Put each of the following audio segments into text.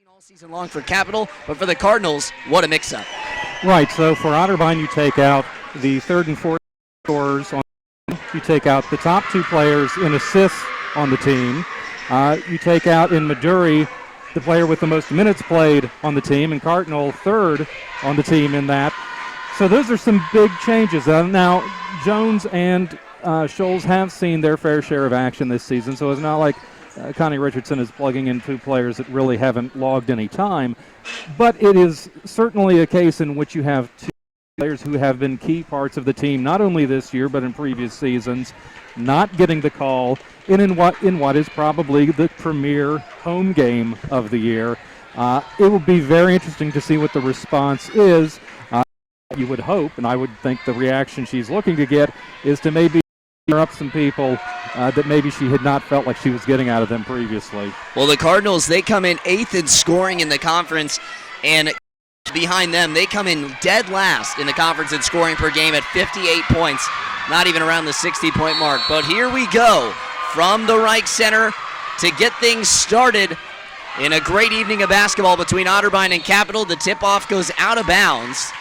All season long for Capital, but for the Cardinals, what a mix-up. Right, so for Otterbein, you take out the third and fourth scorers. You take out the top two players in assists on the team. You take out in Maduri the player with the most minutes played on the team, and Cardinal third on the team in that. So those are some big changes. Now, Jones and Scholes have seen their fair share of action this season, so it's not like Connie Richardson is plugging in two players that really haven't logged any time. But it is certainly a case in which you have two players who have been key parts of the team, not only this year but in previous seasons, not getting the call in what is probably the premier home game of the year. It will be very interesting to see what the response is. You would hope, and I would think the reaction she's looking to get is to maybe up some people that maybe she had not felt like she was getting out of them previously. Well, the Cardinals, they come in 8th in scoring in the conference, and behind them, they come in dead last in the conference in scoring per game at 58 points, not even around the 60-point mark. But here we go from the Rike Center to get things started in a great evening of basketball between Otterbein and Capital. The tip-off goes out of bounds,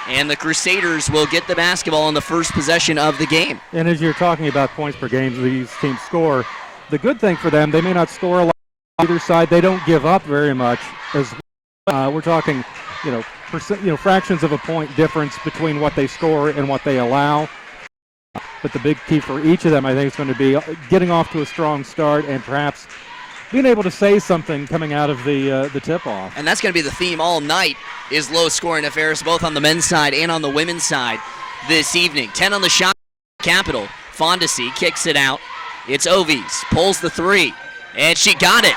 and the Crusaders will get the basketball on the first possession of the game. And as you're talking about points per game these teams score, the good thing for them, they may not score a lot on either side. They don't give up very much. As we're talking, fractions of a point difference between what they score and what they allow. But the big key for each of them, I think, is going to be getting off to a strong start and perhaps being able to say something coming out of the tip-off. And that's going to be the theme all night, is low-scoring affairs, both on the men's side and on the women's side this evening. 10 on the shot, Capital. Fondesi kicks it out. It's Ovies, pulls the three, and she got it.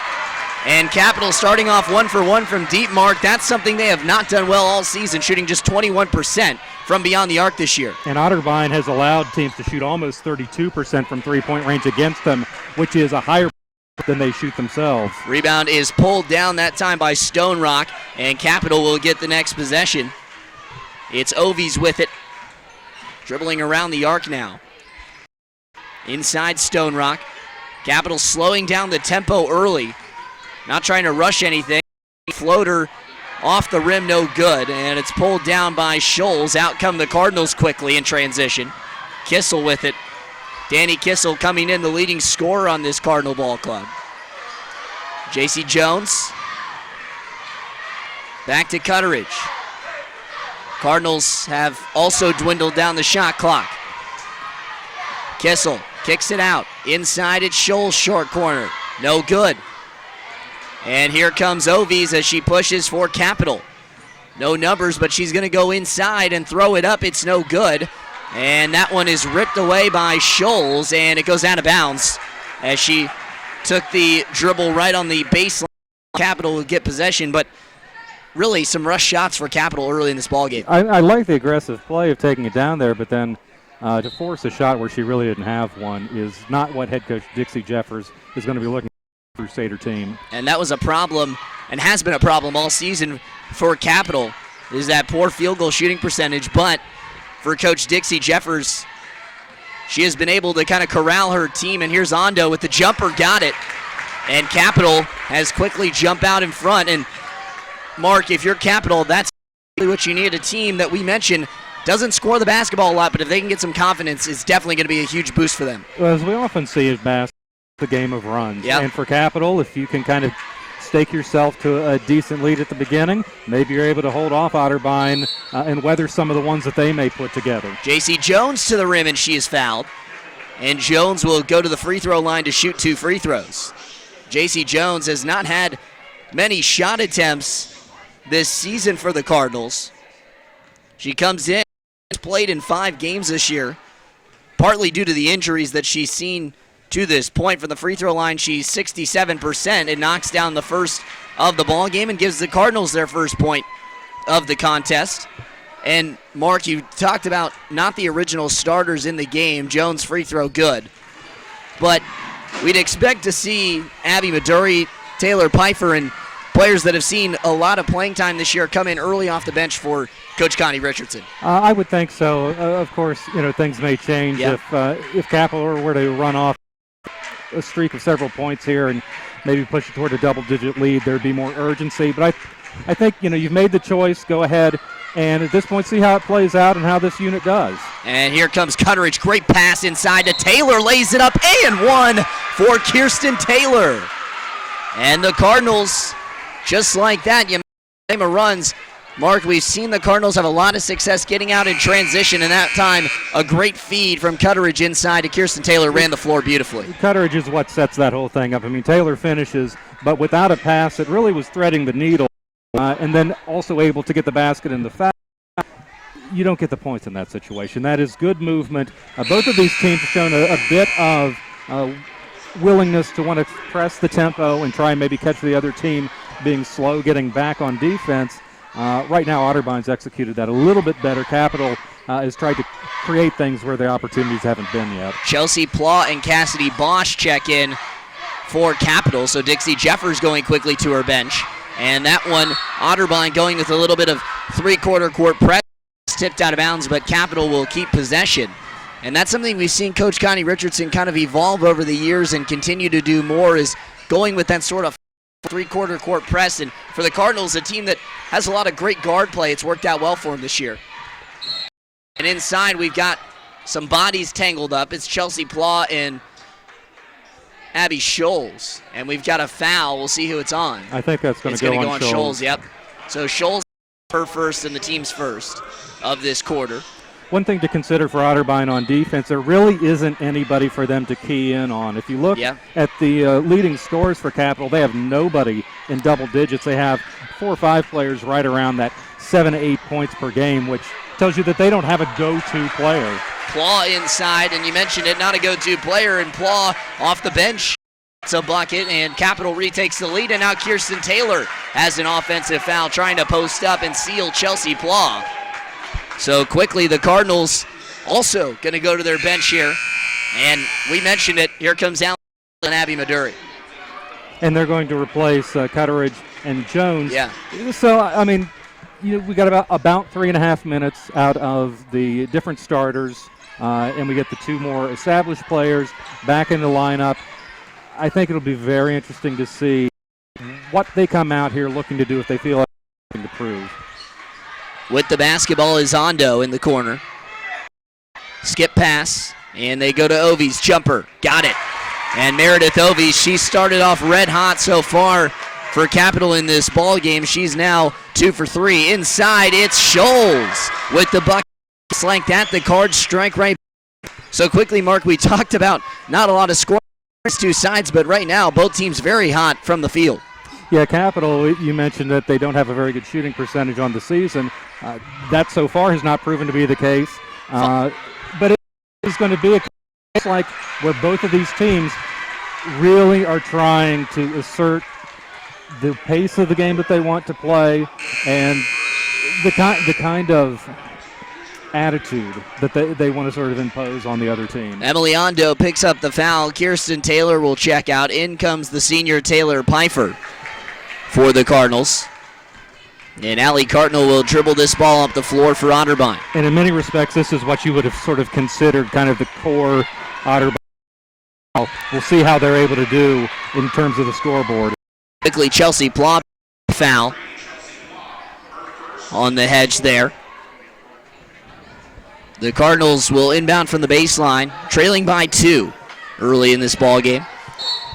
And Capital starting off 1 for 1 from deep mark. That's something they have not done well all season, shooting just 21% from beyond the arc this year. And Otterbein has allowed teams to shoot almost 32% from three-point range against them, which is a higher than they shoot themselves. Rebound is pulled down that time by Stone Rock, and Capital will get the next possession. It's Ovies with it, dribbling around the arc now. Inside Stone Rock. Capital slowing down the tempo early, not trying to rush anything. Floater off the rim, no good, and it's pulled down by Scholes. Out come the Cardinals quickly in transition. Kissel with it. Danny Kissel coming in, the leading scorer on this Cardinal ball club. J.C. Jones. Back to Cutteridge. Cardinals have also dwindled down the shot clock. Kissel kicks it out. Inside at Scholes, short corner. No good. And here comes Ovies as she pushes for Capital. No numbers, but she's going to go inside and throw it up. It's no good. And that one is ripped away by Scholes, and it goes out of bounds as she took the dribble right on the baseline. Capital would get possession, but really some rush shots for Capital early in this ballgame. I like the aggressive play of taking it down there, but then to force a shot where she really didn't have one is not what head coach Dixie Jeffers is going to be looking for the Crusader team. And that was a problem, and has been a problem all season for Capital, is that poor field goal shooting percentage. But for Coach Dixie Jeffers, she has been able to kind of corral her team, and here's Ondo with the jumper, got it. And Capital has quickly jumped out in front. And Mark, if you're Capital, that's what you need. A team that we mentioned doesn't score the basketball a lot, but if they can get some confidence, it's definitely going to be a huge boost for them. Well, as we often see in basketball, the game of runs. Yep. And for Capital, if you can kind of stake yourself to a decent lead at the beginning, maybe you're able to hold off Otterbein and weather some of the ones that they may put together. J.C. Jones to the rim, and she is fouled. And Jones will go to the free throw line to shoot 2 free throws. J.C. Jones has not had many shot attempts this season for the Cardinals. She comes in, has played in 5 games this year, partly due to the injuries that she's seen to this point. From the free throw line, she's 67% and knocks down the first of the ball game and gives the Cardinals their first point of the contest. And Mark, you talked about not the original starters in the game. Jones free throw good, but we'd expect to see Abby Maduri, Taylor Pfeiffer, and players that have seen a lot of playing time this year come in early off the bench for Coach Connie Richardson. I would think so. Of course, things may change if Capital were to run off a streak of several points here and maybe push it toward a double-digit lead, there'd be more urgency. But I think, you've made the choice. Go ahead and at this point see how it plays out and how this unit does. And here comes Cutteridge. Great pass inside to Taylor. Lays it up and one for Kirsten Taylor. And the Cardinals, just like that, runs. Mark, we've seen the Cardinals have a lot of success getting out in transition, and that time a great feed from Cutteridge inside to Kirsten Taylor. Ran the floor beautifully. Cutteridge is what sets that whole thing up. I mean, Taylor finishes, but without a pass, it really was threading the needle, and then also able to get the basket in the foul. You don't get the points in that situation. That is good movement. Both of these teams have shown a bit of willingness to want to press the tempo and try and maybe catch the other team being slow, getting back on defense. Right now, Otterbein's executed that a little bit better. Capital has tried to create things where the opportunities haven't been yet. Chelsea Plaw and Cassidy Bosch check in for Capital, so Dixie Jeffers going quickly to her bench. And that one, Otterbein going with a little bit of three-quarter court press, tipped out of bounds, but Capital will keep possession. And that's something we've seen Coach Connie Richardson kind of evolve over the years and continue to do more, is going with that sort of three-quarter court press. And for the Cardinals, a team that has a lot of great guard play, it's worked out well for them this year. And inside, we've got some bodies tangled up. It's Chelsea Plaw and Abby Scholes. And we've got a foul. We'll see who it's on. I think that's going to go on Scholes. Yep. So Scholes, her first and the team's first of this quarter. One thing to consider for Otterbein on defense, there really isn't anybody for them to key in on. If you look at the leading scores for Capital, they have nobody in double digits. They have 4 or 5 players right around that 7 to 8 points per game, which tells you that they don't have a go-to player. Plaw inside, and you mentioned it, not a go-to player, and Plaw off the bench. It's a bucket, and Capital retakes the lead, and now Kirsten Taylor has an offensive foul trying to post up and seal Chelsea Plaw. So quickly, the Cardinals also going to go to their bench here. And we mentioned it. Here comes Allen and Abby Maduri. And they're going to replace Cutteridge and Jones. Yeah. So, I mean, we got about 3.5 minutes out of the different starters, and we get the 2 more established players back in the lineup. I think it'll be very interesting to see what they come out here looking to do if they feel like something to prove. With the basketball is Ondo in the corner. Skip pass, and they go to Ovi's jumper. Got it. And Meredith Ovi, she started off red hot so far for Capital in this ball game. She's now 2 for 3. Inside, it's Scholes with the bucket. Just like that, the Cards strike right. So quickly, Mark, we talked about not a lot of scoring on these two sides, but right now, both teams very hot from the field. Yeah, Capital, you mentioned that they don't have a very good shooting percentage on the season. That so far has not proven to be the case. But it is going to be a case like where both of these teams really are trying to assert the pace of the game that they want to play and the kind of attitude that they want to sort of impose on the other team. Emily Ondo picks up the foul. Kirsten Taylor will check out. In comes the senior Taylor Pfeiffer for the Cardinals. And Allie Cardinal will dribble this ball up the floor for Otterbein. And in many respects, this is what you would have sort of considered kind of the core Otterbein. We'll see how they're able to do in terms of the scoreboard. Quickly, Chelsea Plaw foul on the hedge there. The Cardinals will inbound from the baseline, trailing by 2 early in this ball game.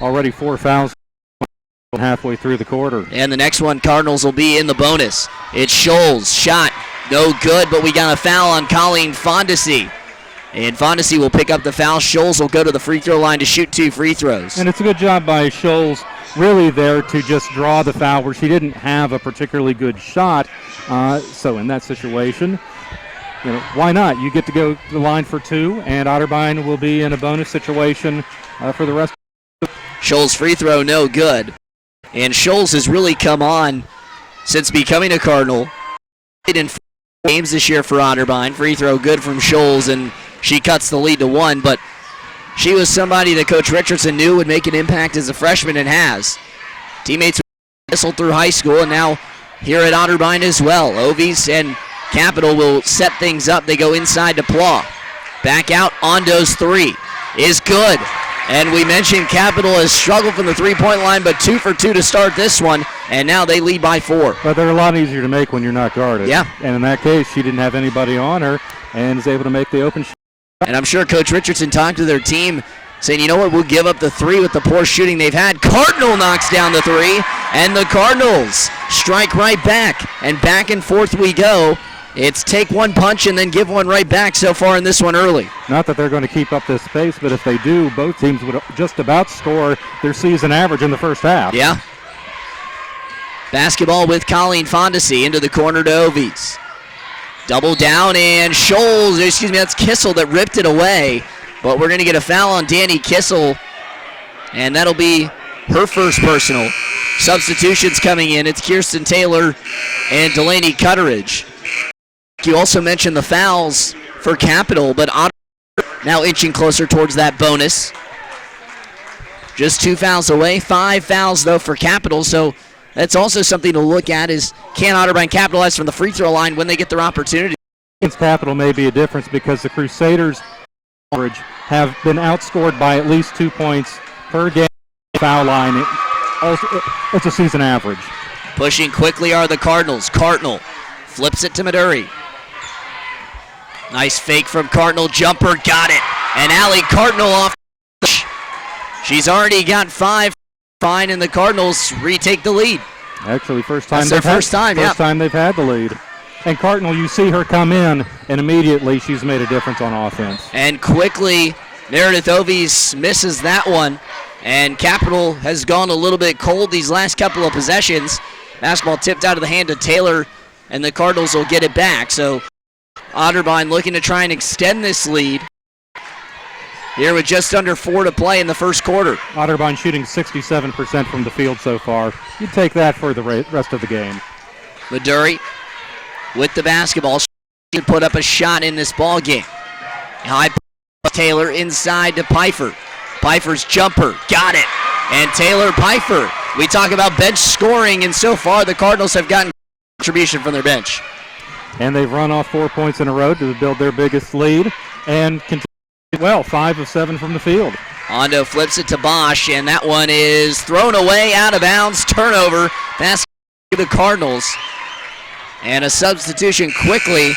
Already 4 fouls halfway through the quarter. And the next one, Cardinals will be in the bonus. It's Scholes, shot, no good, but we got a foul on Colleen Fondesi. And Fondesi will pick up the foul. Scholes will go to the free throw line to shoot 2 free throws. And it's a good job by Scholes, really there to just draw the foul where she didn't have a particularly good shot. So in that situation, why not? You get to go to the line for 2, and Otterbein will be in a bonus situation for the rest. Scholes' free throw, no good. And Scholes has really come on since becoming a Cardinal. In 4 games this year for Otterbein. Free throw good from Scholes, and she cuts the lead to 1. But she was somebody that Coach Richardson knew would make an impact as a freshman and has. Teammates whistled through high school, and now here at Otterbein as well. Ovies and Capital will set things up. They go inside to Plaw. Back out, Ondo's 3 is good. And we mentioned Capital has struggled from the three-point line, but 2 for 2 to start this one, and now they lead by 4. But they're a lot easier to make when you're not guarded. Yeah. And in that case, she didn't have anybody on her and is able to make the open shot. And I'm sure Coach Richardson talked to their team saying, you know what, we'll give up the 3 with the poor shooting they've had. Cardinal knocks down the 3, and the Cardinals strike right back. And back and forth we go. It's take one punch and then give one right back so far in this one early. Not that they're going to keep up this pace, but if they do, both teams would just about score their season average in the first half. Yeah. Basketball with Colleen Fondesi into the corner to Ovies. Double down, and that's Kissel that ripped it away. But we're going to get a foul on Danny Kissel, and that'll be her first personal. Substitutions coming in. It's Kirsten Taylor and Delaney Cutteridge. You also mentioned the fouls for Capital, but Otterbein now inching closer towards that bonus. Just 2 fouls away. 5 fouls, though, for Capital, so that's also something to look at is can Otterbein capitalize from the free throw line when they get their opportunity. Against Capital may be a difference because the Crusaders average have been outscored by at least 2 points per game foul line. It's a season average. Pushing quickly are the Cardinals. Cardinal flips it to Maduri. Nice fake from Cardinal. Jumper, got it. And Allie Cardinal off. She's already got 5. Fine, and the Cardinals retake the lead. Actually, first time they've had the lead. And Cardinal, you see her come in, and immediately she's made a difference on offense. And quickly, Meredith Ovies misses that one. And Capital has gone a little bit cold these last couple of possessions. Basketball tipped out of the hand of Taylor, and the Cardinals will get it back. So Otterbein looking to try and extend this lead here with just under 4 to play in the first quarter. Otterbein shooting 67% from the field so far. You'd take that for the rest of the game. Maduri with the basketball. She should put up a shot in this ball game. High Taylor inside to Pfeiffer. Pfeiffer's jumper, got it. And Taylor Pfeiffer. We talk about bench scoring, and so far the Cardinals have gotten contribution from their bench. And they've run off 4 points in a row to build their biggest lead and continue well, 5 of 7 from the field. Hondo flips it to Bosch, and that one is thrown away, out of bounds, turnover. Pass to the Cardinals. And a substitution quickly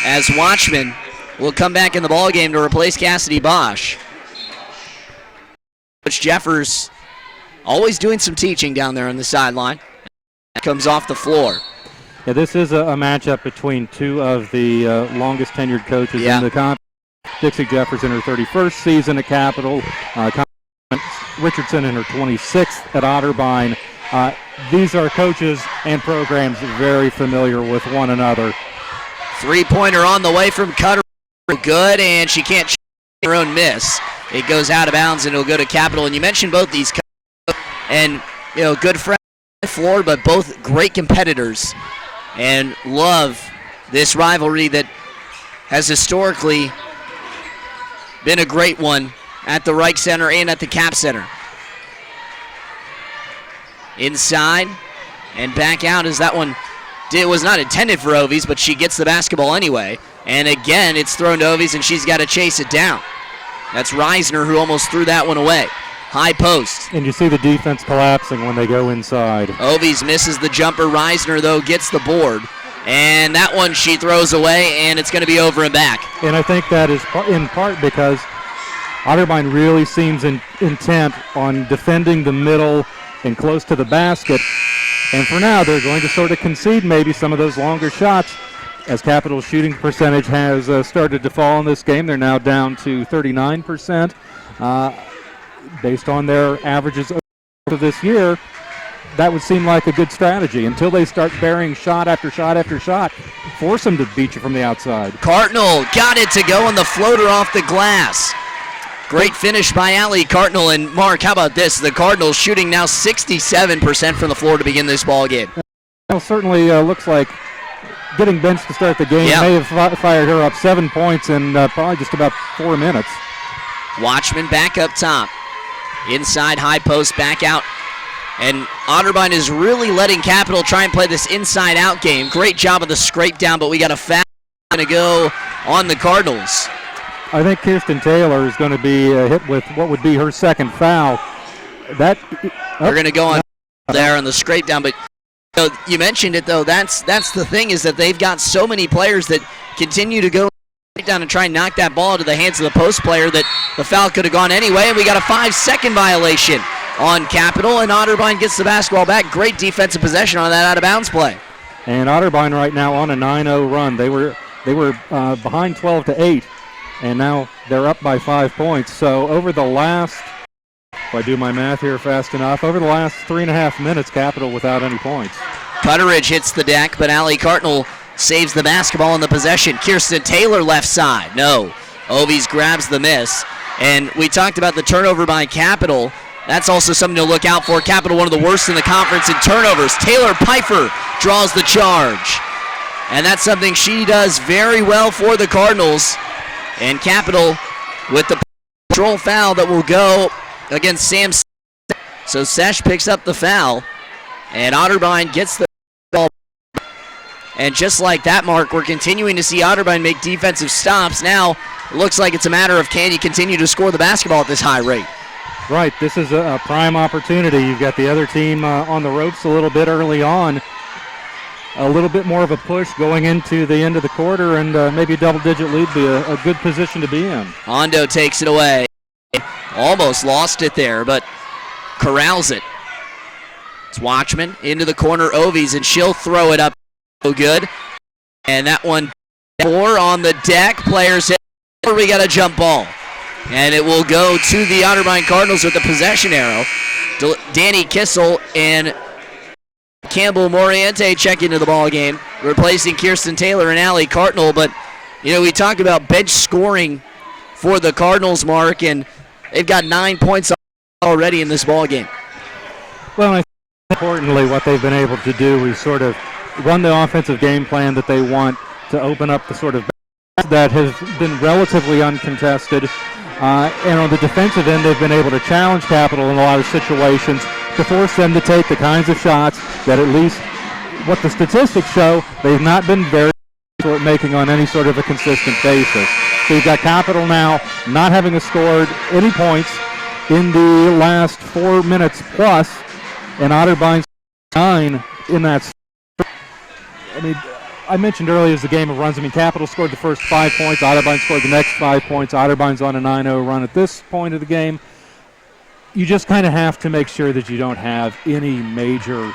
as Watchman will come back in the ballgame to replace Cassidy Bosch. Coach Jeffers always doing some teaching down there on the sideline. Comes off the floor. Yeah, this is a matchup between 2 of the longest tenured coaches in the conference. Dixie Jeffers in her 31st season at Capital. Richardson in her 26th at Otterbein. These are coaches and programs very familiar with one another. Three-pointer on the way from Cutter. Good, and she can't shoot her own miss. It goes out of bounds, and it'll go to Capital. And you mentioned both these coaches, and good friends on the floor, but both great competitors, and love this rivalry that has historically been a great one at the Rike Center and at the Cap Center. Inside and back out as that one was not intended for Ovies, but she gets the basketball anyway. And again, it's thrown to Ovies, and she's got to chase it down. That's Reisner who almost threw that one away. High post. And you see the defense collapsing when they go inside. Ovies misses the jumper. Reisner, though, gets the board. And that one she throws away, and it's going to be over and back. And I think that is in part because Otterbein really seems intent on defending the middle and close to the basket. And for now, they're going to sort of concede maybe some of those longer shots. As Capital's shooting percentage has started to fall in this game, they're now down to 39%. Based on their averages of this year, that would seem like a good strategy until they start burying shot after shot after shot. Force them to beat you from the outside. Cardinal got it to go on the floater off the glass. Great finish by Allie Cardinal. And Mark, how about this? The Cardinals shooting now 67% from the floor to begin this ball game. Well, certainly looks like getting benched to start the game may have fired her up 7 points in probably just about 4 minutes. Watchman back up top. Inside high post, back out. And Otterbein is really letting Capital try and play this inside-out game. Great job of the scrape down, but we got a foul to go on the Cardinals. I think Kirsten Taylor is going to be hit with what would be her second foul. They're going to go on there on the scrape down, but you mentioned it though. That's the thing, is that they've got so many players that continue to go down and try and knock that ball into the hands of the post player that the foul could have gone anyway, and we got a 5-second violation on Capital, and Otterbein gets the basketball back. Great defensive possession on that out-of-bounds play. And Otterbein right now on a 9-0 run. They were behind 12-8, and now they're up by 5 points. So over the last, if I do my math here fast enough, over the last 3.5 minutes, Capital without any points. Cutteridge hits the deck, but Allie Cartnell saves the basketball in the possession. Kirsten Taylor left side. No. Ovies grabs the miss. And we talked about the turnover by Capital. That's also something to look out for. Capital, one of the worst in the conference in turnovers. Taylor Pfeiffer draws the charge. And that's something she does very well for the Cardinals. And Capital with the control foul that will go against Sam. So Sesh picks up the foul. And Otterbein gets the ball. And just like that, Mark, we're continuing to see Otterbein make defensive stops. Now it looks like it's a matter of, can you continue to score the basketball at this high rate? Right, this is a prime opportunity. You've got the other team on the ropes a little bit early on. A little bit more of a push going into the end of the quarter, and maybe a double-digit lead would be a good position to be in. Hondo takes it away. Almost lost it there, but corrals it. It's Watchman into the corner, Ovies, and she'll throw it up. So good. And that one, 4 on the deck. Players hit. We got a jump ball. And it will go to the Otterbein Cardinals with the possession arrow. Danny Kissel and Campbell Moriente check into the ball game, replacing Kirsten Taylor and Allie Cartnell. But, we talk about bench scoring for the Cardinals, Mark, and they've got 9 points already in this ball game. Well, I think importantly what they've been able to do is sort of run the offensive game plan that they want to open up the sort of that has been relatively uncontested. And on the defensive end, they've been able to challenge Capital in a lot of situations to force them to take the kinds of shots that, at least what the statistics show, they've not been very good at making on any sort of a consistent basis. So you've got Capital now not having scored any points in the last 4 minutes plus, and Otterbein 9 in that. I mentioned earlier as the game of runs. Capital scored the first 5 points. Otterbein scored the next 5 points. Otterbein's on a 9-0 run at this point of the game. You just kind of have to make sure that you don't have any major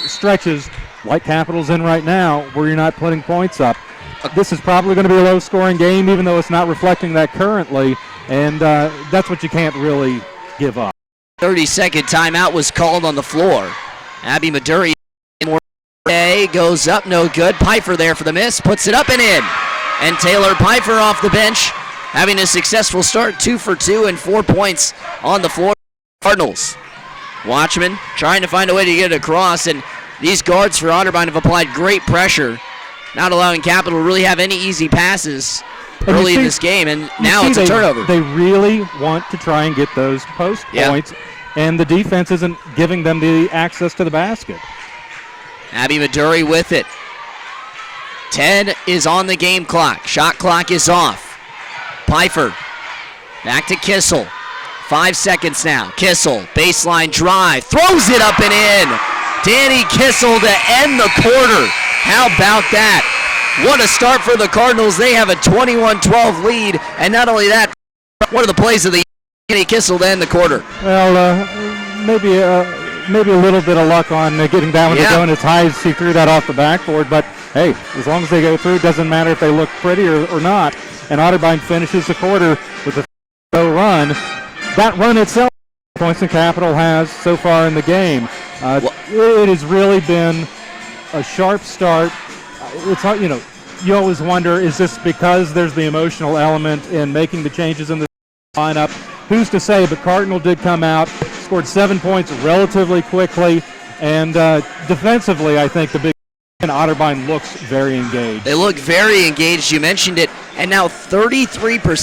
stretches like Capital's in right now where you're not putting points up. This is probably going to be a low-scoring game, even though it's not reflecting that currently, and that's what you can't really give up. 30-second timeout was called on the floor. Abby Maduri goes up, no good. Pfeiffer there for the miss, puts it up and in. And Taylor Pfeiffer off the bench, having a successful start, 2 for 2 and 4 points on the floor. Cardinals. Watchman trying to find a way to get it across, and these guards for Otterbein have applied great pressure, not allowing Capital to really have any easy passes early in this game, and now it's a turnover. They really want to try and get those post points, and the defense isn't giving them the access to the basket. Abby Maduri with it. 10 is on the game clock. Shot clock is off. Pfeiffer back to Kissel. 5 seconds now. Kissel, baseline drive, throws it up and in. Danny Kissel to end the quarter. How about that? What a start for the Cardinals. They have a 21-12 lead, and not only that, one of the plays of the Danny Kissel to end the quarter. Well, maybe a little bit of luck on getting that one to go, and it's high as he threw that off the backboard. But, hey, as long as they go through, it doesn't matter if they look pretty or not. And Otterbein finishes the quarter with a run. That run itself, points the Capital has so far in the game. It has really been a sharp start. It's hard, you always wonder, is this because there's the emotional element in making the changes in the lineup? Who's to say? But Cardinal did come out, scored 7 points relatively quickly, and defensively, I think the big Otterbein looks very engaged. They look very engaged. You mentioned it, and now 33%.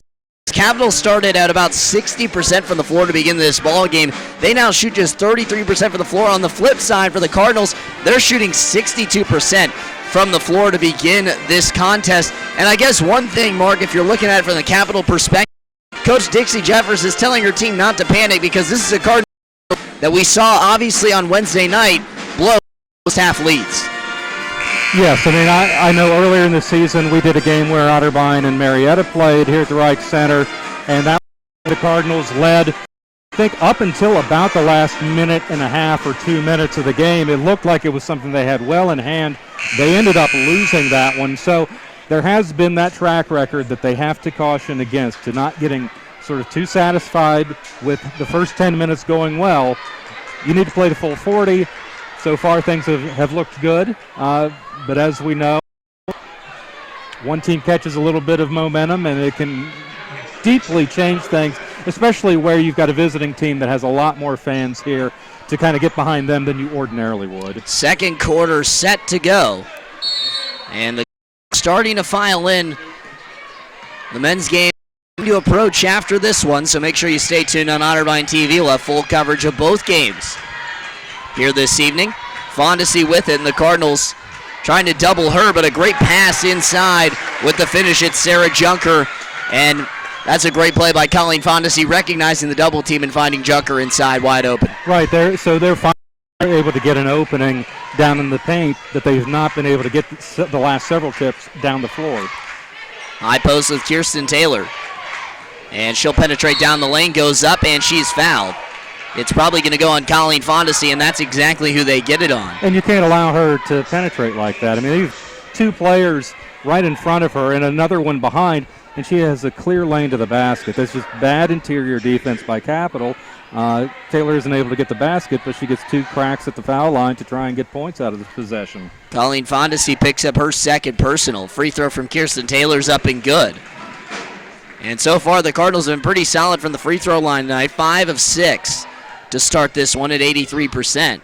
Capital started at about 60% from the floor to begin this ball game. They now shoot just 33% from the floor. On the flip side for the Cardinals, they're shooting 62%. from the floor to begin this contest. And I guess one thing, Mark, if you're looking at it from the Capital perspective, Coach Dixie Jeffers is telling her team not to panic because this is a Cardinals that we saw obviously on Wednesday night blow first half leads. Yes, I mean, I know earlier in the season we did a game where Otterbein and Marietta played here at the Rike Center, and that the Cardinals led, I think, up until about the last minute and a half or 2 minutes of the game. It looked like it was something they had well in hand. They ended up losing that one. So there has been that track record that they have to caution against, to not getting sort of too satisfied with the first 10 minutes going well. You need to play the full 40. So far things have looked good, but as we know, one team catches a little bit of momentum and it can deeply change things, especially where you've got a visiting team that has a lot more fans here to kind of get behind them than you ordinarily would. Second quarter set to go, and the starting to file in. The men's game to approach after this one, so make sure you stay tuned on Otterbein TV. We'll have full coverage of both games here this evening. Fondesi with it, and the Cardinals trying to double her, but a great pass inside with the finish. It's Sarah Junker, and that's a great play by Colleen Fondesi, recognizing the double team and finding Junker inside wide open. Right there, so they're able to get an opening down in the paint that they've not been able to get the last several trips down the floor. High post with Kirsten Taylor, and she'll penetrate down the lane, goes up, and she's fouled. It's probably going to go on Colleen Fondesi, and that's exactly who they get it on. And you can't allow her to penetrate like that. I mean, these two players right in front of her and another one behind, and she has a clear lane to the basket. That's just bad interior defense by Capital. Taylor isn't able to get the basket, but she gets two cracks at the foul line to try and get points out of the possession. Colleen Fondesi picks up her second personal. Free throw from Kirsten Taylor's up and good. And so far, the Cardinals have been pretty solid from the free throw line tonight. 5 of 6 to start this one at 83%.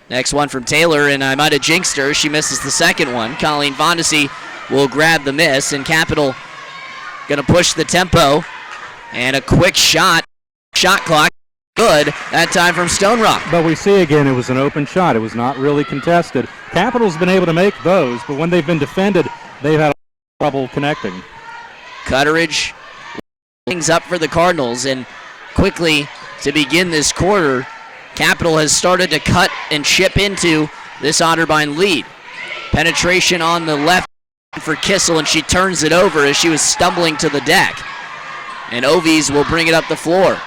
Next one from Taylor, and I might have jinxed her. She misses the second one. Colleen Fondesi will grab the miss, and Capital going to push the tempo. And a quick shot. Shot clock good that time from Stone Rock. But we see again it was an open shot. It was not really contested. Capital's been able to make those, but when they've been defended, they've had trouble connecting. Cutteridge things up for the Cardinals, and quickly to begin this quarter, Capital has started to cut and chip into this Otterbein lead. Penetration on the left for Kissel, and she turns it over as she was stumbling to the deck. And Ovies will bring it up the floor.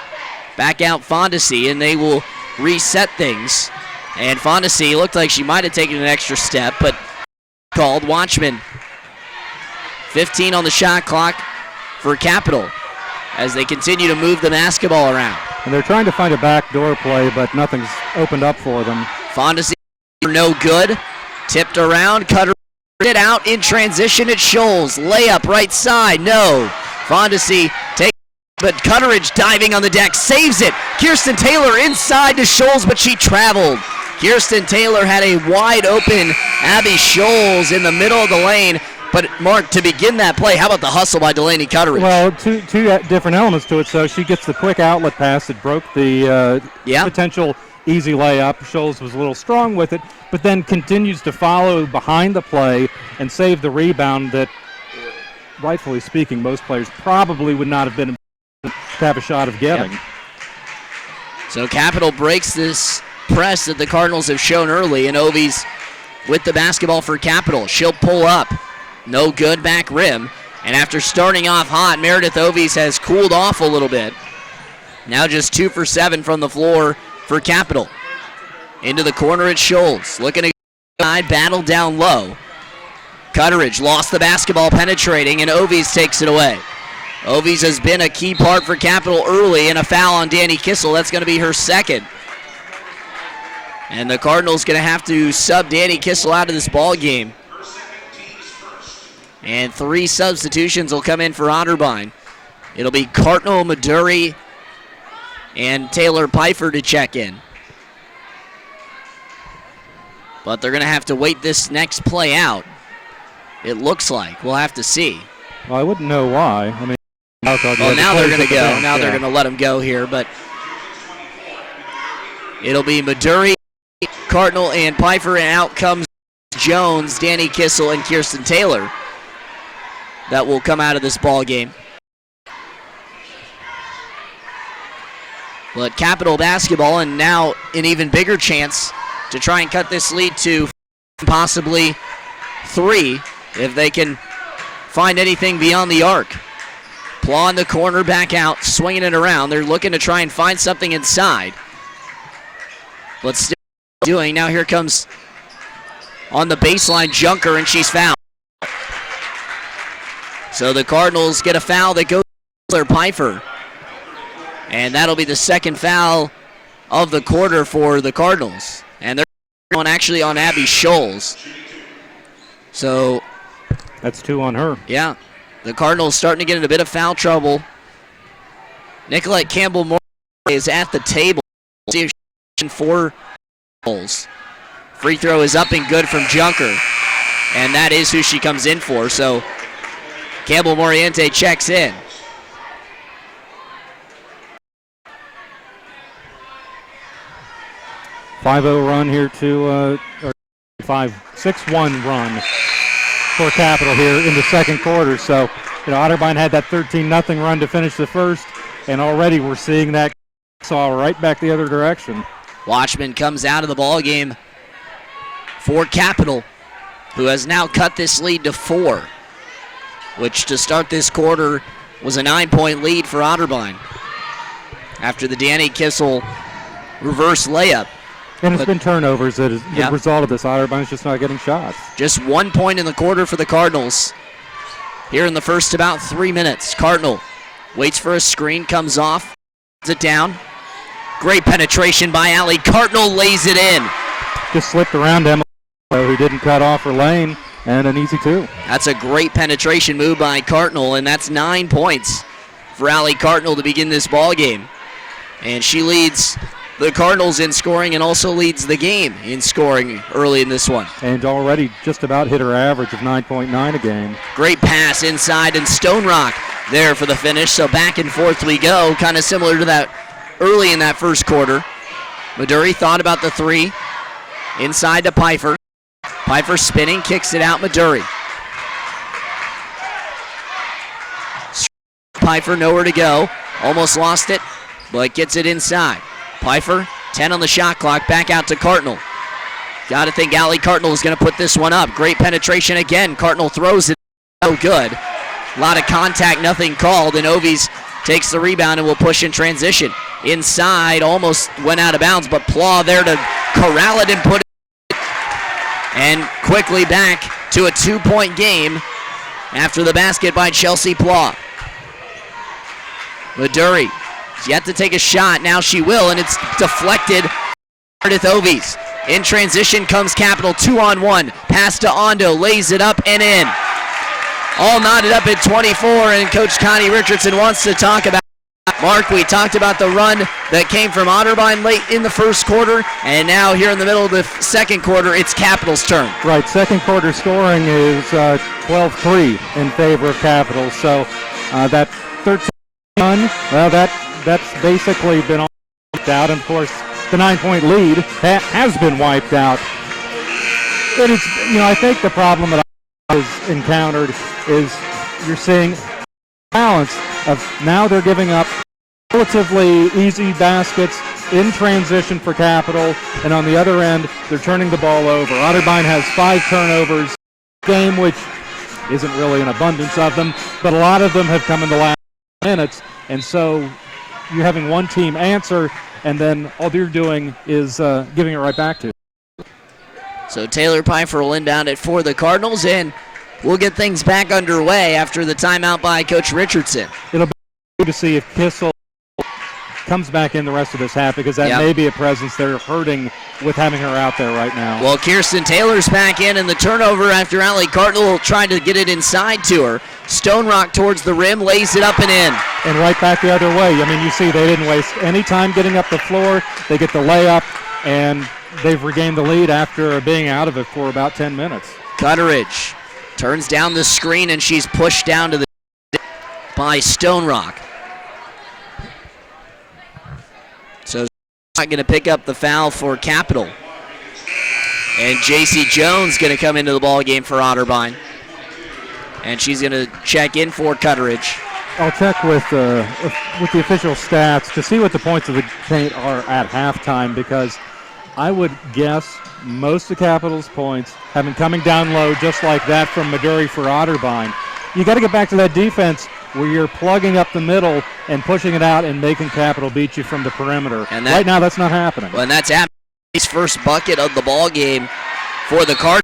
Back out Fondesi, and they will reset things. And Fondesi looked like she might have taken an extra step, but called. Watchman, 15 on the shot clock for Capital as they continue to move the basketball around. And they're trying to find a backdoor play, but nothing's opened up for them. Fondesi, no good. Tipped around, Cutter it out in transition at Scholes. Layup right side, no. Fondesi takes, but Cutteridge diving on the deck, saves it. Kirsten Taylor inside to Scholes, but she traveled. Kirsten Taylor had a wide open Abby Scholes in the middle of the lane. But, Mark, to begin that play, how about the hustle by Delaney Cutteridge? Well, two different elements to it. So she gets the quick outlet pass that broke the potential easy layup. Scholes was a little strong with it, but then continues to follow behind the play and save the rebound that, rightfully speaking, most players probably would not have been able to have a shot of getting. Yep. So Capital breaks this press that the Cardinals have shown early, and Ovies with the basketball for Capital. She'll pull up. No good back rim. And after starting off hot, Meredith Ovies has cooled off a little bit. Now just 2 for 7 from the floor for Capital. Into the corner at Scholes. Looking to side, battle down low. Cutteridge lost the basketball penetrating, and Ovies takes it away. Ovies has been a key part for Capital early, and a foul on Danny Kissel. That's going to be her second. And the Cardinals going to have to sub Danny Kissel out of this ball game. And 3 substitutions will come in for Otterbein. It'll be Cartno, Maduri, and Taylor Pfeiffer to check in. But they're going to have to wait this next play out. It looks like. We'll have to see. Well, I wouldn't know why. I mean, well, now they're going to go. Now they're going to let him go here. But it'll be Maduri, Cardinal, and Pfeiffer, and out comes Jones, Danny Kissel, and Kirsten Taylor that will come out of this ball game. But Capital basketball, and now an even bigger chance to try and cut this lead to possibly 3 if they can find anything beyond the arc. Plaw in the corner, back out, swinging it around. They're looking to try and find something inside. But still doing. Now here comes on the baseline Junker, and she's fouled. So the Cardinals get a foul that goes to Pfeiffer. And that'll be the second foul of the quarter for the Cardinals. And they're going actually on Abby Scholes. So that's 2 on her. Yeah. The Cardinals starting to get in a bit of foul trouble. Nicolette Campbell-Moore is at the table. See if she can 4 goals. Free throw is up and good from Junker. And that is who she comes in for. So Campbell-Moriente checks in. 5-0 run here to 6-1 run for Capital here in the second quarter. So, Otterbein had that 13-0 run to finish the first, and already we're seeing that saw right back the other direction. Watchman comes out of the ball game for Capital, who has now cut this lead to 4, which to start this quarter was a 9-point lead for Otterbein after the Danny Kissel reverse layup. And it's been turnovers that is the result of this. Otterbein's just not getting shots. Just 1 point in the quarter for the Cardinals. Here in the first about 3 minutes. Cardinal waits for a screen, comes off, puts it down. Great penetration by Allie. Cardinal lays it in. Just slipped around Emma, who didn't cut off her lane, and an easy 2. That's a great penetration move by Cardinal, and that's 9 points for Allie Cardinal to begin this ball game. And she leads the Cardinals in scoring and also leads the game in scoring early in this one. And already just about hit her average of 9.9 a game. Great pass inside, and Stone Rock there for the finish. So back and forth we go, kind of similar to that early in that first quarter. Maduri thought about the 3. Inside to Pfeiffer. Pfeiffer spinning, kicks it out, Maduri. Pfeiffer nowhere to go. Almost lost it, but gets it inside. Pfeiffer, 10 on the shot clock, back out to Cardinal. Got to think Allie Cardinal is going to put this one up. Great penetration again. Cardinal throws it. No good. A lot of contact, nothing called, and Ovies takes the rebound and will push in transition. Inside, almost went out of bounds, but Plaw there to corral it and put it. And quickly back to a 2-point game after the basket by Chelsea Plaw. Maduri yet to take a shot. Now she will, and it's deflected. Meredith Ovies. In transition comes Capital, 2-on-1. Pass to Ondo, lays it up and in. All knotted up at 24, and Coach Connie Richardson wants to talk about. Mark, we talked about the run that came from Otterbein late in the first quarter, and now here in the middle of the second quarter, it's Capital's turn. Right, second quarter scoring is 12-3 in favor of Capital, so that 13 run, well, that's basically been wiped out, and of course the 9-point lead has been wiped out. It is, I think the problem that I has encountered is you're seeing balance of now they're giving up relatively easy baskets in transition for Capital, and on the other end they're turning the ball over. Otterbein has 5 turnovers game, which isn't really an abundance of them, but a lot of them have come in the last minutes, and so you're having one team answer, and then all you're doing is giving it right back to. So Taylor Pfeiffer will inbound it for the Cardinals, and we'll get things back underway after the timeout by Coach Richardson. It'll be good to see if Kissel comes back in the rest of this half, because that may be a presence they're hurting with having her out there right now. Well, Kirsten Taylor's back in, and the turnover after Allie Cardinal trying to get it inside to her. Stone Rock towards the rim, lays it up and in. And right back the other way. I mean, you see they didn't waste any time getting up the floor. They get the layup, and they've regained the lead after being out of it for about 10 minutes. Cutteridge turns down the screen, and she's pushed down to the by Stone Rock. So not going to pick up the foul for Capital. And J.C. Jones going to come into the ball game for Otterbein. And she's going to check in for Cutteridge. I'll check with the official stats to see what the points of the paint are at halftime, because I would guess most of Capital's points have been coming down low just like that from Maduri for Otterbein. You got to get back to that defense where you're plugging up the middle and pushing it out and making Capital beat you from the perimeter. And right now that's not happening. Well, and that's Abby's first bucket of the ball game for the Cardinals.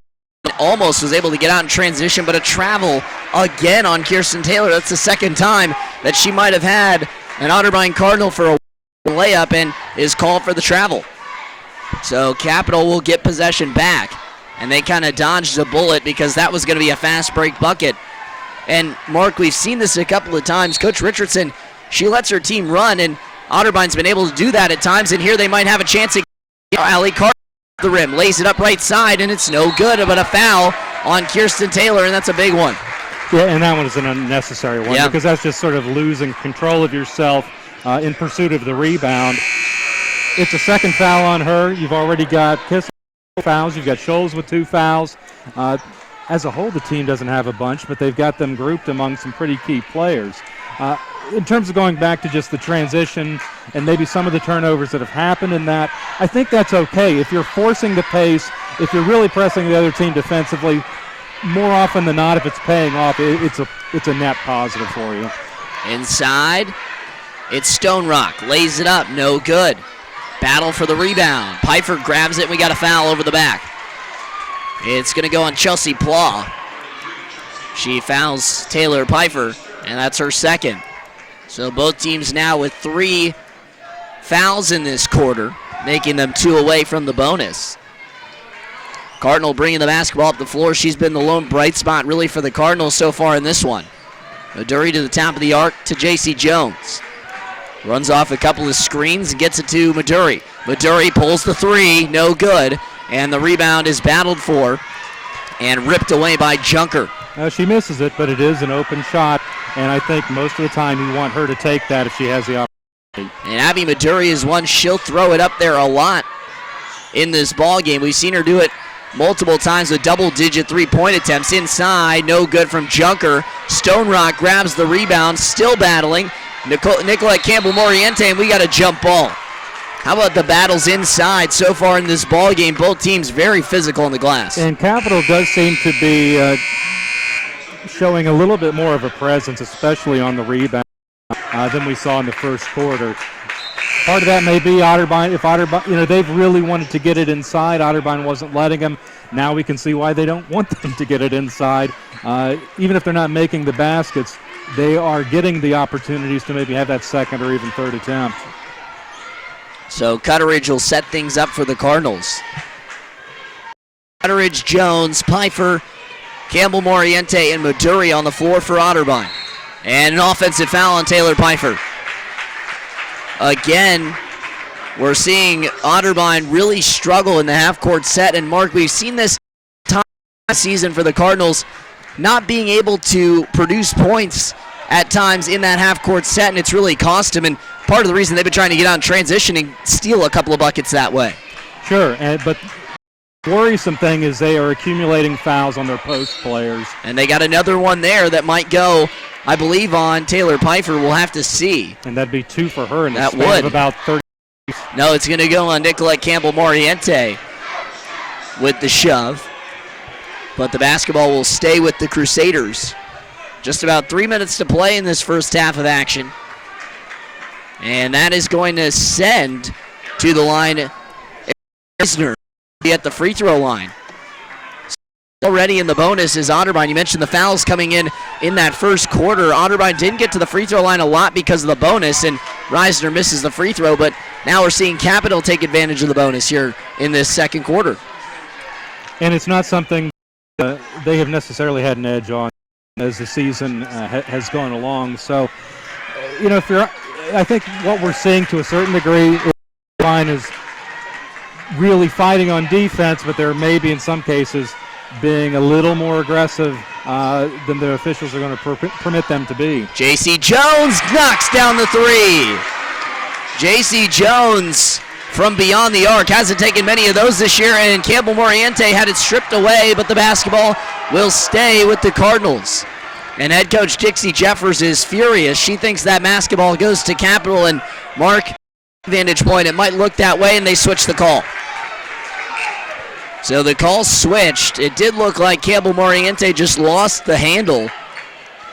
Almost was able to get out in transition, but a travel again on Kirsten Taylor. That's the second time that she might have had an Otterbein Cardinal for a layup and is called for the travel. So Capital will get possession back, and they kind of dodged a bullet because that was going to be a fast break bucket. And Mark, we've seen this a couple of times. Coach Richardson, she lets her team run, and Otterbein's been able to do that at times, and here they might have a chance to get Allie Carter the rim, lays it up right side, and it's no good, but a foul on Kirsten Taylor, and that's a big one. Yeah, and that one is an unnecessary one because that's just sort of losing control of yourself in pursuit of the rebound. It's a second foul on her. You've already got Kissel fouls. You've got Scholes with 2 fouls. As a whole, the team doesn't have a bunch, but they've got them grouped among some pretty key players. In terms of going back to just the transition and maybe some of the turnovers that have happened in that, I think that's okay. If you're forcing the pace, if you're really pressing the other team defensively, more often than not, if it's paying off, it's a net positive for you. Inside, it's Stone Rock. Lays it up, no good. Battle for the rebound. Pfeiffer grabs it, and we got a foul over the back. It's going to go on Chelsea Plaw. She fouls Taylor Pfeiffer, and that's her second. So both teams now with 3 fouls in this quarter, making them 2 away from the bonus. Cardinal bringing the basketball up the floor. She's been the lone bright spot really for the Cardinals so far in this one. Maduri to the top of the arc to J.C. Jones. Runs off a couple of screens and gets it to Maduri. Maduri pulls the 3, no good. And the rebound is battled for and ripped away by Junker. She misses it, but it is an open shot, and I think most of the time you want her to take that if she has the opportunity. And Abby Maduri is one. She'll throw it up there a lot in this ball game. We've seen her do it multiple times with double-digit 3-point attempts. Inside, no good from Junker. Stone Rock grabs the rebound, still battling. Nicolette Campbell-Moriente, and we got a jump ball. How about the battles inside so far in this ball game? Both teams very physical in the glass. And Capital does seem to be showing a little bit more of a presence, especially on the rebound, than we saw in the first quarter. Part of that may be Otterbein. If Otterbein, they've really wanted to get it inside. Otterbein wasn't letting them. Now we can see why they don't want them to get it inside. Even if they're not making the baskets, they are getting the opportunities to maybe have that second or even third attempt. So Cutteridge will set things up for the Cardinals. Cutteridge, Jones, Pfeiffer, Campbell-Moriente, and Maduri on the floor for Otterbein. And an offensive foul on Taylor Pfeiffer. Again, we're seeing Otterbein really struggle in the half-court set. And Mark, we've seen this time season for the Cardinals not being able to produce points at times in that half-court set, and it's really cost them. And part of the reason they've been trying to get out in transition and steal a couple of buckets that way. Sure, but the worrisome thing is they are accumulating fouls on their post players. And they got another one there that might go, I believe, on Taylor Pfeiffer. We'll have to see. And that'd be 2 for her in the span of about 30. No, it's going to go on Nicolette Campbell-Moriente with the shove. But the basketball will stay with the Crusaders. Just about 3 minutes to play in this first half of action. And that is going to send to the line Reisner at the free throw line. Already in the bonus is Otterbein. You mentioned the fouls coming in that first quarter. Otterbein didn't get to the free throw line a lot because of the bonus, and Reisner misses the free throw, but now we're seeing Capital take advantage of the bonus here in this second quarter. And it's not something they have necessarily had an edge on as the season has gone along. So, I think what we're seeing to a certain degree is the line is really fighting on defense, but there may be in some cases being a little more aggressive than the officials are going to permit them to be. J.C. Jones knocks down the 3. J.C. Jones from beyond the arc. Hasn't taken many of those this year, and Campbell Moriente had it stripped away, but the basketball will stay with the Cardinals. And head coach Dixie Jeffers is furious. She thinks that basketball goes to Capital, and Mark, vantage point, it might look that way, and they switch the call. So the call switched. It did look like Campbell Moriente just lost the handle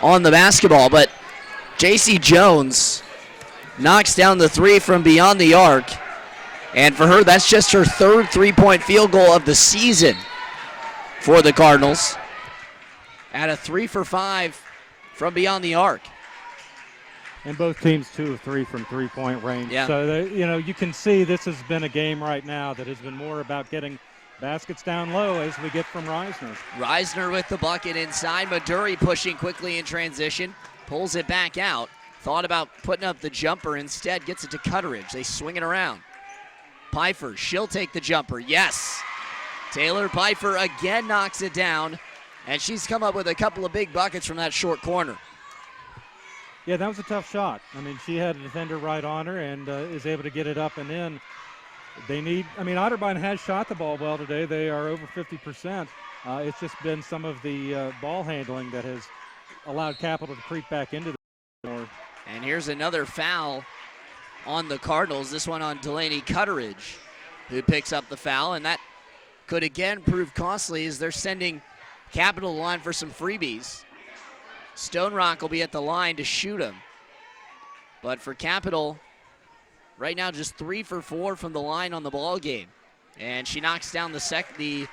on the basketball, but JC Jones knocks down the three from beyond the arc. And for her, that's just her third three-point field goal of the season for the Cardinals. At a 3 for 5 from beyond the arc. And both teams 2 of 3 from three-point range. Yeah. So, you can see this has been a game right now that has been more about getting baskets down low as we get from Reisner. Reisner with the bucket inside. Maduri pushing quickly in transition. Pulls it back out. Thought about putting up the jumper. Instead, gets it to Cutteridge. They swing it around. Pfeiffer, she'll take the jumper. Yes. Taylor Pfeiffer again knocks it down. And she's come up with a couple of big buckets from that short corner. Yeah, that was a tough shot. I mean, she had a defender right on her and is able to get it up and in. Otterbein has shot the ball well today. They are over 50%. It's just been some of the ball handling that has allowed Capital to creep back into the more. And here's another foul on the Cardinals. This one on Delaney Cutteridge, who picks up the foul. And that could again prove costly as they're sending Capital line for some freebies. Stone Rock will be at the line to shoot him. But for Capital, right now just 3 for 4 from the line on the ball game. And she knocks down the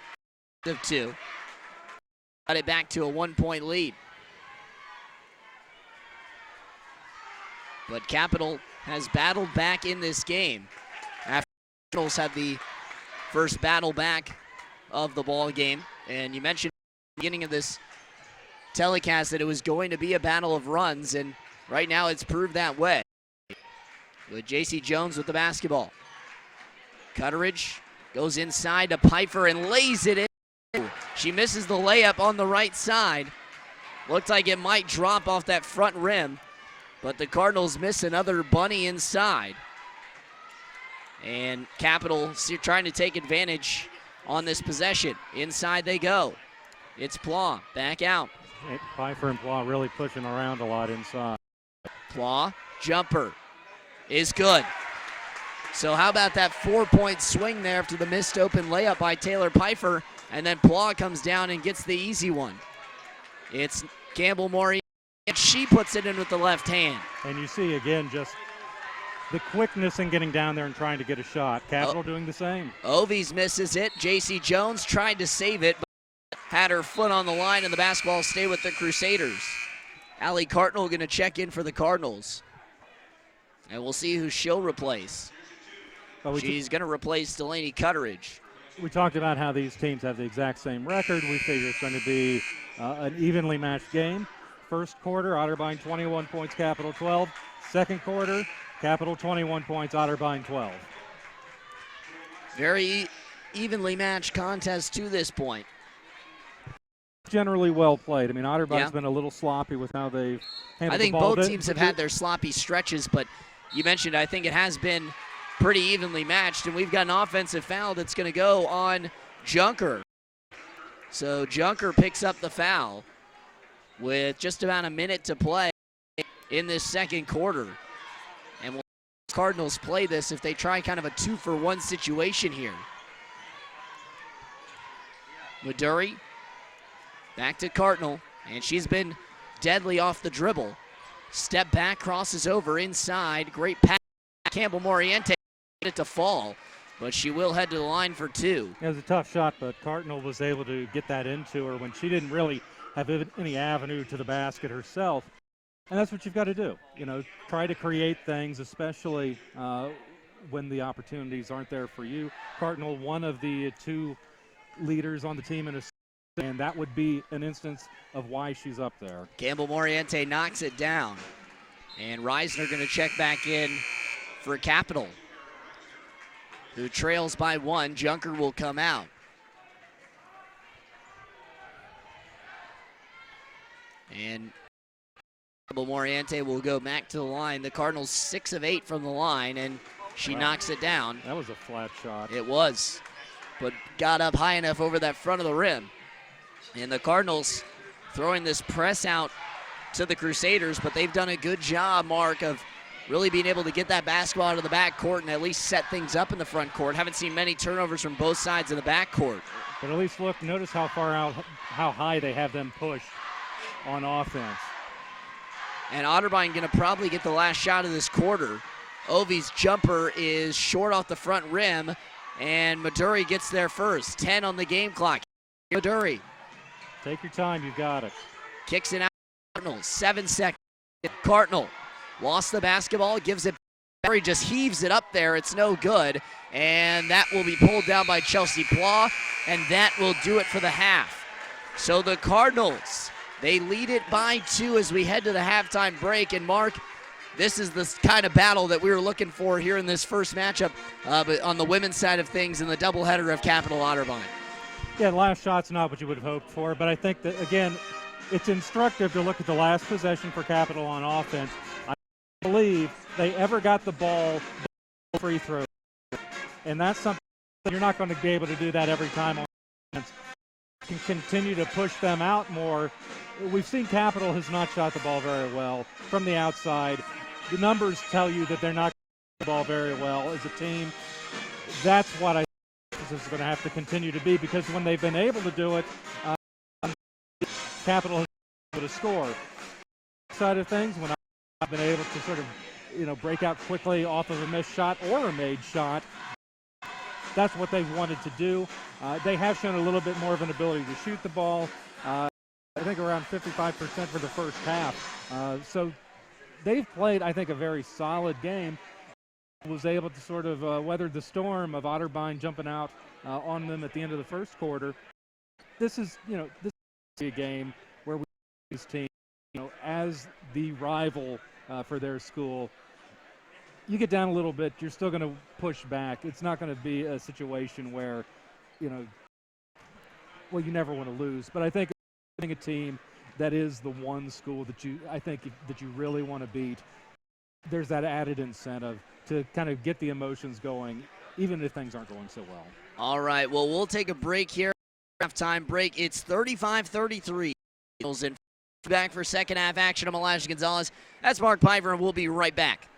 of 2. Got it back to a 1-point lead. But Capital has battled back in this game after the Cardinals had the first battle back of the ball game. And you mentioned at the beginning of this telecast that it was going to be a battle of runs, and right now it's proved that way. With JC Jones with the basketball. Cutteridge goes inside to Pfeiffer and lays it in. She misses the layup on the right side. Looked like it might drop off that front rim, but the Cardinals miss another bunny inside. And Capital trying to take advantage on this possession. Inside they go. It's Pla back out. Pfeiffer and Pla really pushing around a lot inside. Pla, jumper is good. So how about that 4-point swing there after the missed open layup by Taylor Pfeiffer, and then Pla comes down and gets the easy one. It's Campbell Maury, and she puts it in with the left hand. And you see again just the quickness in getting down there and trying to get a shot. Capital doing the same. Ovies misses it. JC Jones tried to save it, but had her foot on the line, and the basketball stay with the Crusaders. Allie Cartnell going to check in for the Cardinals. And we'll see who she'll replace. She's going to replace Delaney Cutteridge. We talked about how these teams have the exact same record. We figure it's going to be an evenly matched game. First quarter, Otterbein 21 points, Capital 12. Second quarter, Capital 21 points, Otterbein 12. Very evenly matched contest to this point. Generally well played. I mean, Otterbein's been a little sloppy with how they've handled the ball. I think both teams have had their sloppy stretches, but you mentioned I think it has been pretty evenly matched, and we've got an offensive foul that's going to go on Junker. So Junker picks up the foul with just about a minute to play in this second quarter. And we'll see the Cardinals play this if they try kind of a 2-for-1 situation here. Maduri back to Cartnell, and she's been deadly off the dribble. Step back, crosses over inside. Great pass. Campbell Moriente it to fall, but she will head to the line for 2. It was a tough shot, but Cartnell was able to get that into her when she didn't really have any avenue to the basket herself. And that's what you've got to do. Try to create things, especially when the opportunities aren't there for you. Cartnell, one of the 2 leaders on the team in assists, and that would be an instance of why she's up there. Campbell Moriente knocks it down, and Reisner going to check back in for Capital, who trails by 1. Junker will come out. And Campbell Moriente will go back to the line. The Cardinals 6 of 8 from the line, and She knocks it down. That was a flat shot. It was, but got up high enough over that front of the rim. And the Cardinals throwing this press out to the Crusaders, but they've done a good job, Mark, of really being able to get that basketball out of the backcourt and at least set things up in the front court. Haven't seen many turnovers from both sides of the backcourt. But at least look, notice how far out, how high they have them pushed on offense. And Otterbein going to probably get the last shot of this quarter. Ovi's jumper is short off the front rim, and Maduri gets there first. 10 on the game clock. Maduri. Take your time, you got it. Kicks it out. Cardinals, 7 seconds. Cardinal lost the basketball, gives it. Maduri just heaves it up there. It's no good. And that will be pulled down by Chelsea Plough, and that will do it for the half. So the Cardinals, they lead it by 2 as we head to the halftime break. And Mark, this is the kind of battle that we were looking for here in this first matchup, but on the women's side of things in the doubleheader of Capital Otterbein. Yeah, the last shot's not what you would have hoped for, but I think that, again, it's instructive to look at the last possession for Capital on offense. I believe they ever got the ball free throw, and that's something that you're not going to be able to do that every time on offense. Can continue to push them out more. We've seen Capital has not shot the ball very well from the outside. The numbers tell you that they're not shooting the ball very well as a team. That's what I think this is going to have to continue to be, because when they've been able to do it, Capital has been able to score. Side of things, when I've been able to sort of, break out quickly off of a missed shot or a made shot, that's what they've wanted to do. They have shown a little bit more of an ability to shoot the ball. I think around 55% for the first half. So they've played, I think, a very solid game. Was able to sort of weather the storm of Otterbein jumping out on them at the end of the first quarter. This is a game where we this team, as the rival for their school. You get down a little bit, you're still going to push back. It's not going to be a situation where, you never want to lose. But I think a team that is the one school that you really want to beat, there's that added incentive to kind of get the emotions going, even if things aren't going so well. All right, well, we'll take a break here. Halftime break. It's 35-33. And back for second half action. I'm Elijah Gonzalez. That's Mark Piver, and we'll be right back.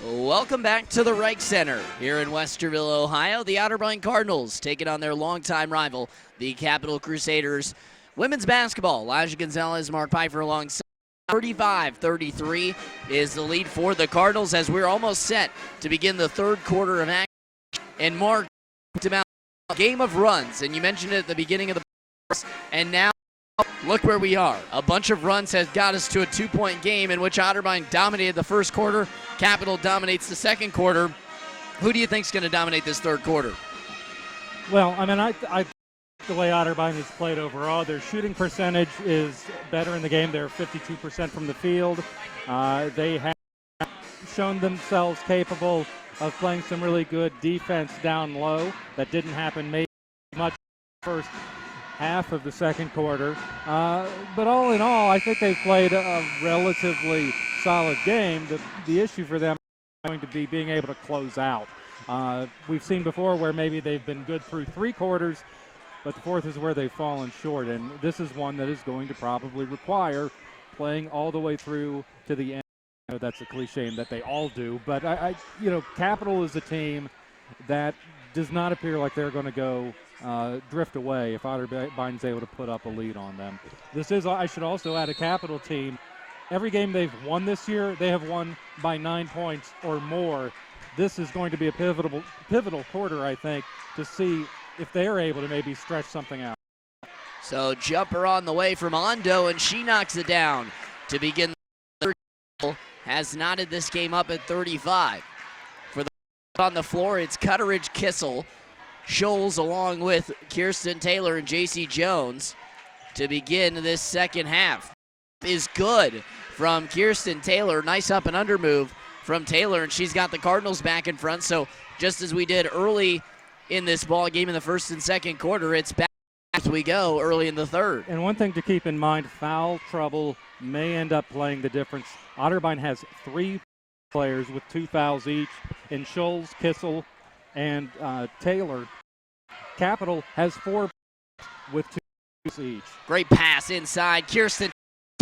Welcome back to the Rike Center here in Westerville, Ohio. The Otterbein Cardinals taking on their longtime rival, the Capital Crusaders. Women's basketball, Elijah Gonzalez, Mark Pfeiffer alongside. 35-33 is the lead for the Cardinals as we're almost set to begin the third quarter of action. And Mark talked about a game of runs, and you mentioned it at the beginning of the course, and now look where we are. A bunch of runs has got us to a 2-point game in which Otterbein dominated the first quarter. Capital dominates the second quarter. Who do you think is going to dominate this third quarter? Well, I mean, I the way Otterbein has played overall, their shooting percentage is better in the game. They're 52% from the field. They have shown themselves capable of playing some really good defense down low. That didn't happen maybe much in the first half of the second quarter. But all in all, I think they've played a relatively solid game. The issue for them is going to be being able to close out. We've seen before where maybe they've been good through three quarters, but the fourth is where they've fallen short, and this is one that is going to probably require playing all the way through to the end. I know that's a cliche and that they all do, but Capital is a team that does not appear like they're going to go drift away if Otterbein's able to put up a lead on them. This is, I should also add, a Capital team. Every game they've won this year, they have won by 9 points or more. This is going to be a pivotal quarter, I think, to see if they're able to maybe stretch something out. So jumper on the way from Ondo, and she knocks it down to begin the third. Has knotted this game up at 35. For the on the floor, it's Cutteridge, Kissel, Scholes along with Kirsten Taylor and J.C. Jones to begin this second half. Is good from Kirsten Taylor. Nice up and under move from Taylor, and she's got the Cardinals back in front. So just as we did early in this ball game in the first and second quarter, it's back as we go early in the third. And one thing to keep in mind, foul trouble may end up playing the difference. Otterbein has 3 players with 2 fouls each in Scholes, Kissel, and Taylor. Capital has 4 with 2 fouls each. Great pass inside. Kirsten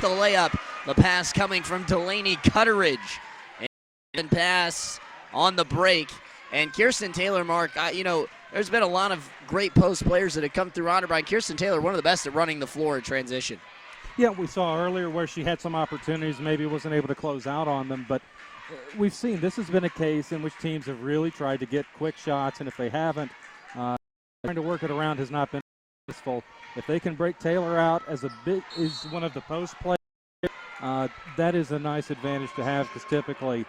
the layup. The pass coming from Delaney Cutteridge. And pass on the break. And Kirsten Taylor, Mark, there's been a lot of great post players that have come through Otterbein. Kirsten Taylor, one of the best at running the floor in transition. Yeah, we saw earlier where she had some opportunities, maybe wasn't able to close out on them, but we've seen this has been a case in which teams have really tried to get quick shots, and if they haven't, trying to work it around has not been successful. If they can break Taylor out as is one of the post players, that is a nice advantage to have because typically,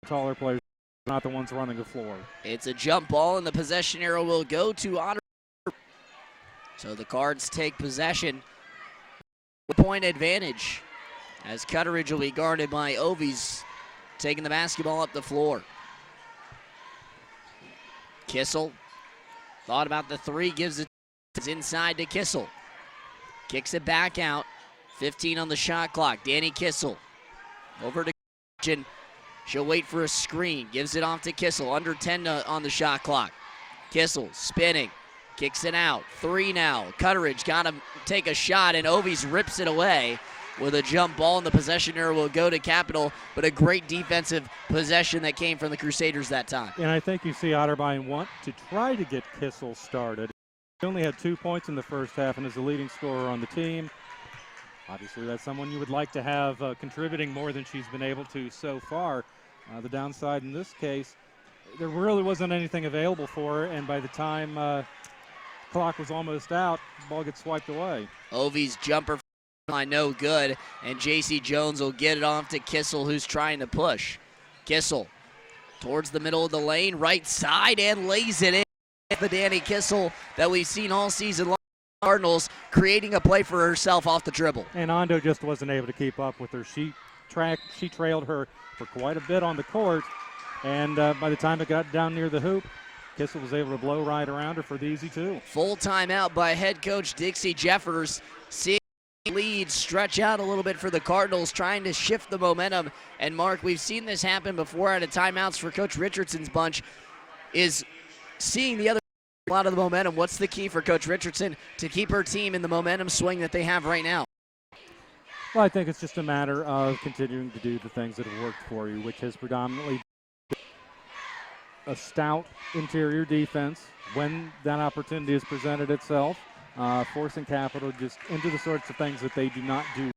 taller players are not the ones running the floor. It's a jump ball, and the possession arrow will go to Otterbein. So the Cards take possession. Point advantage as Cutteridge will be guarded by Ovies, taking the basketball up the floor. Kissel thought about the 3, gives it inside to Kissel. Kicks it back out. 15 on the shot clock. Danny Kissel over to Kitchen. She'll wait for a screen. Gives it off to Kissel. Under 10 on the shot clock. Kissel spinning. Kicks it out. 3 now. Cutteridge got to take a shot, and Ovies rips it away with a jump ball, and the possession arrow will go to Capital, but a great defensive possession that came from the Crusaders that time. And I think you see Otterbein want to try to get Kissel started. He only had 2 points in the first half and is the leading scorer on the team. Obviously, that's someone you would like to have contributing more than she's been able to so far. The downside in this case, there really wasn't anything available for her, and by the time clock was almost out, the ball gets swiped away. Ovies jumper no good, and J.C. Jones will get it off to Kissel, who's trying to push. Kissel towards the middle of the lane, right side, and lays it in. The Danny Kissel that we've seen all season long. Cardinals creating a play for herself off the dribble. And Ondo just wasn't able to keep up with her. She trailed her for quite a bit on the court, and by the time it got down near the hoop, Kissel was able to blow right around her for the easy 2. Full timeout by head coach Dixie Jeffers. Seeing the lead stretch out a little bit for the Cardinals, trying to shift the momentum. And Mark, we've seen this happen before out of timeouts for Coach Richardson's bunch, is seeing the other a lot of the momentum. What's the key for Coach Richardson to keep her team in the momentum swing that they have right now? Well, I think it's just a matter of continuing to do the things that have worked for you, which has predominantly a stout interior defense when that opportunity has presented itself, forcing Capital just into the sorts of things that they do not do,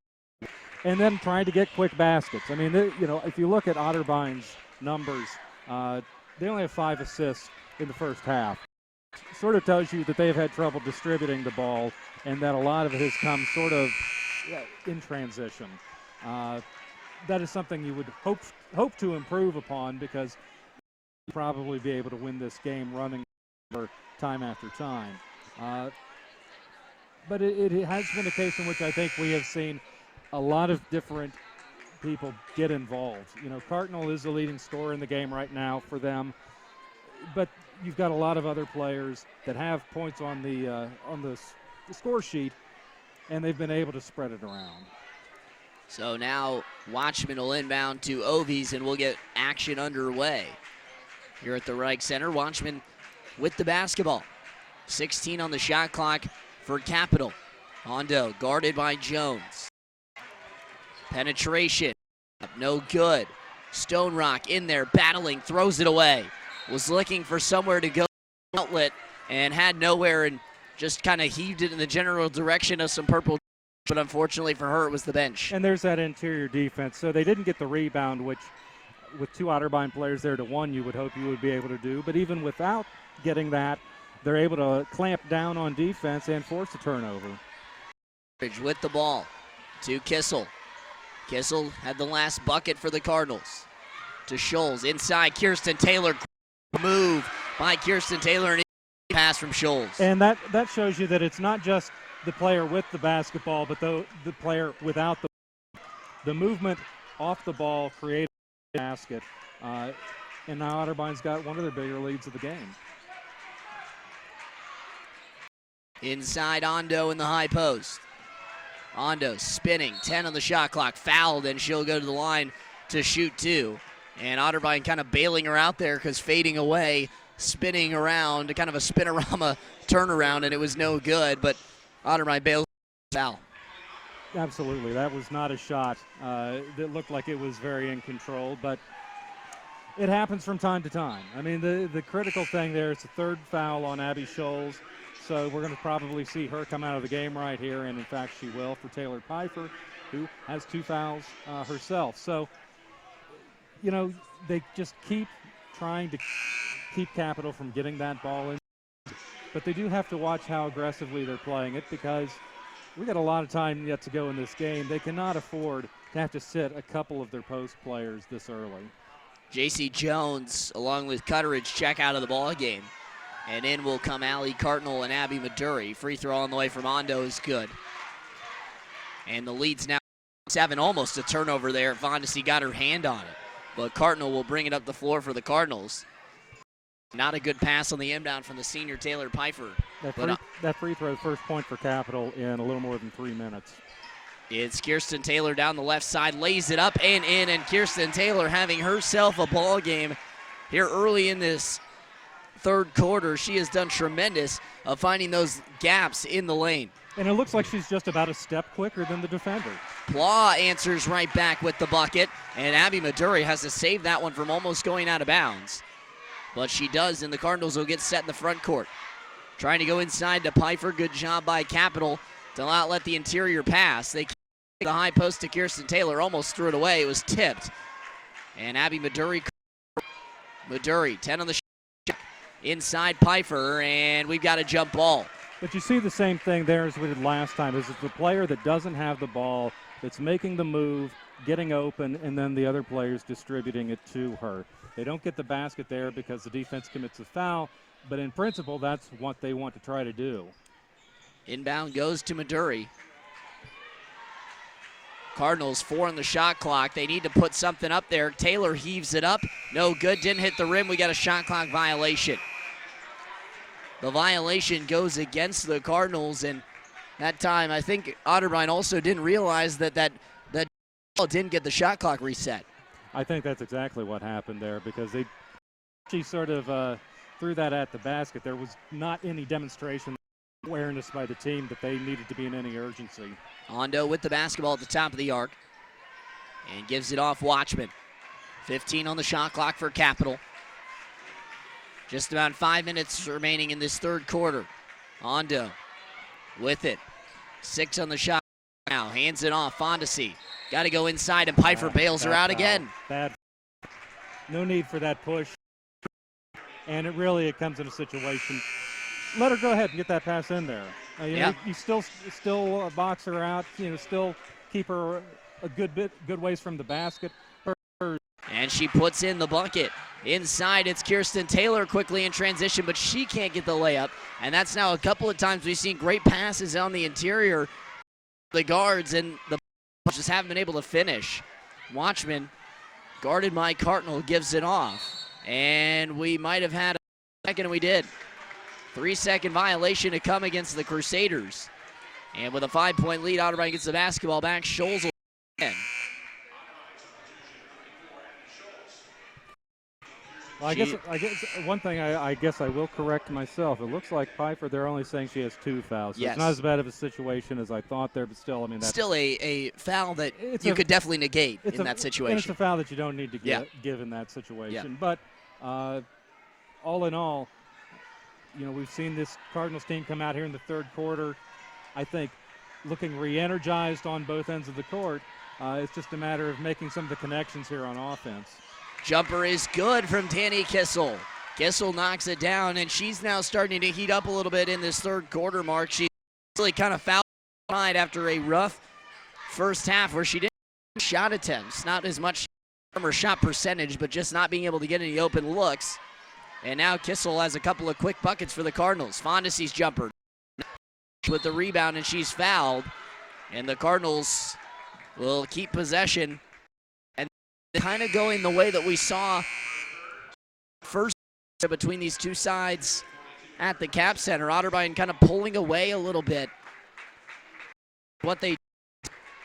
and then trying to get quick baskets. I mean, if you look at Otterbein's numbers, they only have 5 assists in the first half. Sort of tells you that they've had trouble distributing the ball, and that a lot of it has come sort of in transition. That is something you would hope to improve upon, because you'll probably be able to win this game running time after time. But it has been a case in which I think we have seen a lot of different people get involved. Cardinal is the leading scorer in the game right now for them, but you've got a lot of other players that have points on the score sheet, and they've been able to spread it around. So now Watchman will inbound to Ovies, and we'll get action underway here at the Rike Center. Watchman with the basketball. 16 on the shot clock for Capital. Hondo guarded by Jones. Penetration, no good. Stone Rock in there battling, throws it away. Was looking for somewhere to go outlet and had nowhere, and just kind of heaved it in the general direction of some purple, but unfortunately for her, it was the bench. And there's that interior defense. So they didn't get the rebound, which with 2 Otterbein players there to 1, you would hope you would be able to do. But even without getting that, they're able to clamp down on defense and force a turnover. With the ball to Kissel. Kissel had the last bucket for the Cardinals. To Scholes, inside Kirsten Taylor. Move by Kirsten Taylor, and pass from Scholes. And that shows you that it's not just the player with the basketball, but the player without the movement off the ball created a basket. And now Otterbein's got one of their bigger leads of the game. Inside Ondo in the high post. Ondo spinning, 10 on the shot clock, fouled, and she'll go to the line to shoot 2. And Otterbein kind of bailing her out there because fading away, spinning around, kind of a spinorama turnaround, and it was no good, but Otterbein bails foul. Absolutely, that was not a shot that looked like it was very in control, but it happens from time to time. I mean, the critical thing there is the 3rd foul on Abby Scholes, so we're going to probably see her come out of the game right here, and in fact she will, for Taylor Pfeiffer, who has 2 fouls herself. So, they just keep trying to keep Capital from getting that ball in, but they do have to watch how aggressively they're playing it, because we got a lot of time yet to go in this game. They cannot afford to have to sit a couple of their post players this early. J.C. Jones, along with Cutteridge, check out of the ball game. And in will come Allie Cardinal and Abby Maduri. Free throw on the way from Ondo is good. And the lead's now 7, almost a turnover there. Vondesi got her hand on it. But Cardinal will bring it up the floor for the Cardinals. Not a good pass on the inbound from the senior Taylor Pfeiffer. That free throw, first point for Capital in a little more than 3 minutes. It's Kirsten Taylor down the left side, lays it up and in, and Kirsten Taylor having herself a ball game here early in this 3rd quarter. She has done tremendous of finding those gaps in the lane. And it looks like she's just about a step quicker than the defender. Pla answers right back with the bucket, and Abby Maduri has to save that one from almost going out of bounds. But she does, and the Cardinals will get set in the front court. Trying to go inside to Pfeiffer. Good job by Capital to not let the interior pass. They the high post to Kirsten Taylor, almost threw it away. It was tipped. And Abby Maduri, 10 on the shot. Inside Pfeiffer, and we've got a jump ball. But you see the same thing there as we did last time. Is it's the player that doesn't have the ball that's making the move, getting open, and then the other players distributing it to her. They don't get the basket there because the defense commits a foul, but in principle, that's what they want to try to do. Inbound goes to Maduri. Cardinals 4 on the shot clock. They need to put something up there. Taylor heaves it up. No good, didn't hit the rim. We got a shot clock violation. The violation goes against the Cardinals, and that time I think Otterbein also didn't realize that didn't get the shot clock reset. I think that's exactly what happened there, because she sort of threw that at the basket. There was not any demonstration awareness by the team that they needed to be in any urgency. Hondo with the basketball at the top of the arc and gives it off Watchman. 15 on the shot clock for Capital. Just about 5 minutes remaining in this third quarter. Hondo with it. 6 on the shot now. Hands it off. Fondesi. Got to go inside, and Pfeiffer bails her out again. Bad. No need for that push. And it comes in a situation. Let her go ahead and get that pass in there. You still box her out. Still keep her a good ways from the basket. And she puts in the bucket. Inside, it's Kirsten Taylor quickly in transition, but she can't get the layup. And that's now a couple of times we've seen great passes on the interior. The guards and the just haven't been able to finish. Watchman, guarded by Cardinal, gives it off. And we might have had a second, and we did. 3-second violation to come against the Crusaders. And with a 5-point lead, Otterbein gets the basketball back. Scholes will again. Well, I guess one thing I guess I will correct myself. It looks like Pfeiffer, they're only saying she has 2 fouls. So yes. It's not as bad of a situation as I thought there, but still, that's still a foul that you could definitely negate in that situation. And it's a foul that you don't need to give in that situation. Yeah. But all in all, we've seen this Cardinals team come out here in the third quarter, I think, looking re-energized on both ends of the court. It's just a matter of making some of the connections here on offense. Jumper is good from Tanny Kissel. Kissel knocks it down, and she's now starting to heat up a little bit in this third quarter, Mark. She really kind of fouled after a rough first half where she didn't have shot attempts. Not as much from her shot percentage, but just not being able to get any open looks. And now Kissel has a couple of quick buckets for the Cardinals. Fondesi's jumper with the rebound, and she's fouled. And the Cardinals will keep possession. Kind of going the way that we saw first between these two sides at the Cap Center. Otterbein kind of pulling away a little bit. What they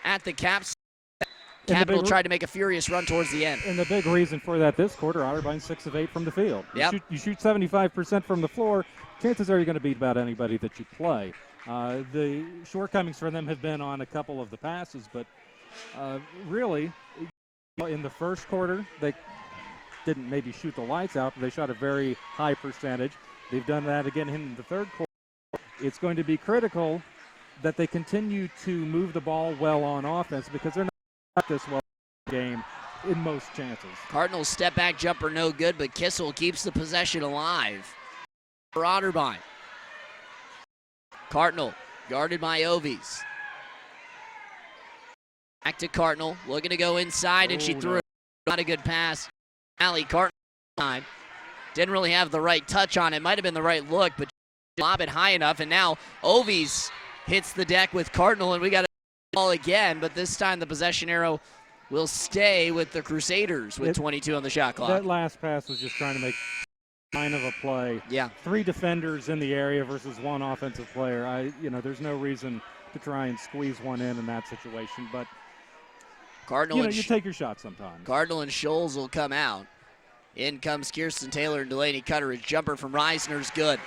at the Cap Center, Capital tried to make a furious run towards the end. And the big reason for that this quarter, Otterbein 6 of 8 from the field. Yep. You shoot 75% from the floor, chances are you're going to beat about anybody that you play. The shortcomings for them have been on a couple of the passes, but really, in the first quarter, they didn't maybe shoot the lights out, but they shot a very high percentage. They've done that again in the third quarter. It's going to be critical that they continue to move the ball well on offense because they're not this well in the game in most chances. Cardinals step back jumper no good, but Kissel keeps the possession alive for Otterbein. Cardinal guarded by Ovies. Back to Cardinal, looking to go inside, and she threw not a good pass. Allie Cardinal time. Didn't really have the right touch on it. Might have been the right look, but lob it high enough, and now Ovies hits the deck with Cardinal, and we got a ball again, but this time the possession arrow will stay with the Crusaders with 22 on the shot clock. That last pass was just trying to make kind of a play. Yeah. 3 defenders in the area versus 1 offensive player. There's no reason to try and squeeze one in that situation, but Cardinal you take your shot sometimes. Cardinal and Scholes will come out. In comes Kirsten Taylor and Delaney Cutter. His jumper from Reisner's good.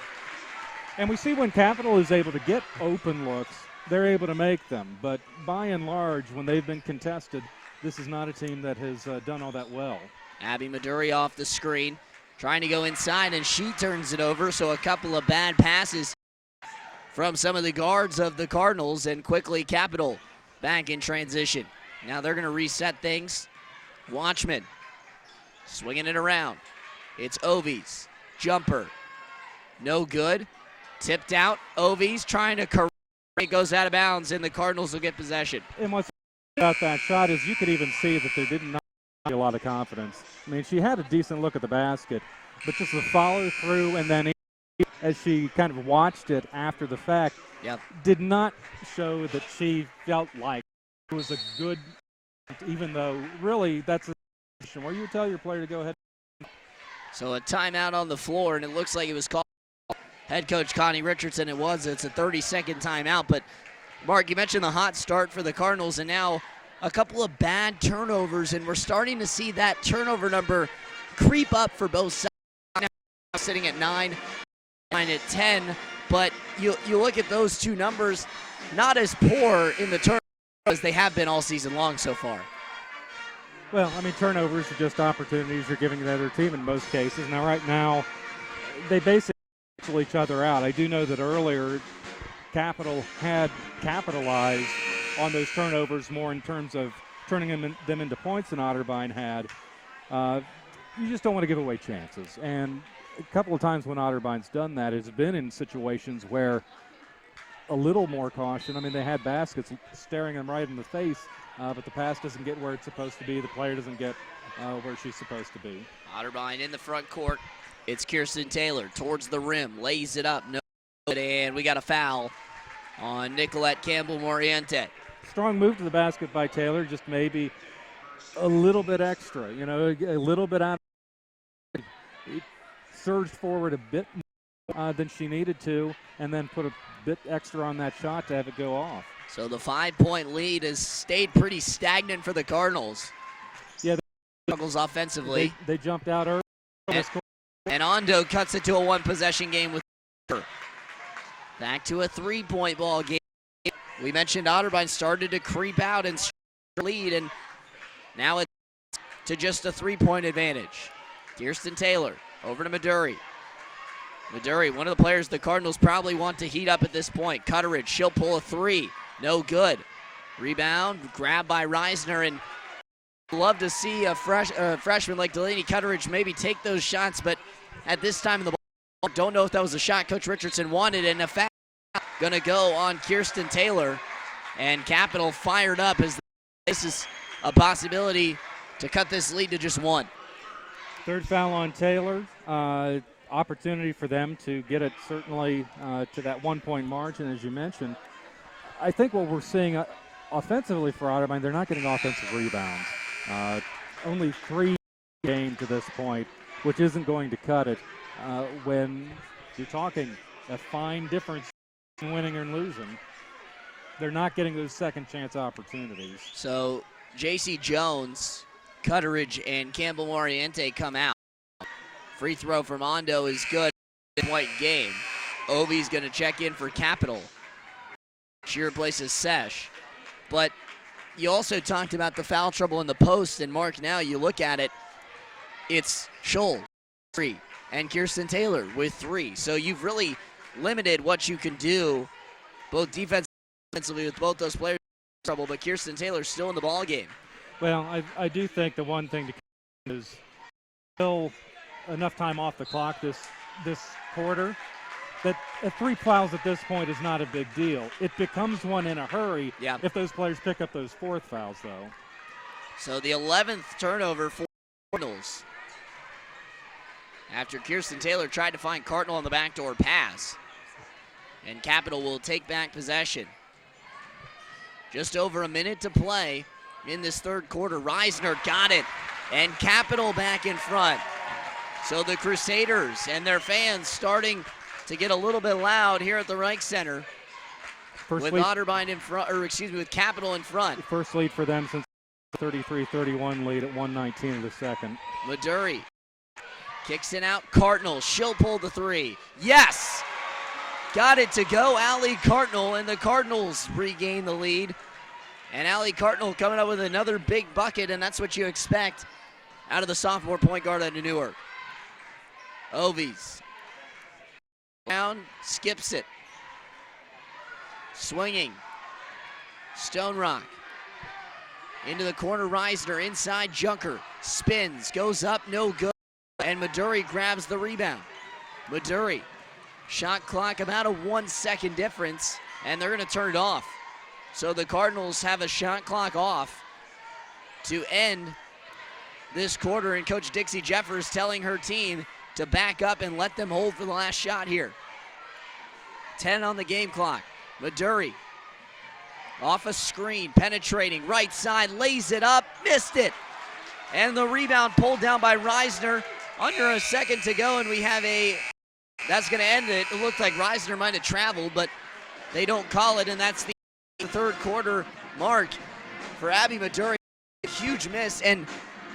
And we see when Capital is able to get open looks, they're able to make them. But by and large, when they've been contested, this is not a team that has done all that well. Abby Maduri off the screen, trying to go inside, and she turns it over. So a couple of bad passes from some of the guards of the Cardinals, and quickly Capital back in transition. Now they're going to reset things. Watchman swinging it around. It's Ovies. Jumper. No good. Tipped out. Ovies trying to correct. It goes out of bounds, and the Cardinals will get possession. And what's about that shot is you could even see that they did not have a lot of confidence. I mean, she had a decent look at the basket, but just the follow through, and then as she kind of watched it after the fact, did not show that she felt like it was a good, even though really that's a situation where you would tell your player to go ahead. So a timeout on the floor, and it looks like it was called. Head coach Connie Richardson, it's a 30-second timeout. But Mark, you mentioned the hot start for the Cardinals, and now a couple of bad turnovers, and we're starting to see that turnover number creep up for both sides. Now sitting at 9 at 10. but you look at those two numbers, not as poor in the turnovers as they have been all season long so far. Well, I mean, turnovers are just opportunities you're giving the other team in most cases. Now, right now, they basically cancel each other out. I do know that earlier Capital had capitalized on those turnovers more in terms of turning them into points than Otterbein had. You just don't want to give away chances. And a couple of times when Otterbein's done that, it's been in situations where a little more caution. I mean, they had baskets staring them right in the face, but the pass doesn't get where it's supposed to be. The player doesn't get where she's supposed to be. Otterbein in the front court. It's Kirsten Taylor towards the rim, lays it up, no good, and we got a foul on Nicolette Campbell-Moriente. Strong move to the basket by Taylor, just maybe a little bit extra, a little bit out. It surged forward a bit more than she needed to, and then put a bit extra on that shot to have it go off. So the 5-point lead has stayed pretty stagnant for the Cardinals. Yeah, struggles offensively. They jumped out early. And Ondo cuts it to a one-possession game with her. Back to a 3-point ball game. We mentioned Otterbein started to creep out and lead, and now it's to just a 3-point advantage. Kirsten Taylor over to Maduri. Maduri, one of the players the Cardinals probably want to heat up at this point. Cutteridge, she'll pull a 3. No good. Rebound, grabbed by Reisner, and love to see a freshman like Delaney Cutteridge maybe take those shots, but at this time in the ball, don't know if that was a shot Coach Richardson wanted, and a foul going to go on Kirsten Taylor, and Capital fired up as this is a possibility to cut this lead to just 1. Third foul on Taylor. Opportunity for them to get it certainly to that 1-point margin, as you mentioned. I think what we're seeing offensively for Otterbein, they're not getting offensive rebounds. Only 3 games to this point, which isn't going to cut it when you're talking a fine difference in winning and losing. They're not getting those second chance opportunities. So J.C. Jones, Cutteridge, and Campbell-Moriente come out. Free throw from Ondo is good. Point game. Ovi's going to check in for Capital. She replaces Sesh. But you also talked about the foul trouble in the post, and Mark, now you look at it, it's Scholl, 3, and Kirsten Taylor with 3. So you've really limited what you can do, both defensively with both those players in trouble, but Kirsten Taylor's still in the ball game. Well, I do think the one thing to is still enough time off the clock this quarter that 3 fouls at this point is not a big deal. It becomes one in a hurry if those players pick up those 4th fouls, though. So the 11th turnover for Cardinals after Kirsten Taylor tried to find Cardinal on the backdoor pass. And Capital will take back possession. Just over a minute to play in this third quarter. Reisner got it, and Capital back in front. So the Crusaders and their fans starting to get a little bit loud here at the Rike Center with Otterbein in front, with Capital in front. First lead for them since 33-31 lead at 1:19 in the second. Maduri kicks it out. Cardinal, she'll pull the 3. Yes! Got it to go. Allie Cardinal, and the Cardinals regain the lead. And Allie Cardinal coming up with another big bucket, and that's what you expect out of the sophomore point guard out of Newark. Ovies down, skips it. Swinging. Stone Rock. Into the corner, Reisner, inside Junker. Spins, goes up, no good. And Maduri grabs the rebound. Maduri, shot clock about a 1-second difference, and they're going to turn it off. So the Cardinals have a shot clock off to end this quarter, and Coach Dixie Jeffers telling her team to back up and let them hold for the last shot here. 10 on the game clock. Maduri off a screen, penetrating, right side, lays it up, missed it. And the rebound pulled down by Reisner. Under a second to go, and we have that's going to end it. It looked like Reisner might have traveled, but they don't call it, and that's the third quarter mark for Abby Maduri. A huge miss, and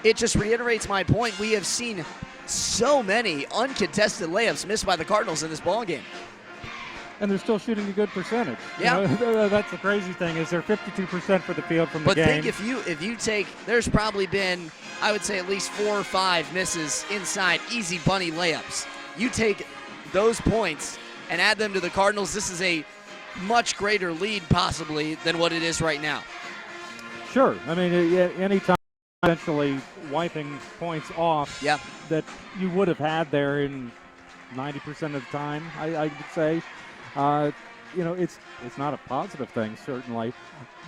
it just reiterates my point. We have seen so many uncontested layups missed by the Cardinals in this ballgame. and they're still shooting a good percentage. Yeah. That's the crazy thing is they're 52% for the field from the game. But think if you take, there's probably been, I would say, at least 4 or 5 misses inside, easy bunny layups. You take those points and add them to the Cardinals, this is a much greater lead possibly than what it is right now. Sure. I mean, any time essentially wiping points off that you would have had there in 90% of the time, I would say. It's not a positive thing, certainly.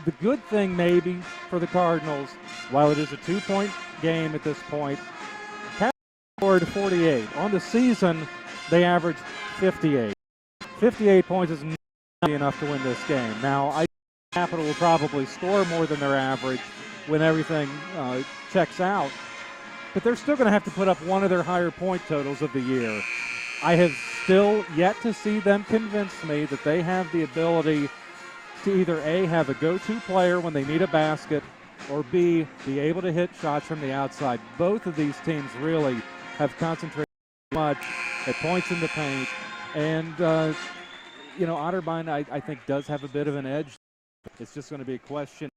The good thing maybe for the Cardinals, while it is a 2-point game at this point, Capitol scored 48. On the season, they averaged 58. 58 points is not enough to win this game. Now, I think Capitol will probably score more than their average when everything checks out, but they're still going to have to put up one of their higher point totals of the year. I have still yet to see them convince me that they have the ability to either A, have a go-to player when they need a basket, or B, be able to hit shots from the outside. Both of these teams really have concentrated much at points in the paint, and Otterbein, I think, does have a bit of an edge. It's just going to be a question.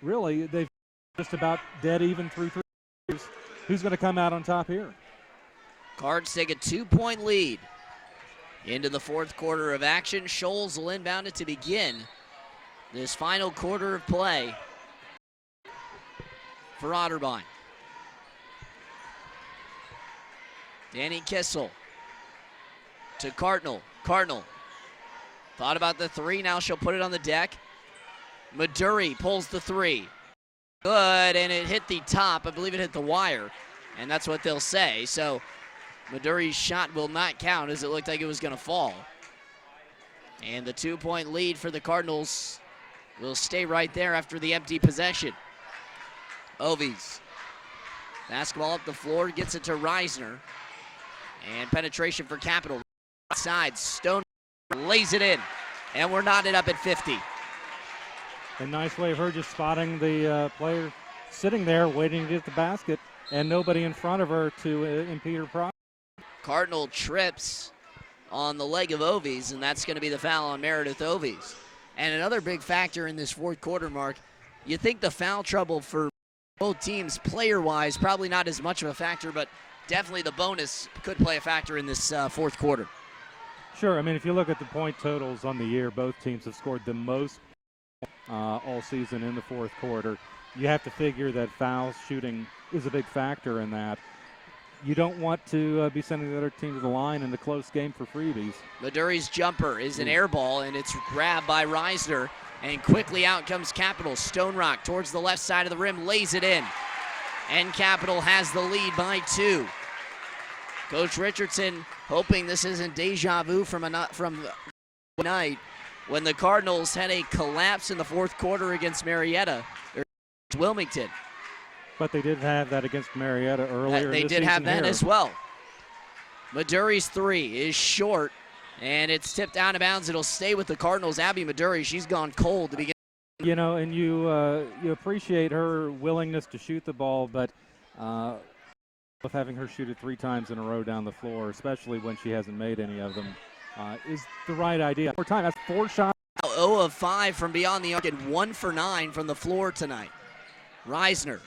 Really, they've just about dead even through 3 years. Who's going to come out on top here? Cards take a 2-point lead into the fourth quarter of action. Scholes will inbound it to begin this final quarter of play for Otterbein. Danny Kissel to Cardinal. Cardinal thought about the 3. Now she'll put it on the deck. Maduri pulls the 3. Good, and it hit the top. I believe it hit the wire, and that's what they'll say. So Maduri's shot will not count as it looked like it was going to fall. And the 2-point lead for the Cardinals will stay right there after the empty possession. Ovies. Basketball up the floor, gets it to Reisner. And penetration for Capitol. Side, Stone lays it in. And we're knotted up at 50. A nice way of her just spotting the player sitting there waiting to get the basket and nobody in front of her to impede her progress. Cardinal trips on the leg of Ovies, and that's going to be the foul on Meredith Ovies. And another big factor in this fourth quarter, Mark, you think the foul trouble for both teams player-wise, probably not as much of a factor, but definitely the bonus could play a factor in this fourth quarter. Sure. I mean, if you look at the point totals on the year, both teams have scored the most all season in the fourth quarter. You have to figure that foul shooting is a big factor in that. You don't want to be sending the other team to the line in the close game for freebies. Maduri's jumper is an air ball, and it's grabbed by Reisner, and quickly out comes Capitol. Stone Rock towards the left side of the rim, lays it in, and Capitol has the lead by 2. Coach Richardson hoping this isn't deja vu from night when the Cardinals had a collapse in the fourth quarter against Wilmington. But they did have that against Marietta earlier. They did have that as well. Maduri's 3 is short, and it's tipped out of bounds. It'll stay with the Cardinals. Abby Maduri, she's gone cold to begin. And you appreciate her willingness to shoot the ball, but with having her shoot it 3 times in a row down the floor, especially when she hasn't made any of them, is the right idea. That's 4 shots. 0 of 5 from beyond the arc and 1 for 9 from the floor tonight. Reisner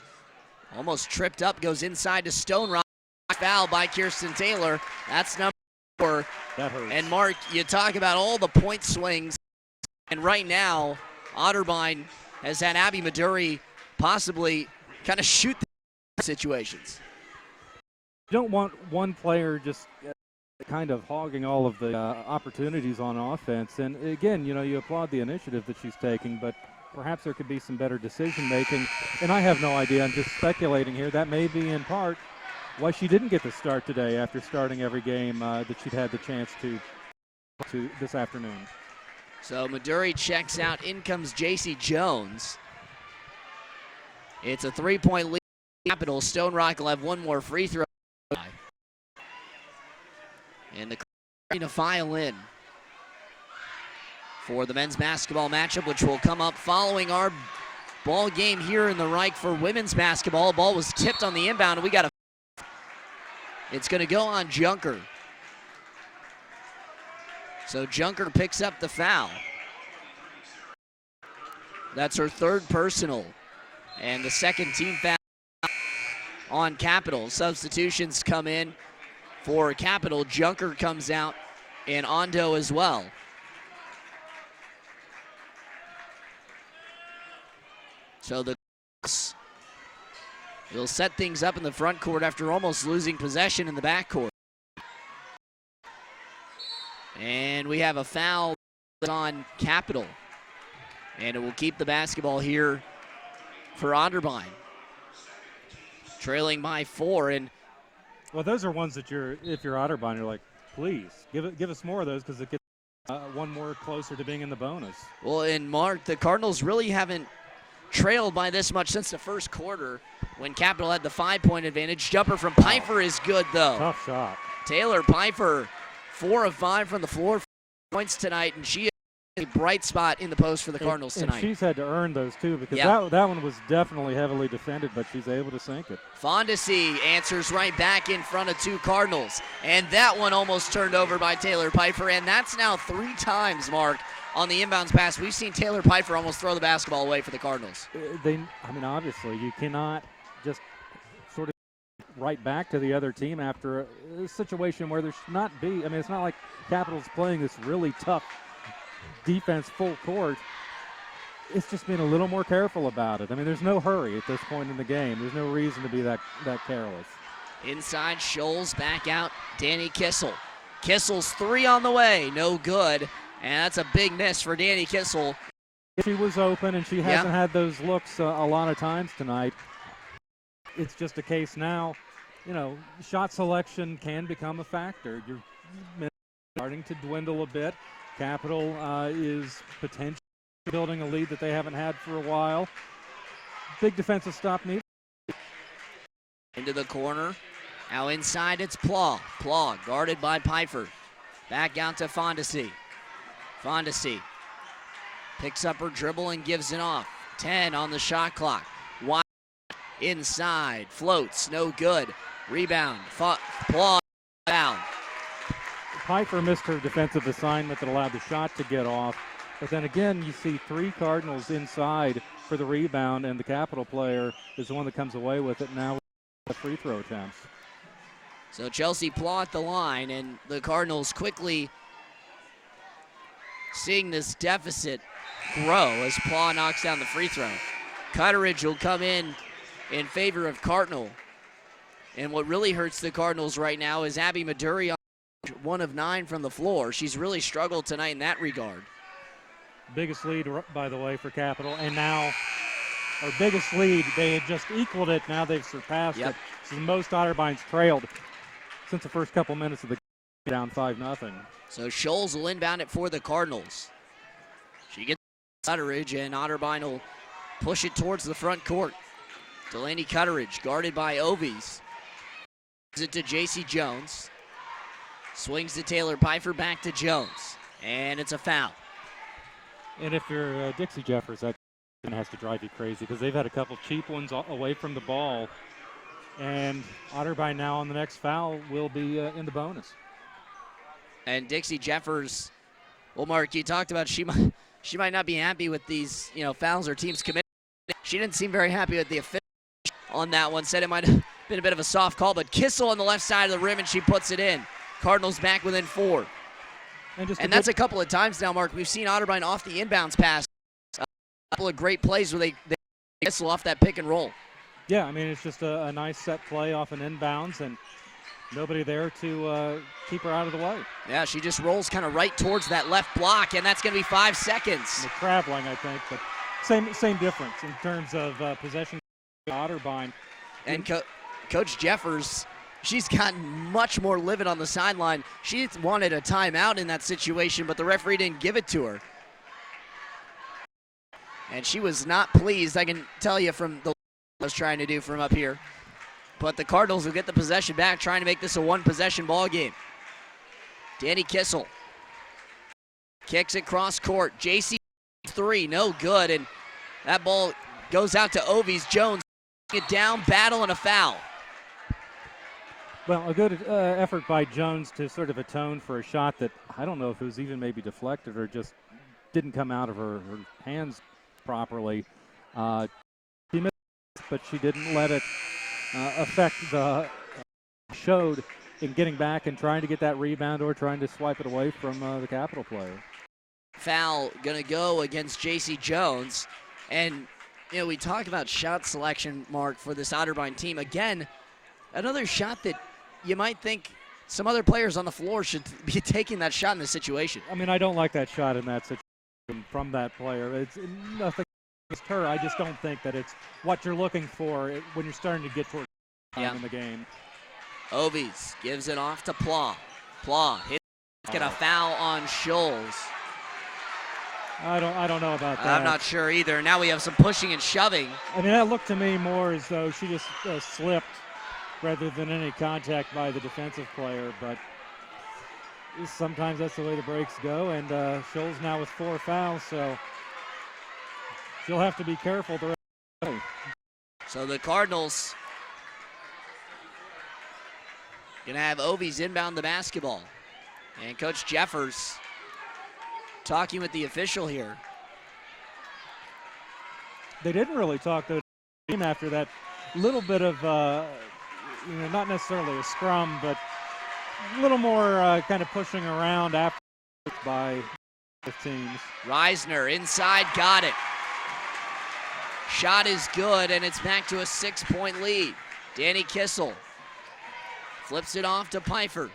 almost tripped up, goes inside to Stone Rock. Foul by Kirsten Taylor. That's number 4. That hurts. And Mark, you talk about all the point swings, and right now, Otterbein has had Abby Maduri possibly kind of shoot the situations. You don't want one player just kind of hogging all of the opportunities on offense. And again, you applaud the initiative that she's taking, but perhaps there could be some better decision making. And I have no idea. I'm just speculating here. That may be in part why she didn't get the start today after starting every game that she'd had the chance to this afternoon. So Maduri checks out. In comes J.C. Jones. It's a 3-point lead. Capitol. Stone Rock will have one more free throw. And the to file in for the men's basketball matchup, which will come up following our ball game here in the Rike for women's basketball. Ball was tipped on the inbound, and we got it's going to go on Junker. So Junker picks up the foul. That's her third personal. And the second team foul on Capital. Substitutions come in for Capital. Junker comes out and Ondo as well. So the will set things up in the front court after almost losing possession in the back court. And we have a foul on Capital. And it will keep the basketball here for Otterbein. Trailing by 4. And well, those are ones that if you're Otterbein, you're like, please give us more of those, because it gets one more closer to being in the bonus. Well, in Mark, the Cardinals really haven't trailed by this much since the first quarter when Capital had the 5-point advantage. Jumper from Pfeiffer is good, though. Tough shot. Taylor Pfeiffer, 4 of 5 from the floor, points tonight, and she is a bright spot in the post for the Cardinals tonight. And she's had to earn those, too, because that one was definitely heavily defended, but she's able to sink it. Fondesi answers right back in front of 2 Cardinals, and that one almost turned over by Taylor Pfeiffer, and that's now 3 times, Mark, on the inbounds pass. We've seen Taylor Pfeiffer almost throw the basketball away for the Cardinals. Obviously, you cannot just sort of right back to the other team after a situation where there should not be. It's not like Capital's playing this really tough defense full court. It's just being a little more careful about it. There's no hurry at this point in the game. There's no reason to be that careless. Inside, Scholes back out, Danny Kissel. Kissel's 3 on the way, no good. And that's a big miss for Danny Kissel. She was open, and she hasn't had those looks a lot of times tonight. It's just a case now, shot selection can become a factor. You're starting to dwindle a bit. Capital is potentially building a lead that they haven't had for a while. Big defensive stop needed. Into the corner. Now inside it's Plaw. Plaw guarded by Pfeiffer. Back out to Fondesi. Fondesi picks up her dribble and gives it off. 10 on the shot clock. Wide inside. Floats. No good. Rebound. Plaw down. Pfeiffer missed her defensive assignment that allowed the shot to get off. But then again, you see 3 Cardinals inside for the rebound, and the Capital player is the one that comes away with it now with the free throw attempts. So Chelsea Plaw at the line, and the Cardinals quickly seeing this deficit grow as Plaw knocks down the free throw. Cutteridge will come in favor of Cardinal. And what really hurts the Cardinals right now is Abby Maduri, 1 of 9 from the floor. She's really struggled tonight in that regard. Biggest lead, by the way, for Capital. And now, our biggest lead, they had just equaled it. Now they've surpassed it. It's the most Otterbein's trailed since the first couple minutes of the game, down 5-0. So Scholes will inbound it for the Cardinals. She gets Cutteridge, and Otterbein will push it towards the front court. Delaney Cutteridge, guarded by Ovies. Gives it to J.C. Jones. Swings to Taylor Pfeiffer, back to Jones. And it's a foul. And if you're Dixie Jeffers, that has to drive you crazy, because they've had a couple cheap ones away from the ball. And Otterbein now on the next foul will be in the bonus. And Dixie Jeffers, well, Mark, you talked about she might not be happy with these fouls her team's committed. She didn't seem very happy with the official on that one. Said it might have been a bit of a soft call, but Kissel on the left side of the rim, and she puts it in. Cardinals back within 4. And that's a couple of times now, Mark. We've seen Otterbein off the inbounds pass. A couple of great plays where they Kissel off that pick and roll. Yeah, it's just a nice set play off an inbounds, and nobody there to keep her out of the way. Yeah, she just rolls kind of right towards that left block, and that's going to be 5 seconds. And traveling, I think, but same difference in terms of possession. Otterbein. And Coach Jeffers, she's gotten much more livid on the sideline. She wanted a timeout in that situation, but the referee didn't give it to her. And she was not pleased, I can tell you, from the I was trying to do from up here. But the Cardinals will get the possession back, trying to make this a 1-possession ball game. Danny Kissel kicks it cross court. JC 3, no good, and that ball goes out to Ovies. Jones it down, battle, and a foul. Well, a good effort by Jones to sort of atone for a shot that I don't know if it was even maybe deflected or just didn't come out of her hands properly. She missed, but she didn't let it affect the showed in getting back and trying to get that rebound or trying to swipe it away from the Capital player. Foul going to go against J.C. Jones. And, we talk about shot selection, Mark, for this Otterbein team. Again, another shot that you might think some other players on the floor should be taking that shot in this situation. I mean, I don't like that shot in that situation from that player. It's nothing against her. I just don't think that it's what you're looking for when you're starting to get towards time in the game. Ovies gives it off to Pla. Pla hits, get a foul on Scholes. I don't know about that. I'm not sure either. Now we have some pushing and shoving. I mean, that looked to me more as though she just slipped rather than any contact by the defensive player, but sometimes that's the way the breaks go, and Scholes now with 4 fouls, so she'll have to be careful the rest of the way. So the Cardinals going to have Ovies inbound the basketball. And Coach Jeffers talking with the official here. They didn't really talk to the team after that little bit of, not necessarily a scrum, but a little more kind of pushing around after by both teams. Reisner inside, got it. Shot is good, and it's back to a 6-point lead. Danny Kissel flips it off to Pfeiffer.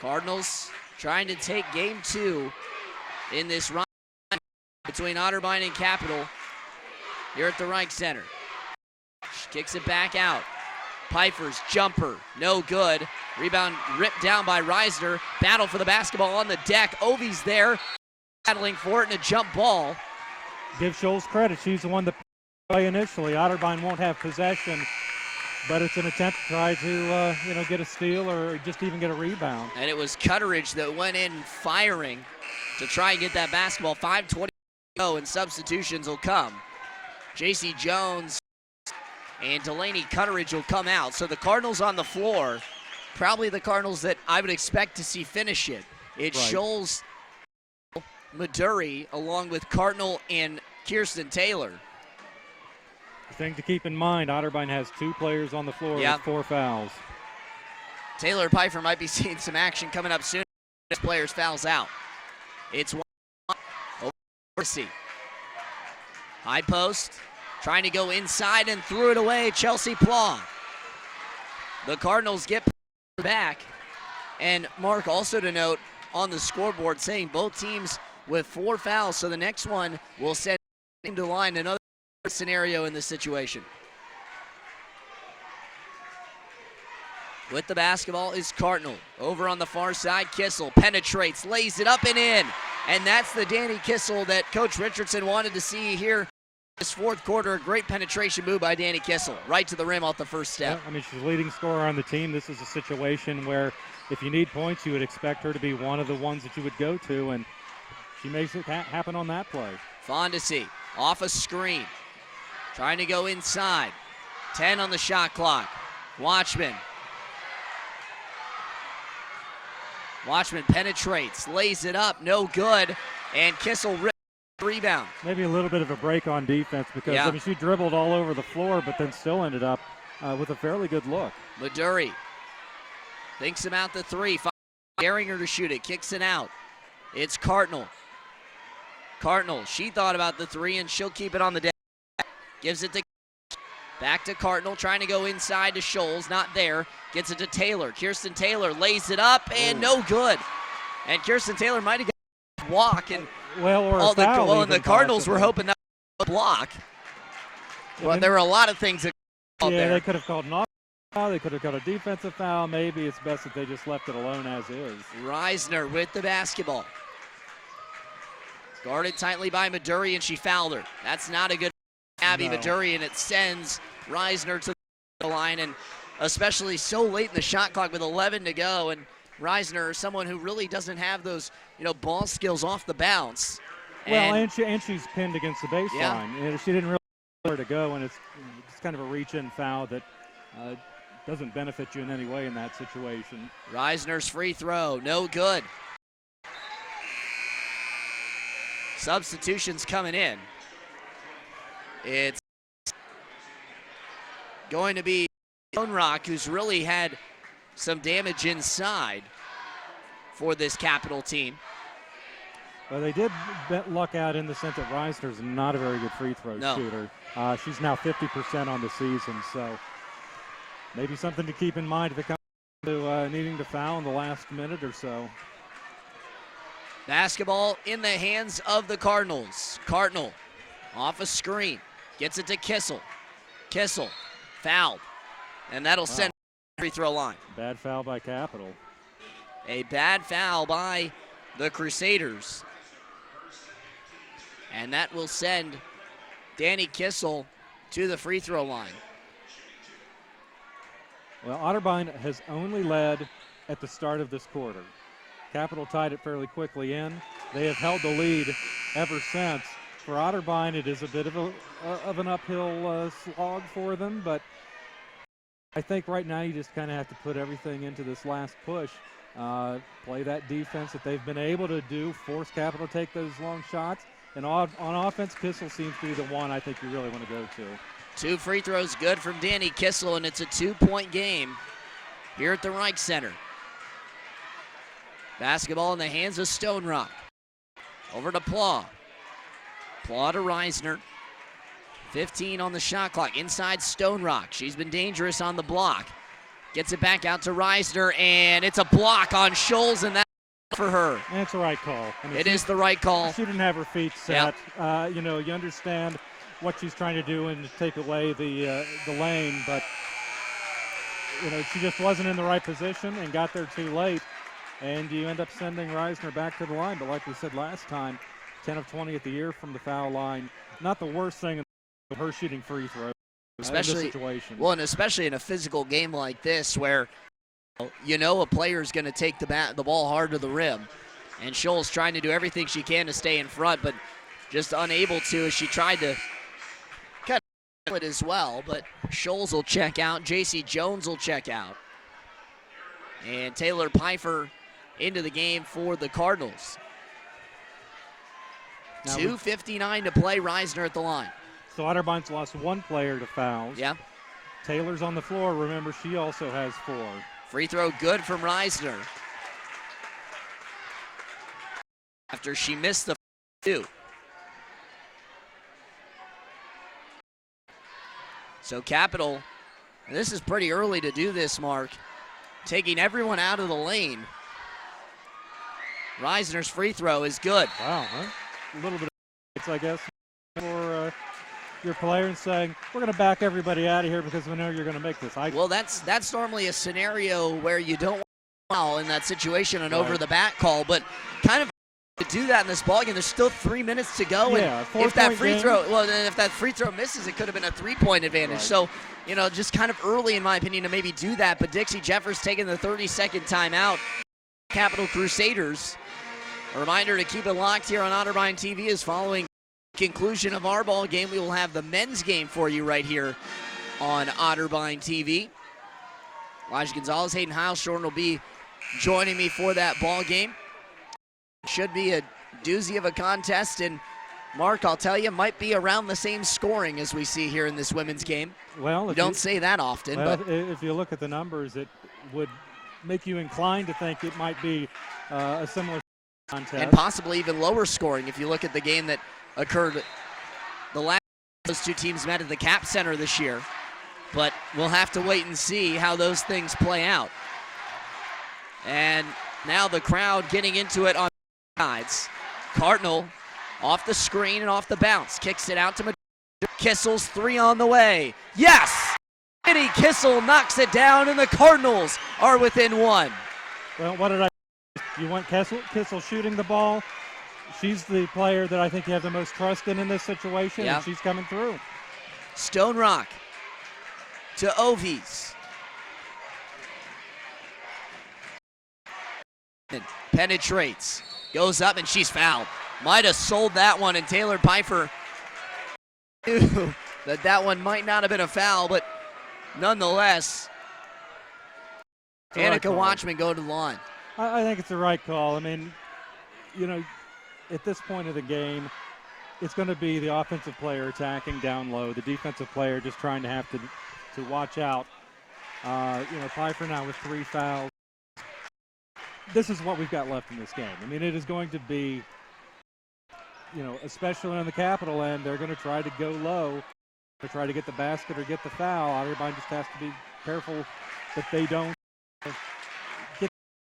Cardinals trying to take game 2 in this run between Otterbein and Capital here at the Rike Center. Kicks it back out. Pfeiffer's jumper, no good. Rebound ripped down by Reisner. Battle for the basketball on the deck. Ovies there, battling for it in a jump ball. Give Scholes credit. She's the one that played initially. Otterbein won't have possession, but it's an attempt to try to, get a steal or just even get a rebound. And it was Cutteridge that went in firing to try and get that basketball. 5:20 to go, and substitutions will come. J.C. Jones and Delaney Cutteridge will come out. So the Cardinals on the floor, probably the Cardinals that I would expect to see finish it. It's right. Scholes, Maduri, along with Cardinal and Kirsten Taylor. The thing to keep in mind, Otterbein has 2 players on the floor with 4 fouls. Taylor Pfeiffer might be seeing some action coming up soon. This player's fouls out. It's Oversea. High post, trying to go inside and threw it away, Chelsea Pla. The Cardinals get back. And Mark, also to note on the scoreboard saying both teams with 4 fouls, so the next one will send him to line. Another scenario in this situation. With the basketball is Cardinal. Over on the far side, Kissel penetrates, lays it up and in. And that's the Danny Kissel that Coach Richardson wanted to see here this 4th quarter. A great penetration move by Danny Kissel, right to the rim off the first step. Yeah, I mean, she's the leading scorer on the team. This is a situation where if you need points, you would expect her to be one of the ones that you would go to, and she makes it happen on that play. Fondesi off a screen, trying to go inside. 10 on the shot clock. Watchman penetrates, lays it up, no good, and Kissel rips the rebound. Maybe a little bit of a break on defense because she dribbled all over the floor, but then still ended up with a fairly good look. Maduri thinks about the 3, daring her to shoot it, kicks it out. It's Cardinal. She thought about the 3, and she'll keep it on the deck. Gives it to back to Cardinal, trying to go inside to Scholes, not there. Gets it to Taylor. Kirsten Taylor lays it up, and no good. And Kirsten Taylor might have got a block. And the Cardinals were hoping that was a block. Well, there were a lot of things that there. They could have called an foul. They could have got a defensive foul. Maybe it's best that they just left it alone as is. Reisner with the basketball. Guarded tightly by Maduri, and she fouled her. That's not a good Abby Maduri, and it sends Reisner to the line, and especially so late in the shot clock with 11 to go. And Reisner is someone who really doesn't have those, ball skills off the bounce. And she's pinned against the baseline. Yeah. She didn't really know where to go, and it's kind of a reach-in foul that doesn't benefit you in any way in that situation. Reisner's free throw, no good. Substitutions coming in. It's going to be Rock, who's really had some damage inside for this Capital team. Well, they did luck out in the sense that Reisner's not a very good free throw shooter. She's now 50% on the season, so maybe something to keep in mind if it comes to needing to foul in the last minute or so. Basketball in the hands of the Cardinals. Cardinal off a screen, gets it to Kissel. Kissel fouled, and that'll send free throw line. Bad foul by Capital. A bad foul by the Crusaders. And that will send Danny Kissel to the free throw line. Well, Otterbein has only led at the start of this quarter. Capital tied it fairly quickly in. They have held the lead ever since. For Otterbein, it is a bit of an uphill slog for them, but I think right now you just kind of have to put everything into this last push. Play that defense that they've been able to do, force Capital to take those long shots. And on offense, Kissel seems to be the one I think you really want to go to. 2 free throws good from Danny Kissel, and it's a 2-point game here at the Rike Center. Basketball in the hands of Stone Rock. Over to Plaw. Plaw to Reisner. 15 on the shot clock. Inside Stone Rock. She's been dangerous on the block. Gets it back out to Reisner, and it's a block on Scholes, and that's for her. And it's the right call. I mean, it is the right call. She didn't have her feet set. Yep. You understand what she's trying to do and to take away the lane, but she just wasn't in the right position and got there too late. And you end up sending Reisner back to the line. But like we said last time, 10 of 20 at the year from the foul line. Not the worst thing in her shooting free throws. Especially, in this situation. Well, and especially in a physical game like this where a player is going to take the ball hard to the rim. And Scholes trying to do everything she can to stay in front, but just unable to as she tried to cut it as well. But Scholes will check out. J.C. Jones will check out. And Taylor Pfeiffer into the game for the Cardinals. 2:59 to play. Reisner at the line. So Otterbein's lost 1 player to fouls. Yeah. Taylor's on the floor. Remember, she also has 4. Free throw good from Reisner. After she missed the 2. So Capital, this is pretty early to do this, Mark. Taking everyone out of the lane. Reisner's free throw is good. Wow, a little bit of, I guess, for your player and saying, we're going to back everybody out of here because we know you're going to make this. Well, that's normally a scenario where you don't want to foul in that situation, an over-the-back call, but kind of to do that in this ballgame. There's still 3 minutes to go, and if that free throw misses, it could have been a 3-point advantage. Right. So, just kind of early, in my opinion, to maybe do that. But Dixie Jeffers taking the 30-second timeout. Capital Crusaders. A reminder to keep it locked here on Otterbein TV is following conclusion of our ball game. We will have the men's game for you right here on Otterbein TV. Elijah Gonzalez, Hayden Heilshorn will be joining me for that ball game. Should be a doozy of a contest, and Mark, I'll tell you, might be around the same scoring as we see here in this women's game. Well, you don't say that often. But if you look at the numbers, it would make you inclined to think it might be a similar contest. And possibly even lower scoring if you look at the game that occurred the last those two teams met at the Cap Center this year. But we'll have to wait and see how those things play out. And now the crowd getting into it on sides. Cardinal off the screen and off the bounce. Kicks it out to Kissel's 3 on the way. Yes! Danny Kissel knocks it down, and the Cardinals are within 1. Well, what did I? You want Kissel shooting the ball. She's the player that I think you have the most trust in this situation, and she's coming through. Stone Rock to Ovies. Penetrates. Goes up, and she's fouled. Might have sold that one, and Taylor Pfeiffer knew that one might not have been a foul, but nonetheless, Annika Watchman go to the line. I think it's the right call. I mean, at this point of the game, it's going to be the offensive player attacking down low, the defensive player just trying to have to watch out. Pfeiffer now with 3 fouls. This is what we've got left in this game. I mean, it is going to be, especially on the Capital end, they're going to try to go low to try to get the basket or get the foul. Otterbein just has to be careful that they don't get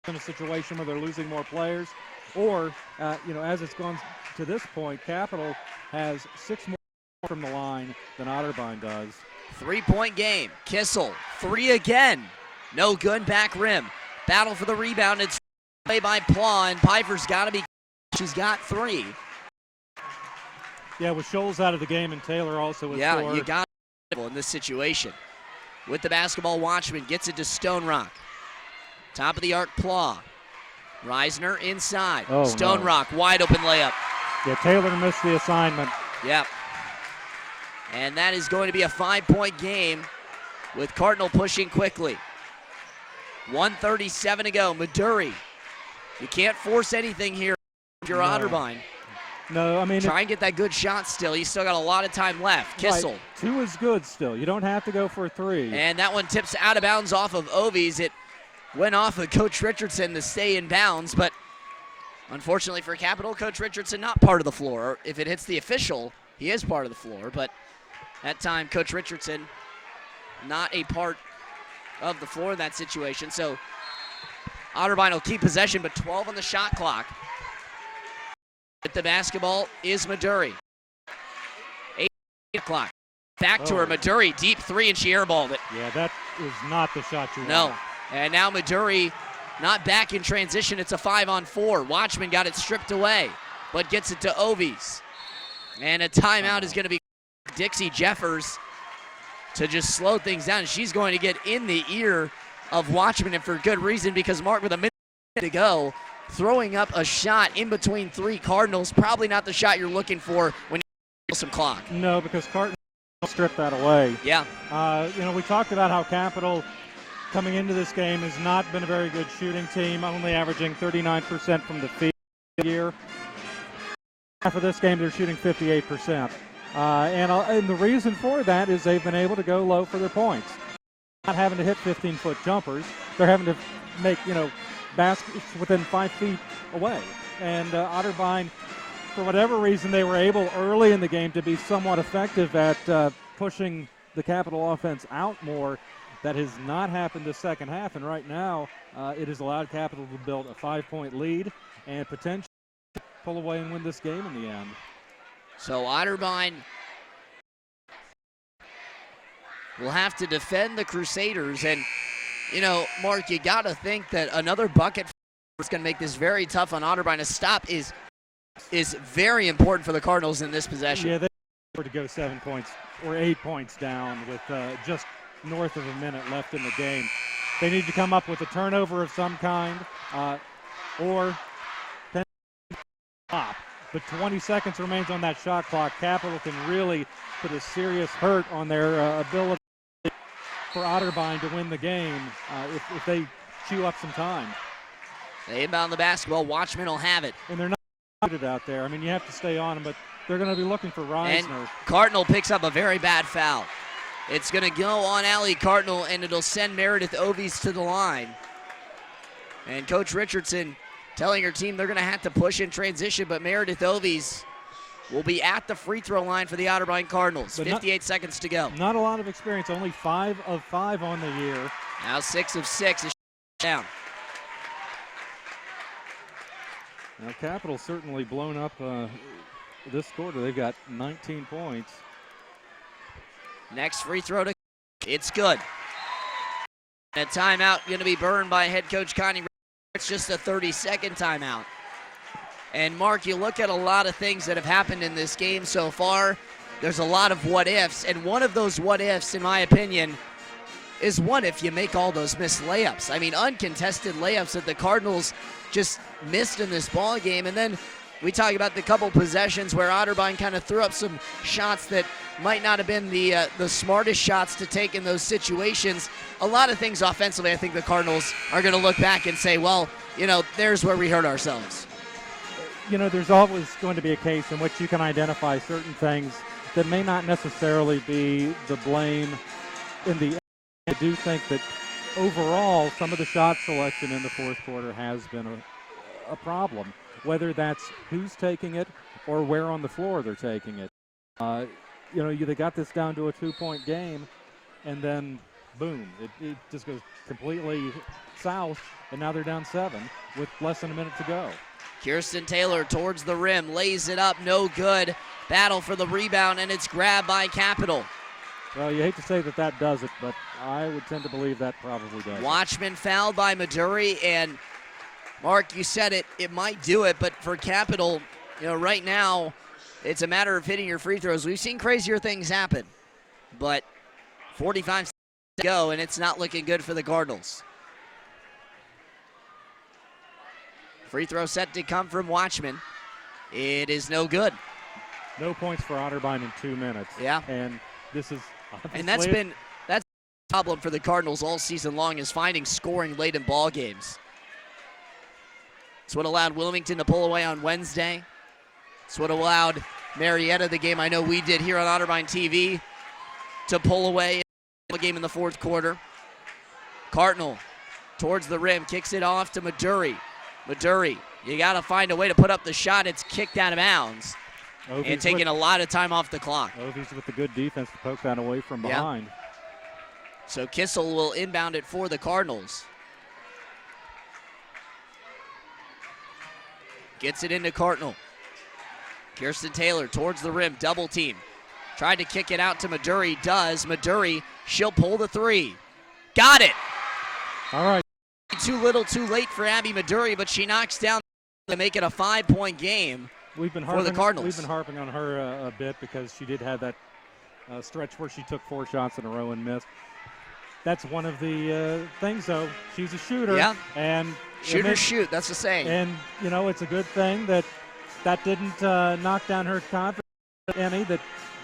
in a situation where they're losing more players. Or, as it's gone to this point, Capital has 6 more from the line than Otterbein does. 3-point game. Kissel, 3 again. No good, back rim. Battle for the rebound. It's play by Plaw, and Piper's got to be. She's got 3. Yeah, with Scholes out of the game and Taylor also with 4. Yeah, you got in this situation. With the basketball, Watchman gets it to Stone Rock. Top of the arc, Plaw. Reisner inside. Stone Rock, wide open layup. Yeah, Taylor missed the assignment. Yep. And that is going to be a 5-point game with Cardinal pushing quickly. 1:37 to go. Maduri, you can't force anything here if you're Otterbein. No, I mean, try and get that good shot still. You still got a lot of time left. Kissel. Right. 2 is good still. You don't have to go for a 3. And that one tips out of bounds off of Ovies. It went off of Coach Richardson to stay in bounds, but unfortunately for Capital, Coach Richardson not part of the floor. If it hits the official, he is part of the floor, but that time Coach Richardson not a part of the floor in that situation. So Otterbein will keep possession, but 12 on the shot clock. With the basketball is Maduri. 8 o'clock. Back to her, Maduri, deep 3, and she airballed it. Yeah, that is not the shot you want. No, and now Maduri not back in transition. It's a 5-on-4. Watchman got it stripped away, but gets it to Ovies. And a timeout is going to be Dixie Jeffers to just slow things down. She's going to get in the ear of Watchman, and for good reason, because Mark, with a minute to go, throwing up a shot in between 3 Cardinals, probably not the shot you're looking for when you some clock. No, because Cardinals stripped that away. Yeah. We talked about how Capital coming into this game has not been a very good shooting team, only averaging 39% from the field year. After this game, they're shooting 58%. And the reason for that is they've been able to go low for their points. Not having to hit 15-foot jumpers. They're having to make, baskets within 5 feet away. And Otterbein, for whatever reason, they were able early in the game to be somewhat effective at pushing the Capital offense out more. That has not happened the second half, and right now it has allowed Capital to build a 5-point lead and potentially pull away and win this game in the end. So Otterbein will have to defend the Crusaders, and Mark, you got to think that another bucket is going to make this very tough on Otterbein. A stop is very important for the Cardinals in this possession. Yeah, they were to go 7 points or 8 points down with just north of a minute left in the game. They need to come up with a turnover of some kind or stop. But 20 seconds remains on that shot clock. Capital can really put a serious hurt on their ability for Otterbein to win the game if they chew up some time. They inbound the basketball. Watchman will have it. And they're not good out there. I mean, you have to stay on them, but they're going to be looking for Reisner. And Cardinal picks up a very bad foul. It's going to go on Allie Cardinal, and it'll send Meredith Ovies to the line. And Coach Richardson telling her team they're going to have to push in transition, but Meredith Ovies will be at the free throw line for the Otterbein Cardinals. But 58 seconds to go. Not a lot of experience, only 5 of 5 on the year. Now 6 of 6 is down. Now Capital certainly blown up this quarter. They've got 19 points. Next free throw to it's good. And a timeout going to be burned by head coach Connie. It's just a 30-second timeout. And Mark, you look at a lot of things that have happened in this game so far. There's a lot of what ifs, and one of those what ifs, in my opinion, is what if you make all those missed layups. I mean, uncontested layups that the Cardinals just missed in this ball game. And then we talk about the couple possessions where Otterbein kind of threw up some shots that might not have been the smartest shots to take in those situations. A lot of things offensively, I think the Cardinals are going to look back and say, well, there's where we hurt ourselves. There's always going to be a case in which you can identify certain things that may not necessarily be the blame in the end. I do think that overall, some of the shot selection in the fourth quarter has been a problem, whether that's who's taking it or where on the floor they're taking it. They got this down to a 2-point game, and then boom, it just goes completely south, and now they're down 7 with less than a minute to go. Kirsten Taylor towards the rim, lays it up, no good. Battle for the rebound, and it's grabbed by Capital. Well, you hate to say that does it, but I would tend to believe that probably does. Watchman fouled by Maduri, and Mark, you said it might do it, but for Capital, right now, it's a matter of hitting your free throws. We've seen crazier things happen, but 45 seconds to go, and it's not looking good for the Cardinals. Free throw set to come from Watchman. It is no good. No points for Otterbein in 2 minutes. Yeah. And this is that's a problem for the Cardinals all season long, is finding scoring late in ball games. It's what allowed Wilmington to pull away on Wednesday. It's what allowed Marietta, the game I know we did here on Otterbein TV, to pull away the game in the fourth quarter. Cardinal towards the rim, kicks it off to Maduri. Maduri, you got to find a way to put up the shot. It's kicked out of bounds. And taking a lot of time off the clock. Ovies with the good defense to poke that away from behind. Yep. So Kissel will inbound it for the Cardinals. Gets it into Cardinal. Kirsten Taylor towards the rim, double team. Tried to kick it out to Maduri, does. Maduri, she'll pull the three. Got it! All right. Too little, too late for Abby Maduri, but she knocks down to make it a 5-point game. We've been for the Cardinals. We've been harping on her a bit because she did have that stretch where she took 4 shots in a row and missed. That's one of the things, though. She's a shooter. Yeah. And shooters shoot. That's the saying. And it's a good thing that didn't knock down her confidence any.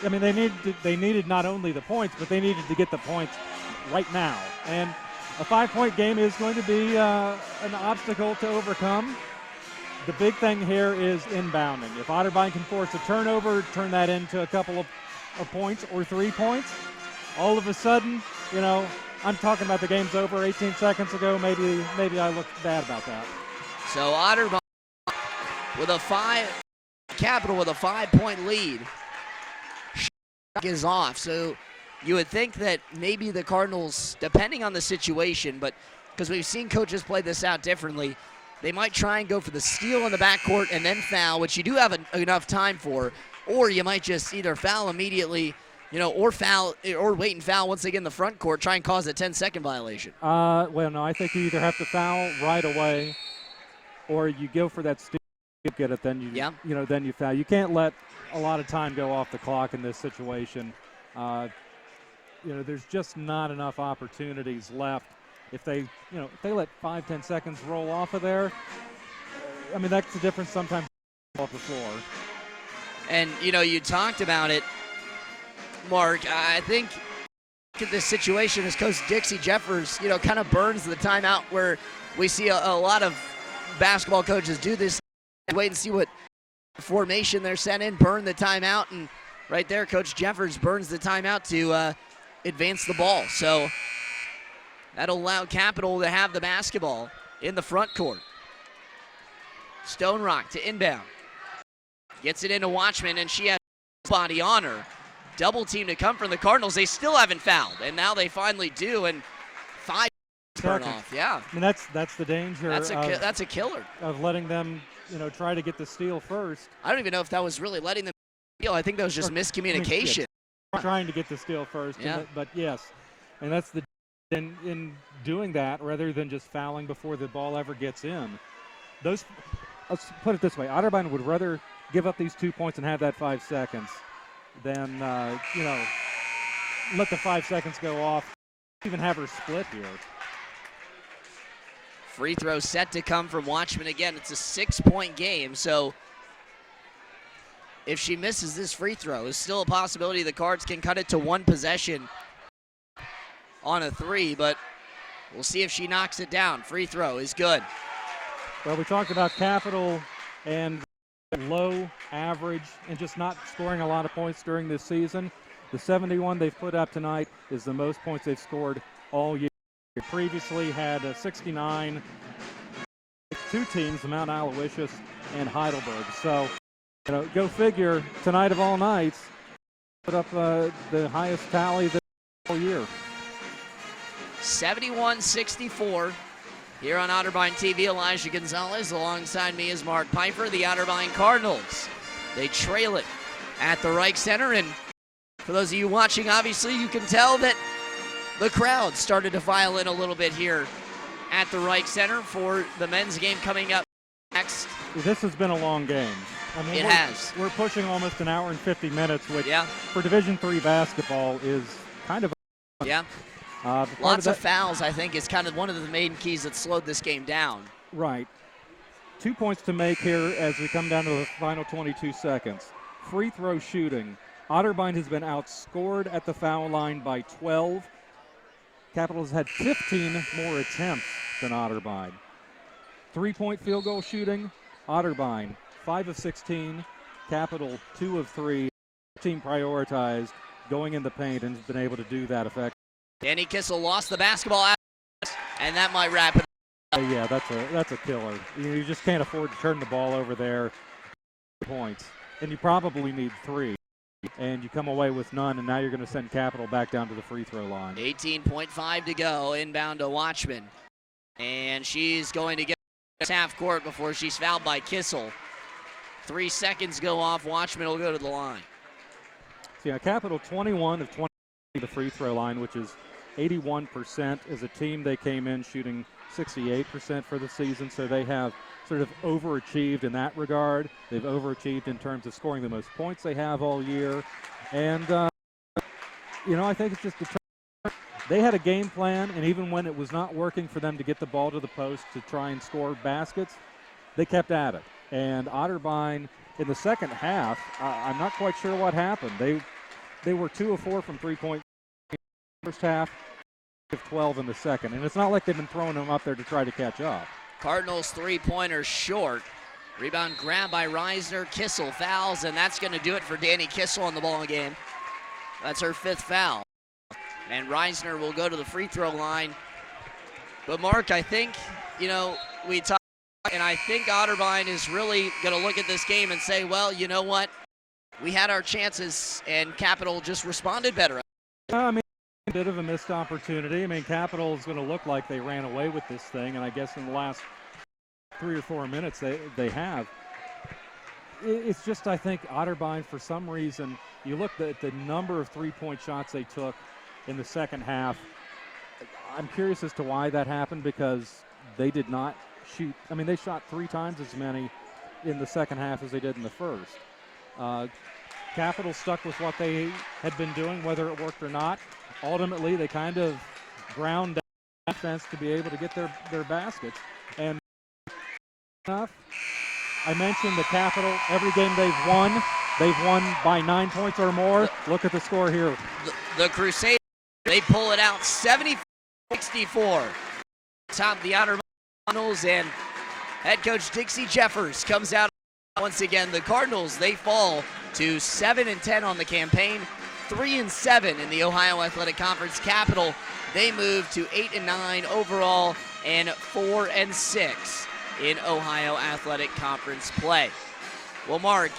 They needed not only the points, but they needed to get the points right now. And a 5-point game is going to be an obstacle to overcome. The big thing here is inbounding. If Otterbein can force a turnover, turn that into a couple of points or 3 points, all of a sudden, I'm talking about the game's over 18 seconds ago. Maybe I looked bad about that. So Otterbein with Capital with a 5-point lead is off. So you would think that maybe the Cardinals, depending on the situation, but because we've seen coaches play this out differently, they might try and go for the steal in the backcourt and then foul, which you do have enough time for, or you might just either foul immediately, or foul, or wait and foul once they get in the front court, try and cause a 10-second violation. Well, no, I think you either have to foul right away, or you go for that steal, get it, then then you foul. You can't let a lot of time go off the clock in this situation. There's just not enough opportunities left. If they let 5-10 seconds roll off of there, that's the difference sometimes off the floor. And, you talked about it, Mark. I think this situation as Coach Dixie Jeffers, kind of burns the timeout where we see a lot of basketball coaches do this. Wait and see what formation they're sent in, burn the timeout, and right there, Coach Jeffers burns the timeout to advance the ball. So that'll allow Capital to have the basketball in the front court. Stone Rock to inbound. Gets it into Watchman, and she has body on her. Double team to come from the Cardinals. They still haven't fouled, and now they finally do, and 5 turn off. Yeah. That's the danger. That's a killer. Of letting them, try to get the steal first. I don't even know if that was really letting them steal. I think that was just miscommunication. Trying to get the steal first. Yeah. But yes, and that's the in doing that rather than just fouling before the ball ever gets in. Let's put it this way: Otterbein would rather give up these 2 points and have that 5 seconds than let the 5 seconds go off. Even have her split here. Free throw set to come from Watchman again. It's a 6-point game, so if she misses this free throw, it's still a possibility the Cards can cut it to one possession on a three, but we'll see if she knocks it down. Free throw is good. Well, we talked about Capital and low average and just not scoring a lot of points during this season. The 71 they've put up tonight is the most points they've scored all year. They previously had a 69, two teams, Mount Aloysius and Heidelberg. So, go figure, tonight of all nights, put up the highest tally this whole year. 71-64. Here on Otterbein TV, Elijah Gonzalez. Alongside me is Mark Piper, the Otterbein Cardinals. They trail it at the Rike Center, and for those of you watching, obviously you can tell that the crowd started to file in a little bit here at the Rike Center for the men's game coming up next. This has been a long game. I mean, it has. We're pushing almost an hour and 50 minutes, which yeah, for Division III basketball is kind of yeah. Lots of fouls, I think, is kind of one of the main keys that slowed this game down. Right. 2 points to make here as we come down to the final 22 seconds. Free throw shooting. Otterbein has been outscored at the foul line by 12. Capital has had 15 more attempts than Otterbein. 3-point field goal shooting. Otterbein, 5 of 16. Capital, 2 of 3. Team prioritized going in the paint and has been able to do that effectively. Danny Kissel lost the basketball out, and that might wrap it up. Yeah, that's a killer. You just can't afford to turn the ball over there. Points, and you probably need 3, and you come away with none, and now you're going to send Capital back down to the free throw line. 18.5 to go, inbound to Watchman, and she's going to get half court before she's fouled by Kissel. 3 seconds go off. Watchman will go to the line. So yeah, Capital 21 of 20 the free throw line, which is 81%. As a team, they came in shooting 68% for the season, so they have sort of overachieved in that regard. They've overachieved in terms of scoring the most points they have all year. And, I think it's just they had a game plan, and even when it was not working for them to get the ball to the post to try and score baskets, they kept at it. And Otterbein, in the second half, I'm not quite sure what happened. They were 2 of 4 from 3-point first half, 12 in the second. And it's not like they've been throwing them up there to try to catch up. Cardinals 3-pointer short. Rebound grab by Reisner. Kissel fouls, and that's going to do it for Danny Kissel on the ball game. That's her 5th foul. And Reisner will go to the free throw line. But Mark, I think, we talked, and I think Otterbein is really going to look at this game and say, well, you know what? We had our chances, and Capital just responded better. I mean, a bit of a missed opportunity. I mean, Capital is going to look like they ran away with this thing, and I guess in the last 3 or 4 minutes they have. It's just, I think, Otterbein, for some reason, you look at the number of 3-point shots they took in the second half. I'm curious as to why that happened, because they did not shoot. I mean, they shot 3 times as many in the second half as they did in the first. Capital stuck with what they had been doing, whether it worked or not. Ultimately, they kind of ground down defense to be able to get their baskets. And enough, I mentioned the Capital, every game they've won by 9 points or more. Look at the score here. The Crusaders, they pull it out 70-64. Top the Outer Cardinals, and head coach Dixie Jeffers comes out. Once again, the Cardinals, they fall to 7-10 on the campaign, 3-7 in the Ohio Athletic Conference. Capital, they move to 8-9 overall and 4-6 in Ohio Athletic Conference play. Well, Mark,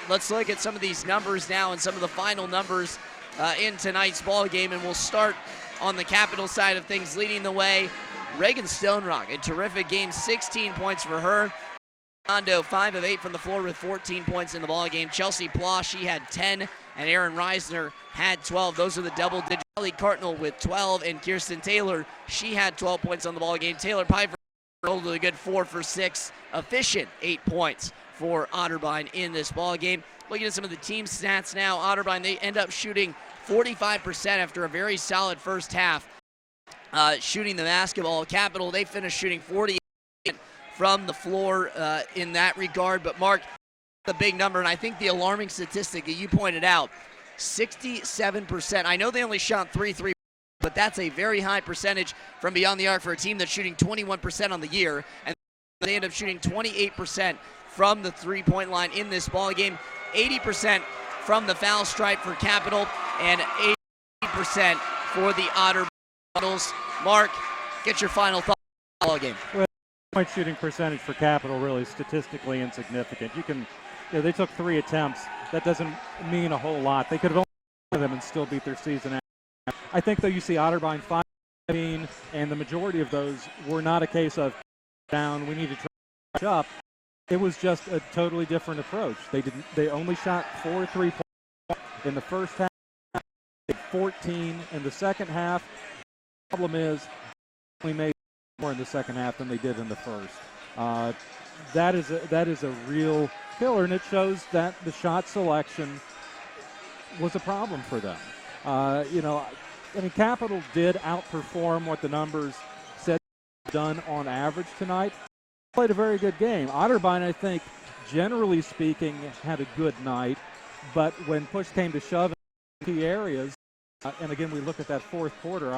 let's look at some of these numbers now and some of the final numbers in tonight's ball game, and we'll start on the Capital side of things. Leading the way, Reagan Stonerock, a terrific game, 16 points for her. Hondo, 5 of 8 from the floor with 14 points in the ballgame. Chelsea Ploss, she had 10, and Aaron Reisner had 12. Those are the double digits. Ellie Cardinal with 12, and Kirsten Taylor, she had 12 points on the ballgame. Taylor Piper rolled a good 4 for 6, efficient 8 points for Otterbein in this ballgame. Looking at some of the team stats now, Otterbein, they end up shooting 45% after a very solid first half shooting the basketball. Capital, they finished shooting 48% from the floor in that regard. But Mark, the big number, and I think the alarming statistic that you pointed out, 67%. I know they only shot 3 but that's a very high percentage from beyond the arc for a team that's shooting 21% on the year, and they end up shooting 28% from the three-point line in this ball game, 80% from the foul stripe for Capital, and 80% for the Otterbein. Mark, get your final thoughts on the ball game. Well, point shooting percentage for Capital really statistically insignificant. They took 3 attempts. That doesn't mean a whole lot. They could have only done them and still beat their season. I think, though, you see Otterbein 15, and the majority of those were not a case of down, we need to catch up. It was just a totally different approach. They only shot 4 3-points in the first half, 14 in the second half. The problem is we made more in the second half than they did in the first. That is a real killer, and it shows that the shot selection was a problem for them. Capital did outperform what the numbers said done on average tonight. Played a very good game. Otterbein, I think, generally speaking, had a good night, but when push came to shove in key areas, and again, we look at that fourth quarter,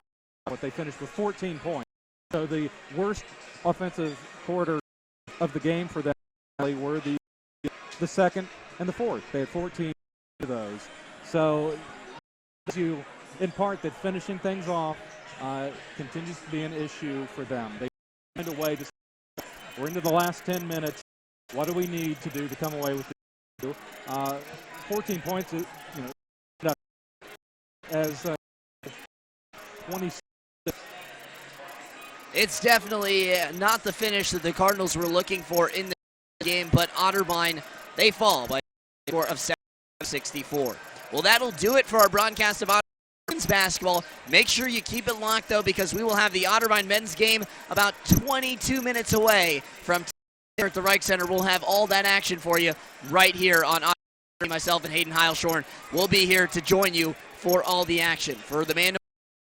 what they finished with 14 points. So the worst offensive quarter of the game for them were the second and the fourth. They had 14 of those. So you, in part, that finishing things off continues to be an issue for them. They find a way to. We're into the last 10 minutes. What do we need to do to come away with the 14 points? As 26. It's definitely not the finish that the Cardinals were looking for in the game, but Otterbein, they fall by a score of 64. Well, that'll do it for our broadcast of Otterbein basketball. Make sure you keep it locked, though, because we will have the Otterbein men's game about 22 minutes away from here at the Rike Center. We'll have all that action for you right here on Otterbein. Myself and Hayden Heilshorn will be here to join you for all the action. For the man,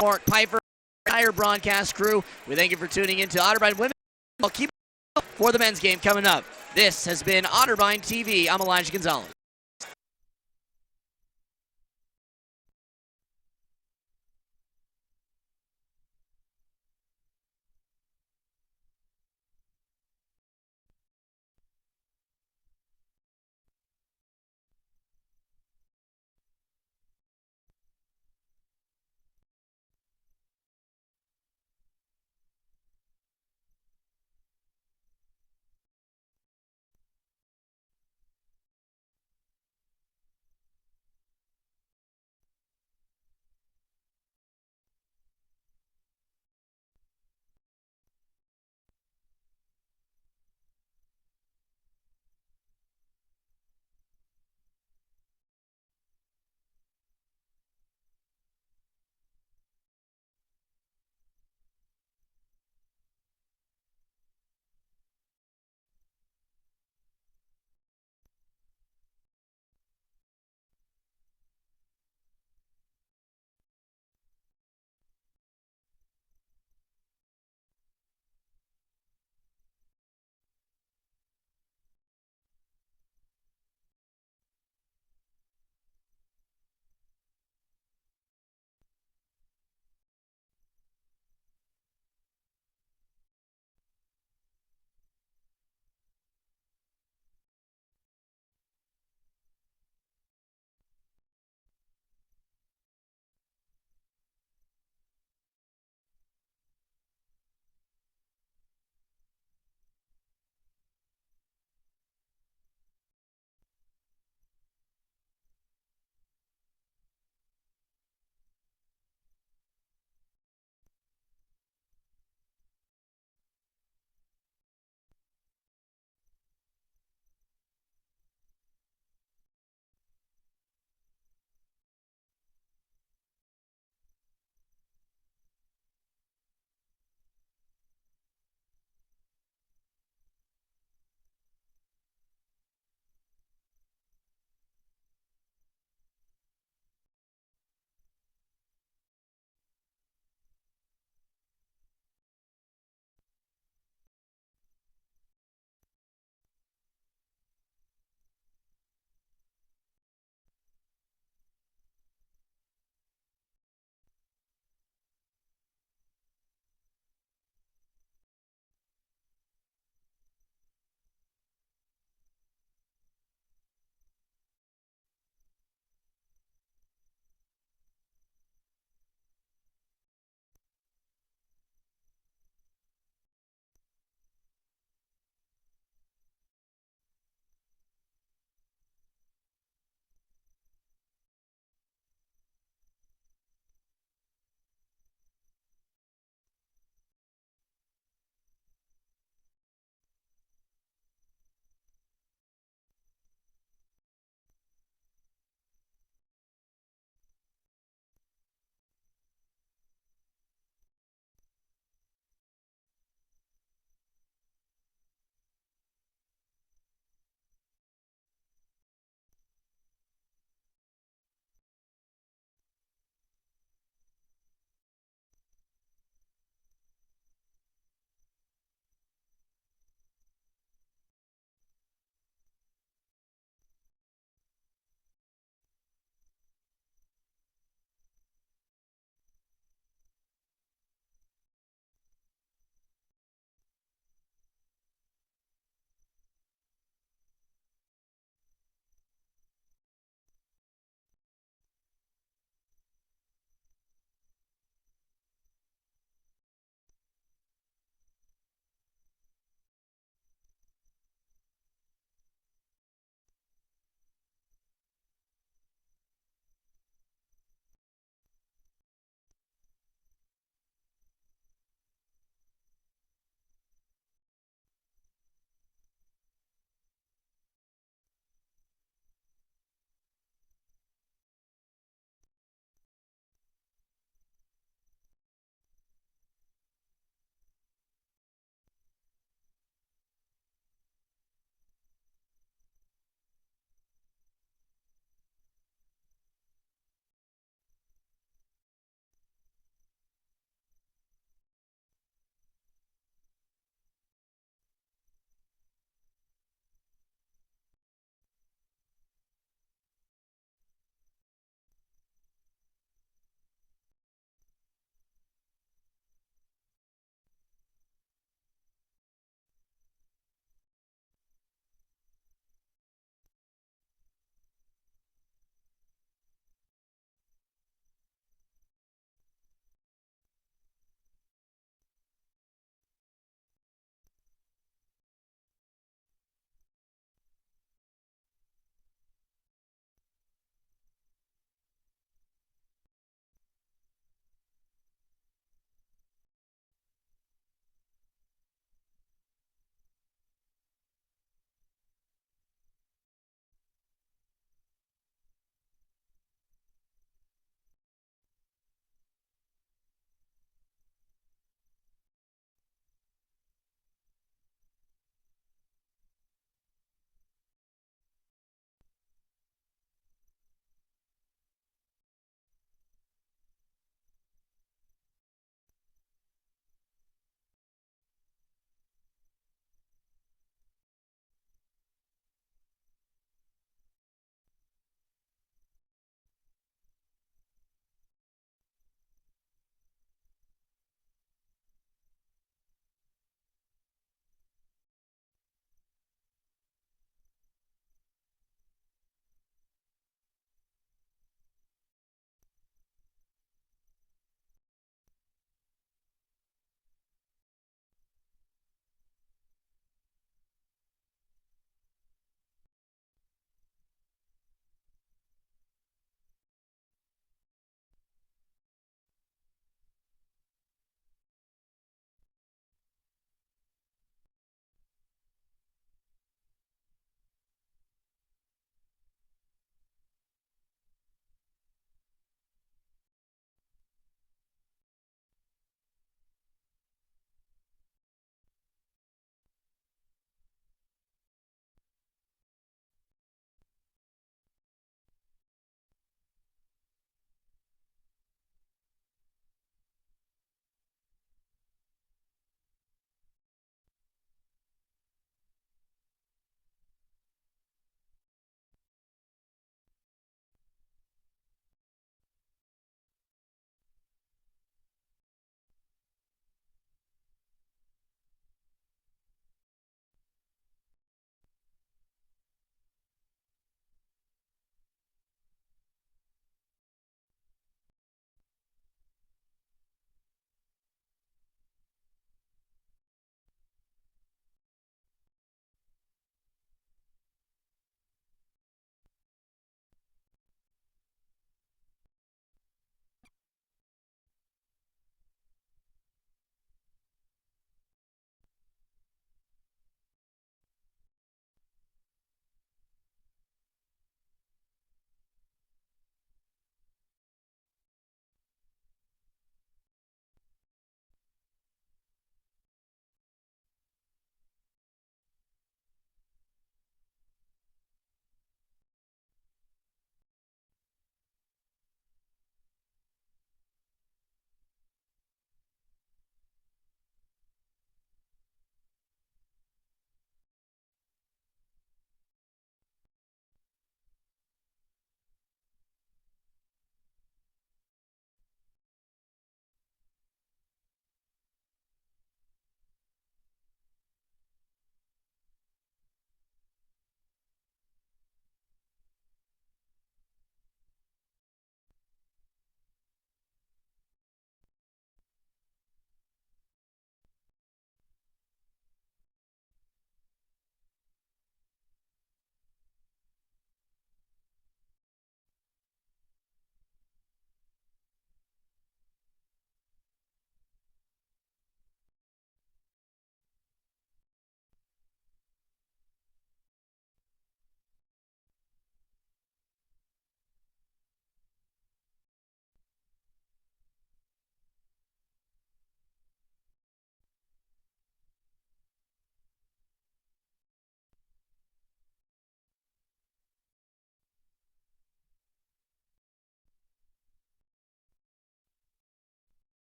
Mark Piper, entire broadcast crew, we thank you for tuning in to Otterbein Women. I'll keep it up for the men's game coming up. This has been Otterbein TV. I'm Elijah Gonzalez.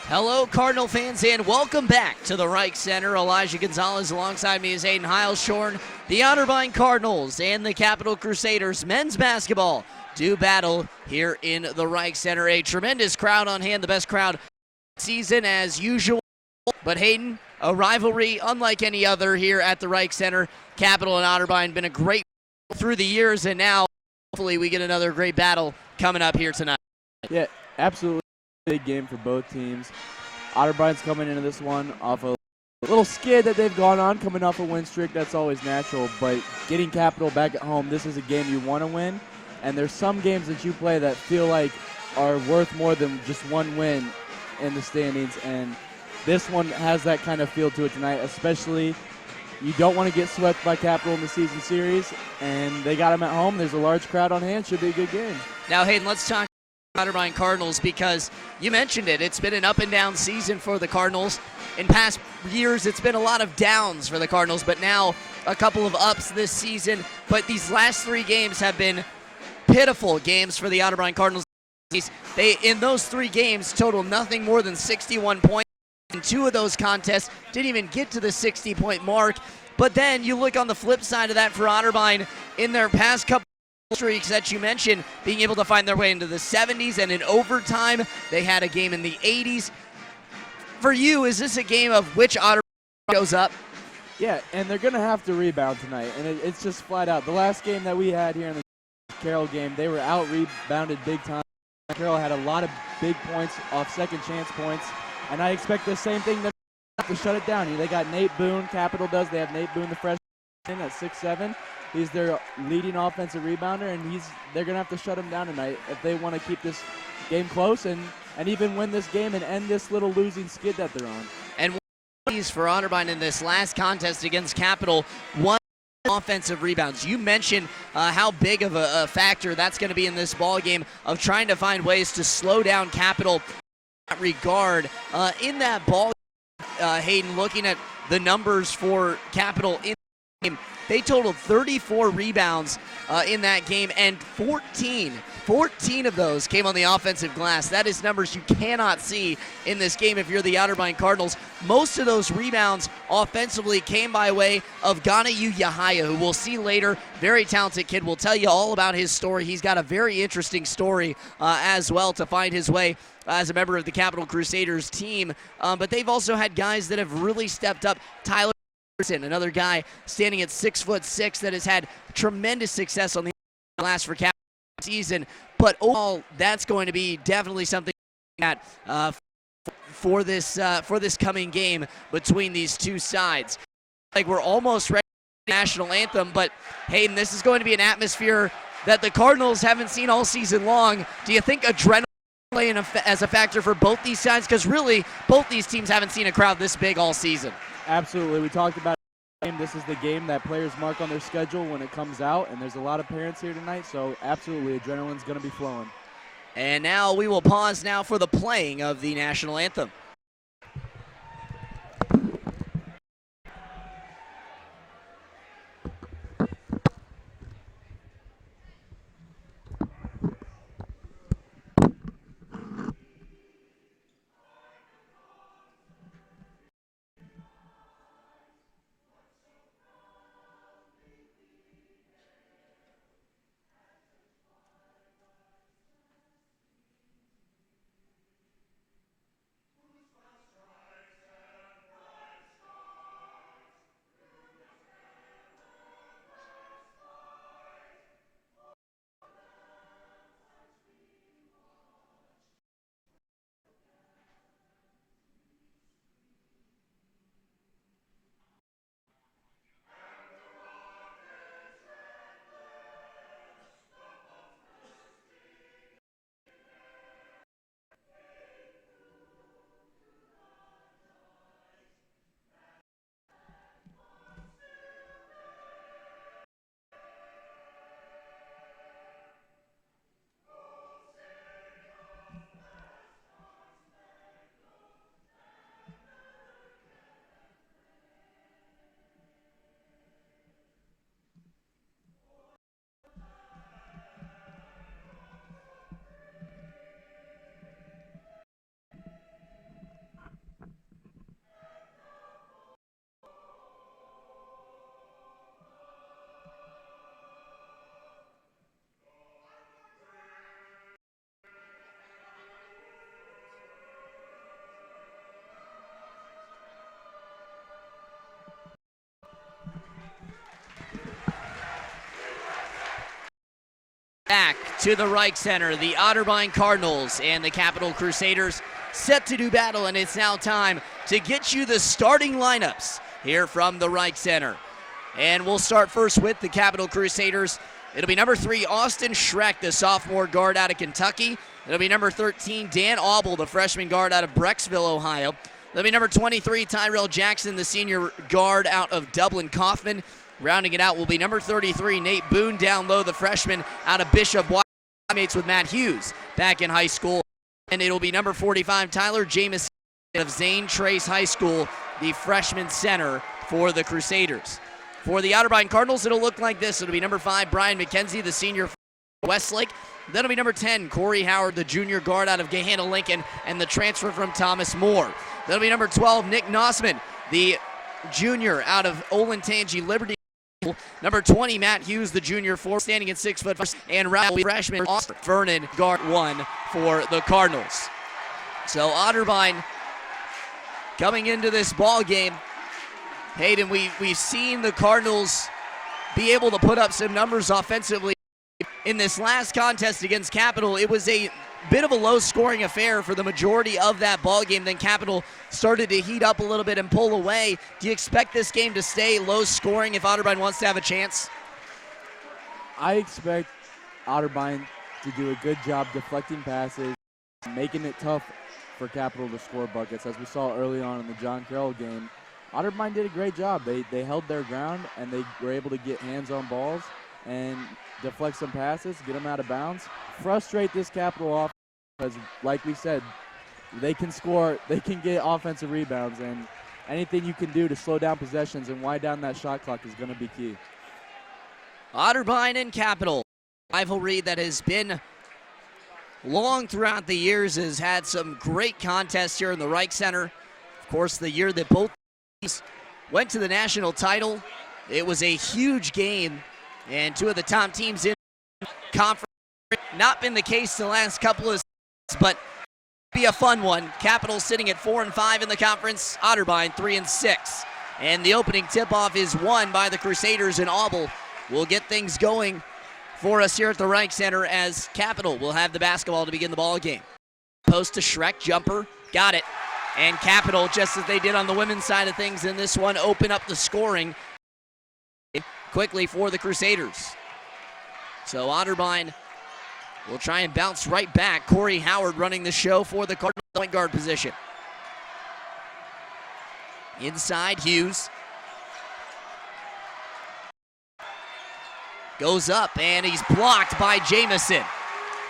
Hello, Cardinal fans, and welcome back to the Rike Center. Elijah Gonzalez alongside me is Aiden Heilshorn. The Otterbein Cardinals and the Capital Crusaders men's basketball do battle here in the Rike Center. A tremendous crowd on hand, the best crowd season as usual. But Hayden, a rivalry unlike any other here at the Rike Center. Capital and Otterbein been a great through the years, and now hopefully we get another great battle coming up here tonight. Yeah, absolutely. Big game for both teams. Otterbein's coming into this one off a little skid that they've gone on, coming off a win streak. That's always natural, but getting Capital back at home, this is a game you want to win, and there's some games that you play that feel like are worth more than just one win in the standings, and this one has that kind of feel to it tonight, especially you don't want to get swept by Capital in the season series, and they got them at home. There's a large crowd on hand. Should be a good game. Now, Hayden, let's talk Otterbein Cardinals, because you mentioned it. It's been an up and down season for the Cardinals. In past years, it's been a lot of downs for the Cardinals, but now a couple of ups this season. But these last three games have been pitiful games for the Otterbein Cardinals. They, in those three games, total nothing more than 61 points. And two of those contests didn't even get to the 60-point mark. But then you look on the flip side of that for Otterbein in their past couple streaks that you mentioned, being able to find their way into the 70s, and in overtime they had a game in the 80s. For you, is this a game of which Otterbein goes up? Yeah, and they're going to have to rebound tonight, and it's just flat out. The last game that we had here in the Carroll game, they were out-rebounded big time. Carroll had a lot of big points off second chance points, and I expect the same thing to shut it down. They got Nate Boone, Capital does. They have Nate Boone, the freshman, at 6'7". He's their leading offensive rebounder, and they're going to have to shut him down tonight if they want to keep this game close and even win this game and end this little losing skid that they're on. And for Otterbein in this last contest against Capital, one offensive rebounds. You mentioned how big of a factor that's going to be in this ball game of trying to find ways to slow down Capital in that regard. In that ball Hayden, looking at the numbers for Capital in the game, they totaled 34 rebounds in that game, and 14 of those came on the offensive glass. That is numbers you cannot see in this game if you're the Otterbein Cardinals. Most of those rebounds offensively came by way of Ganayu Yahaya, who we'll see later. Very talented kid. We'll tell you all about his story. He's got a very interesting story as well to find his way as a member of the Capital Crusaders team. But they've also had guys that have really stepped up. Tyler, another guy standing at 6'6" that has had tremendous success on the glass for Capital season. But overall, that's going to be definitely something that for this coming game between these two sides. Like, we're almost ready for the national anthem, but Hayden, this is going to be an atmosphere that the Cardinals haven't seen all season long. Do you think adrenaline playing as a factor for both these sides? Because really, both these teams haven't seen a crowd this big all season. Absolutely. We talked about it. This is the game that players mark on their schedule when it comes out, and there's a lot of parents here tonight, so absolutely adrenaline's going to be flowing. And now we will pause now for the playing of the national anthem. Back to the Rike Center, the Otterbein Cardinals and the Capital Crusaders set to do battle, and it's now time to get you the starting lineups here from the Rike Center. And we'll start first with the Capital Crusaders. It'll be number 3, Austin Schreck, the sophomore guard out of Kentucky. It'll be number 13, Dan Auble, the freshman guard out of Brecksville, Ohio. It'll be number 23, Tyrell Jackson, the senior guard out of Dublin Kaufman. Rounding it out will be number 33, Nate Boone, down low, the freshman out of Bishop, mates with Matt Hughes back in high school. And it'll be number 45, Tyler Jameson of Zane Trace High School, the freshman center for the Crusaders. For the Otterbein Cardinals, it'll look like this. It'll be number 5, Brian McKenzie, the senior from Westlake. Then it'll be number 10, Corey Howard, the junior guard out of Gahanna Lincoln, and the transfer from Thomas More. That'll be number 12, Nick Nossman, the junior out of Olentangy Liberty. Number 20, Matt Hughes, the junior forward, standing at 6'5", and Ralph freshman Austin Vernon, guard 1 for the Cardinals. So Otterbein coming into this ball game. Hayden, we've seen the Cardinals be able to put up some numbers offensively. In this last contest against Capital, it was a bit of a low-scoring affair for the majority of that ball game. Then Capital started to heat up a little bit and pull away. Do you expect this game to stay low-scoring if Otterbein wants to have a chance? I expect Otterbein to do a good job deflecting passes, making it tough for Capital to score buckets. As we saw early on in the John Carroll game, Otterbein did a great job. They held their ground, and they were able to get hands on balls and deflect some passes, get them out of bounds, frustrate this Capital offense, because like we said, they can score, they can get offensive rebounds, and anything you can do to slow down possessions and wind down that shot clock is going to be key. Otterbein and Capital, rivalry that has been long throughout the years, has had some great contests here in the Rike Center. Of course, the year that both teams went to the national title, it was a huge game, and two of the top teams in conference. Not been the case the last couple of seasons, but be a fun one. Capital sitting at 4-5 in the conference, Otterbein 3-6. And the opening tip-off is won by the Crusaders, and Auble will get things going for us here at the Rike Center as Capital will have the basketball to begin the ball game. Post to Schreck, jumper, got it. And Capital, just as they did on the women's side of things in this one, open up the scoring quickly for the Crusaders. So Otterbein will try and bounce right back. Corey Howard running the show for the Cardinals point guard position. Inside, Hughes. Goes up, and he's blocked by Jamison.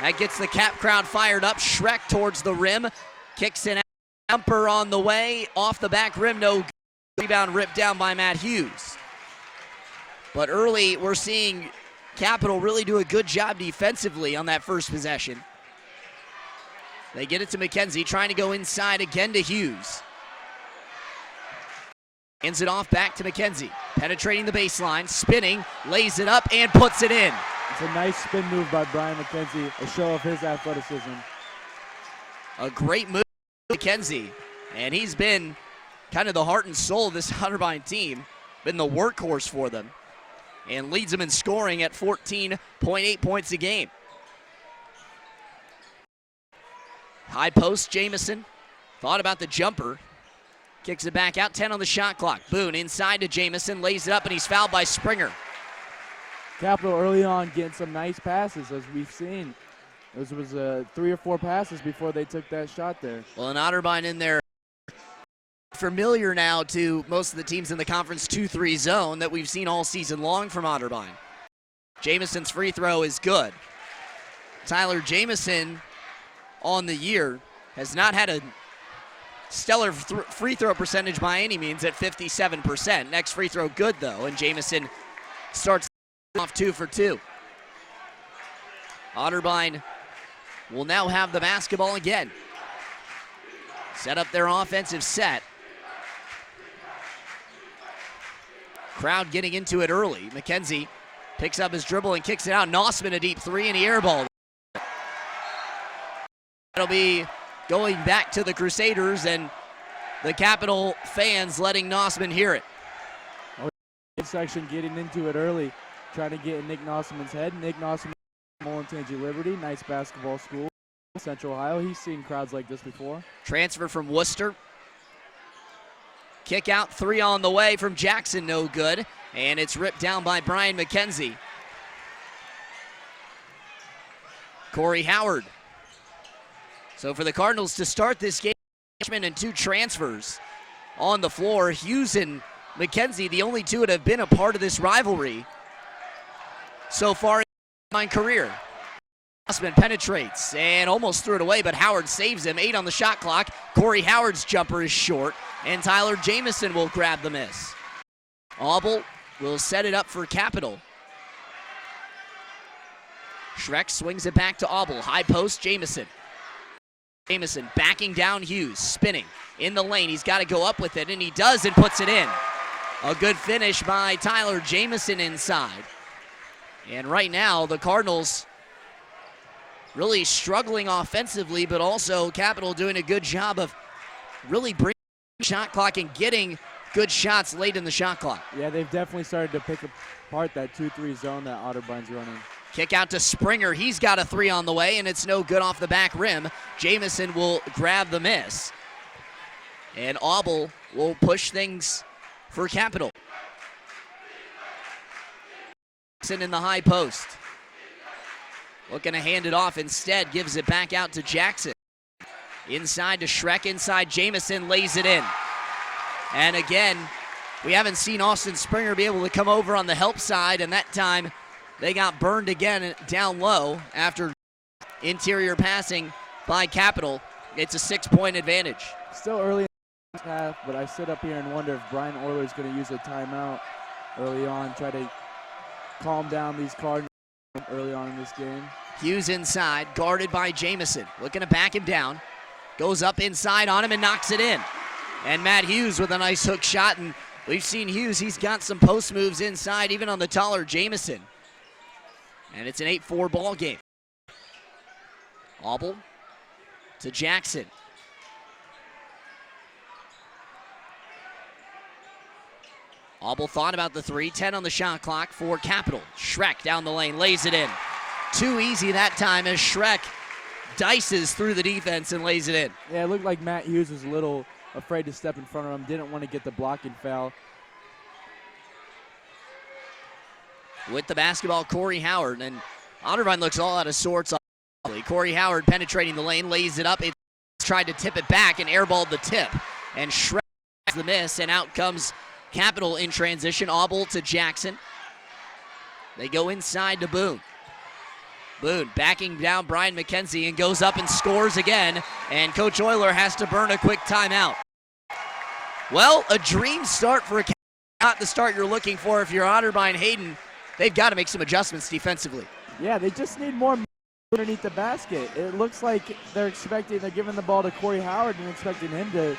That gets the Cap crowd fired up. Schreck towards the rim. Kicks it out. Jumper on the way. Off the back rim, no good. Rebound ripped down by Matt Hughes. But early, we're seeing Capital really do a good job defensively on that first possession. They get it to McKenzie, trying to go inside again to Hughes. Hands it off back to McKenzie. Penetrating the baseline, spinning, lays it up, and puts it in. It's a nice spin move by Brian McKenzie, a show of his athleticism. A great move by McKenzie, and he's been kind of the heart and soul of this Otterbein team, been the workhorse for them, and leads them in scoring at 14.8 points a game. High post, Jamison thought about the jumper. Kicks it back out, 10 on the shot clock. Boone inside to Jamison, lays it up, and he's fouled by Springer. Capital early on getting some nice passes, as we've seen. It was 3 or 4 passes before they took that shot there. Well, an Otterbein in there, familiar now to most of the teams in the conference 2-3 zone that we've seen all season long from Otterbein. Jamison's free throw is good. Tyler Jamison on the year has not had a stellar free throw percentage by any means at 57%. Next free throw good though, and Jamison starts off 2 for 2. Otterbein will now have the basketball again. Set up their offensive set. Crowd getting into it early. McKenzie picks up his dribble and kicks it out. Nossman a deep 3 and he airballed. That'll be going back to the Crusaders and the Capital fans letting Nossman hear it. Section getting into it early, trying to get in Nick Nossman's head. Nick Nossman Molentangy Liberty, nice basketball school. Central Ohio, he's seen crowds like this before. Transfer from Worcester. Kick out, 3 on the way from Jackson, no good. And it's ripped down by Brian McKenzie. Corey Howard. So for the Cardinals to start this game, and 2 transfers on the floor. Hughes and McKenzie, the only 2 that have been a part of this rivalry so far in my career. Osman penetrates and almost threw it away, but Howard saves him. 8 on the shot clock. Corey Howard's jumper is short, and Tyler Jamison will grab the miss. Auble will set it up for Capital. Schreck swings it back to Auble. High post, Jamison. Jamison backing down Hughes, spinning in the lane. He's got to go up with it, and he does and puts it in. A good finish by Tyler Jamison inside. And right now, the Cardinals really struggling offensively, but also Capital doing a good job of really bringing the shot clock and getting good shots late in the shot clock. Yeah, they've definitely started to pick apart that 2-3 zone that Otterbein's running. Kick out to Springer. He's got a 3 on the way, and it's no good off the back rim. Jamison will grab the miss. And Auble will push things for Capital. In the high post. Looking to hand it off, instead gives it back out to Jackson. Inside to Schreck, inside Jamison lays it in. And again, we haven't seen Austin Springer be able to come over on the help side, and that time they got burned again down low after interior passing by Capital. It's a 6-point advantage. Still early in the half, but I sit up here and wonder if Brian Euler's going to use a timeout early on, try to calm down these Cardinals early on in this game. Hughes inside, guarded by Jamison. Looking to back him down. Goes up inside on him and knocks it in. And Matt Hughes with a nice hook shot. And we've seen Hughes, he's got some post moves inside, even on the taller Jamison. And it's an 8-4 ball game. Auble to Jackson. Auble thought about the 3, 10 on the shot clock for Capital. Schreck down the lane, lays it in. Too easy that time as Schreck dices through the defense and lays it in. Yeah, it looked like Matt Hughes was a little afraid to step in front of him, didn't want to get the blocking foul. With the basketball, Corey Howard, and Otterbein looks all out of sorts. Corey Howard penetrating the lane, lays it up. It's tried to tip it back and airballed the tip. And Schreck has the miss, and out comes Capital in transition. Auble to Jackson. They go inside to Boone. Boone backing down Brian McKenzie and goes up and scores again. And Coach Euler has to burn a quick timeout. Well, a dream start for a Capital. Not the start you're looking for if you're Otterbein Hayden. They've got to make some adjustments defensively. Yeah, they just need more underneath the basket. It looks like they're giving the ball to Corey Howard and expecting him to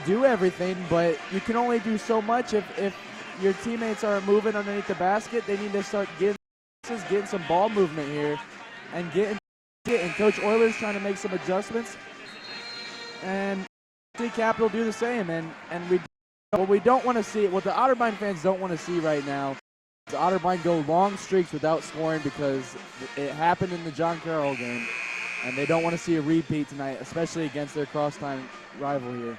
do everything, but you can only do so much if your teammates aren't moving underneath the basket. They need to start getting some ball movement here and and Coach Euler's trying to make some adjustments and see Capital do the same. And what we don't want to see, what the Otterbein fans don't want to see right now, is Otterbein go long streaks without scoring, because it happened in the John Carroll game, and they don't want to see a repeat tonight, especially against their crosstown rival here.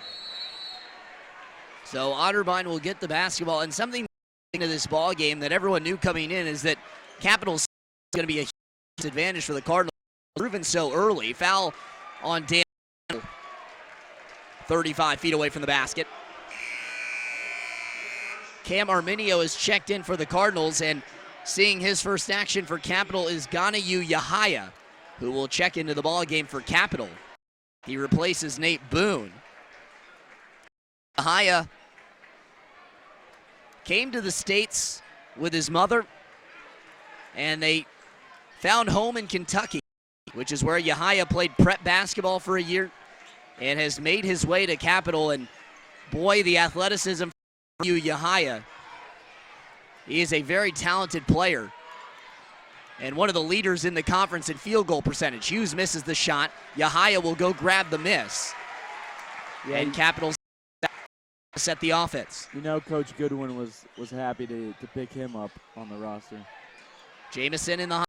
So Otterbein will get the basketball, and something into this ball game that everyone knew coming in is that Capital's going to be a huge advantage for the Cardinals. Proven so early. Foul on Dan, 35 feet away from the basket. Cam Arminio is checked in for the Cardinals, and seeing his first action for Capital is Ganayu Yahaya, who will check into the ball game for Capital. He replaces Nate Boone. Yahaya came to the States with his mother, and they found home in Kentucky, which is where Yahaya played prep basketball for a year and has made his way to Capital. And boy, the athleticism for Yahaya. He is a very talented player and one of the leaders in the conference in field goal percentage. Hughes misses the shot. Yahaya will go grab the miss. Yeah, and Capital's set the offense. You know, Coach Goodwin was happy to pick him up on the roster. Jamison in the high.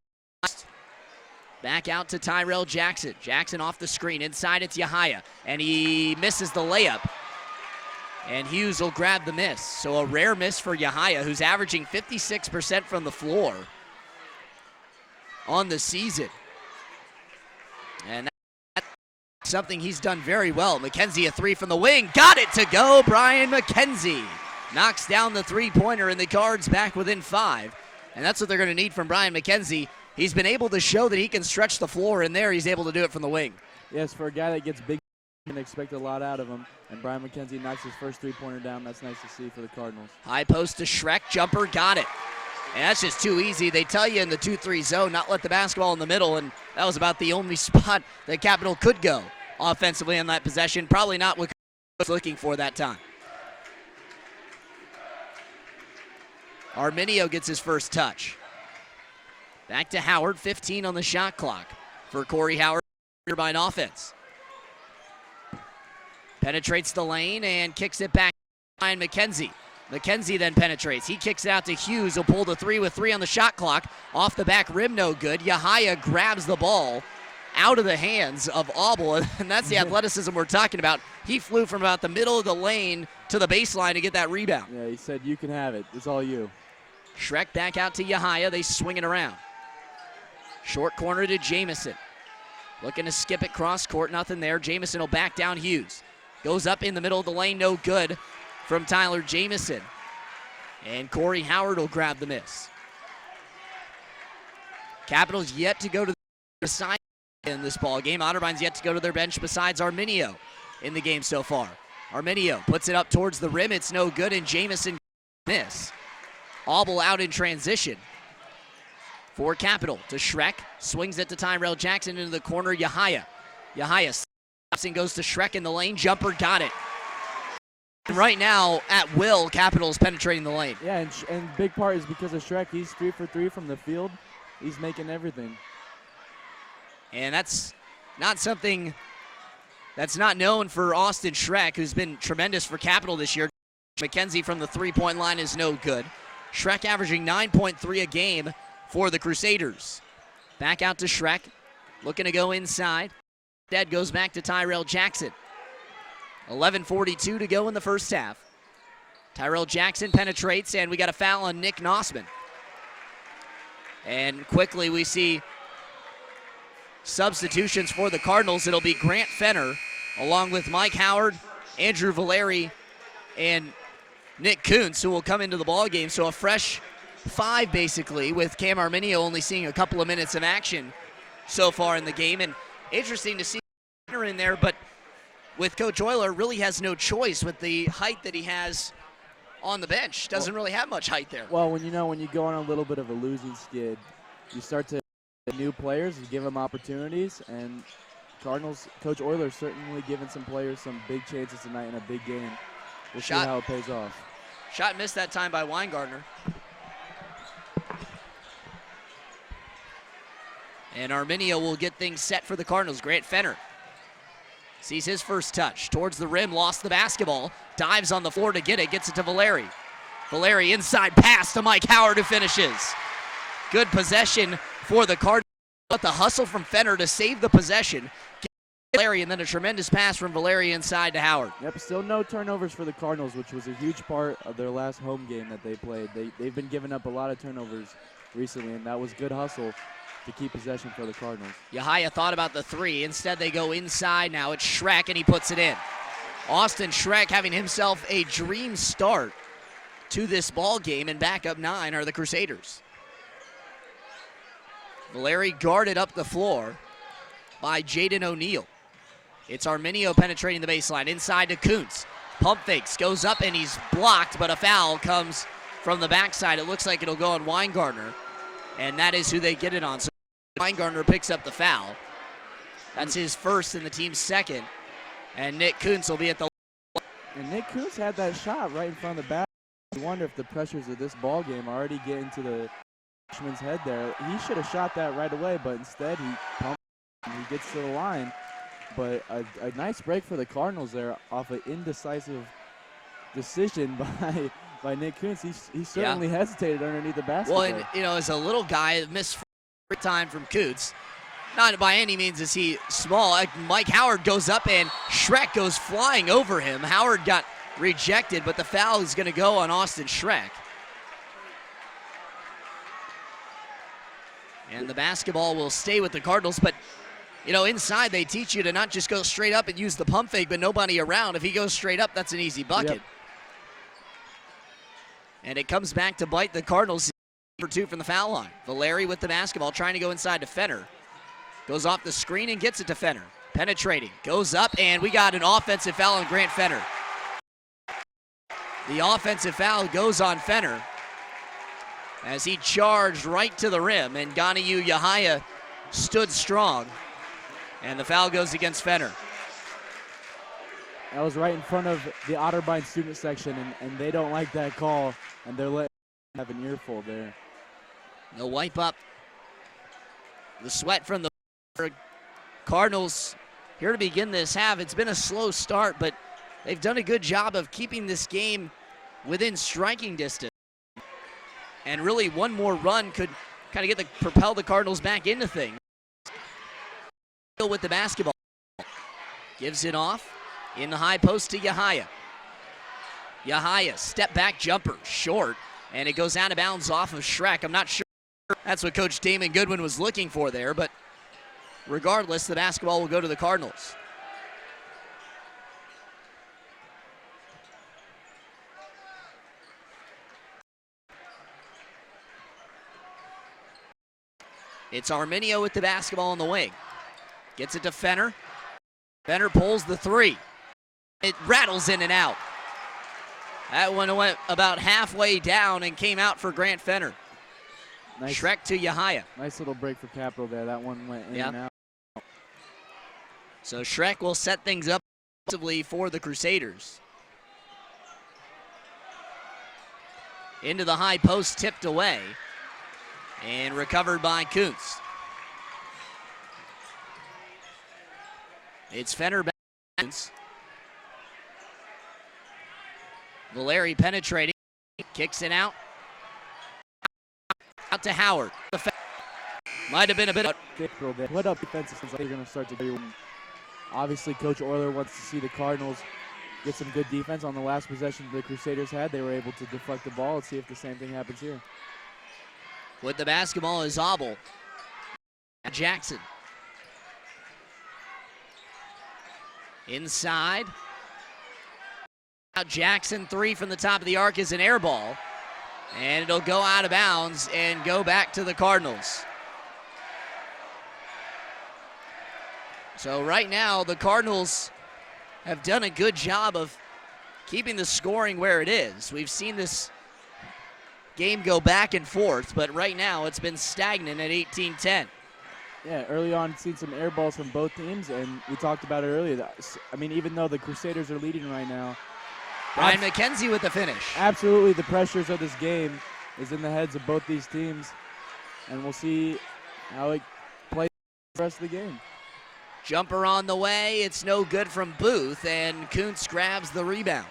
Back out to Tyrell Jackson. Jackson off the screen. Inside it's Yahaya. And he misses the layup. And Hughes will grab the miss. So a rare miss for Yahaya, who's averaging 56% from the floor on the season. And that's something he's done very well. McKenzie a three from the wing. Got it to go. Brian McKenzie knocks down the three-pointer, and the Cards back within 5. And that's what they're going to need from Brian McKenzie. He's been able to show that he can stretch the floor, and there he's able to do it from the wing. Yes, for a guy that gets big, you can expect a lot out of him. And Brian McKenzie knocks his first three-pointer down. That's nice to see for the Cardinals. High post to Shrek. Jumper. Got it. And that's just too easy. They tell you in the 2-3 zone not let the basketball in the middle, and that was about the only spot that Capital could go offensively on that possession. Probably not what was looking for that time. Arminio gets his first touch. Back to Howard, 15 on the shot clock for Corey Howard, Otterbein offense. Penetrates the lane and kicks it back to Brian McKenzie. McKenzie then penetrates. He kicks it out to Hughes. He'll pull the three with 3 on the shot clock. Off the back rim, no good. Yahaya grabs the ball out of the hands of Auble, and that's the athleticism we're talking about. He flew from about the middle of the lane to the baseline to get that rebound. Yeah, he said, you can have it. It's all you. Shrek back out to Yahaya. They swing it around. Short corner to Jamison. Looking to skip it cross court. Nothing there. Jamison will back down Hughes. Goes up in the middle of the lane. No good from Tyler Jamison. And Corey Howard will grab the miss. Capitals yet to go to the side in this ball game. Otterbein's yet to go to their bench besides Arminio in the game so far. Arminio puts it up towards the rim. It's no good, and Jamison miss. Auble out in transition for Capital to Shrek. Swings it to Tyrell Jackson into the corner. Yahaya stops and goes to Shrek in the lane. Jumper, got it. And right now, at will, Capital is penetrating the lane. Yeah, and big part is because of Shrek. He's 3 for 3 from the field. He's making everything. And that's not something that's not known for Austin Shrek, who's been tremendous for Capital this year. McKenzie from the three-point line is no good. Shrek averaging 9.3 a game for the Crusaders. Back out to Shrek, looking to go inside. Dead goes back to Tyrell Jackson. 11:42 to go in the first half. Tyrell Jackson penetrates, and we got a foul on Nick Nossman. And quickly we see substitutions for the Cardinals. It'll be Grant Fenner, along with Mike Howard, Andrew Valeri, and Nick Kuntz, who will come into the ballgame. So a fresh 5 basically, with Cam Arminio only seeing a couple of minutes of action so far in the game. And interesting to see Fenner in there, but with Coach Euler, really has no choice with the height that he has on the bench. Doesn't really have much height there. Well, when you go on a little bit of a losing skid, you start to new players and give them opportunities, and Cardinals Coach Euler certainly giving some players some big chances tonight in a big game. We'll see how it pays off. Shot missed that time by Weingartner. And Arminio will get things set for the Cardinals. Grant Fenner sees his first touch. Towards the rim, lost the basketball. Dives on the floor to get it, gets it to Valeri. Valeri inside pass to Mike Howard, who finishes. Good possession for the Cardinals. But the hustle from Fenner to save the possession. Valeri, and then a tremendous pass from Valeri inside to Howard. Yep, still no turnovers for the Cardinals, which was a huge part of their last home game that they played. They've been giving up a lot of turnovers recently, and that was good hustle to keep possession for the Cardinals. Yahaya thought about the 3. Instead, they go inside now. It's Shrek, and he puts it in. Austin Shrek having himself a dream start to this ball game, and back up 9 are the Crusaders. Valeri guarded up the floor by Jaden O'Neal. It's Arminio penetrating the baseline. Inside to Kuntz. Pump fakes, goes up, and he's blocked, but a foul comes from the backside. It looks like it'll go on Weingartner, and that is who they get it on. So Weingartner picks up the foul. That's his first and the team's second, and Nick Kuntz will be at the line. And Nick Kuntz had that shot right in front of the back. I wonder if the pressures of this ball game are already getting to the freshman's head there. He should have shot that right away, but instead he pumped and he gets to the line. But a nice break for the Cardinals there off an indecisive decision by Nick Kuntz. He certainly hesitated underneath the basket. Well, and, as a little guy, missed time from Kuntz. Not by any means is he small. Mike Howard goes up and Schreck goes flying over him. Howard got rejected, but the foul is going to go on Austin Schreck. And the basketball will stay with the Cardinals, but you know, inside they teach you to not just go straight up and use the pump fake, but nobody around. If he goes straight up, that's an easy bucket. Yep. And it comes back to bite the Cardinals. Number 2 from the foul line. Valeri with the basketball, trying to go inside to Fenner. Goes off the screen and gets it to Fenner. Penetrating, goes up, and we got an offensive foul on Grant Fenner. The offensive foul goes on Fenner as he charged right to the rim, and Ganiyu Yahaya stood strong, and the foul goes against Fenner. That was right in front of the Otterbein student section, and they don't like that call, and they're letting him have an earful there. No wipe up. The sweat from the Cardinals here to begin this half. It's been a slow start, but they've done a good job of keeping this game within striking distance. And really one more run could kind of propel the Cardinals back into things. With the basketball. Gives it off in the high post to Yahaya. Yahaya, step back jumper, short, and it goes out of bounds off of Schreck. I'm not sure that's what Coach Damon Goodwin was looking for there, but regardless, the basketball will go to the Cardinals. It's Arminio with the basketball on the wing. Gets it to Fenner. Fenner pulls the 3. It rattles in and out. That one went about halfway down and came out for Grant Fenner. Nice. Schreck to Yahaya. Nice little break for Capital there. That one went in and out. So Schreck will set things up for the Crusaders. Into the high post, tipped away, and recovered by Kuntz. It's Fenner back. Valeri penetrating, kicks it out. Out to Howard. Might have been a bit of What up defense since they're going to start to do. Obviously, Coach Euler wants to see the Cardinals get some good defense on the last possession the Crusaders had. They were able to deflect the ball. Let's see if the same thing happens here. With the basketball is Obel. Jackson. Inside. Now Jackson, 3 from the top of the arc is an air ball. And it'll go out of bounds and go back to the Cardinals. So right now, the Cardinals have done a good job of keeping the scoring where it is. We've seen this game go back and forth, but right now it's been stagnant at 18-10. Yeah, early on, seen some air balls from both teams, and we talked about it earlier. I mean, even though the Crusaders are leading right now, Brian McKenzie with the finish. Absolutely, the pressures of this game is in the heads of both these teams, and we'll see how it plays the rest of the game. Jumper on the way, it's no good from Booth, and Kuntz grabs the rebound.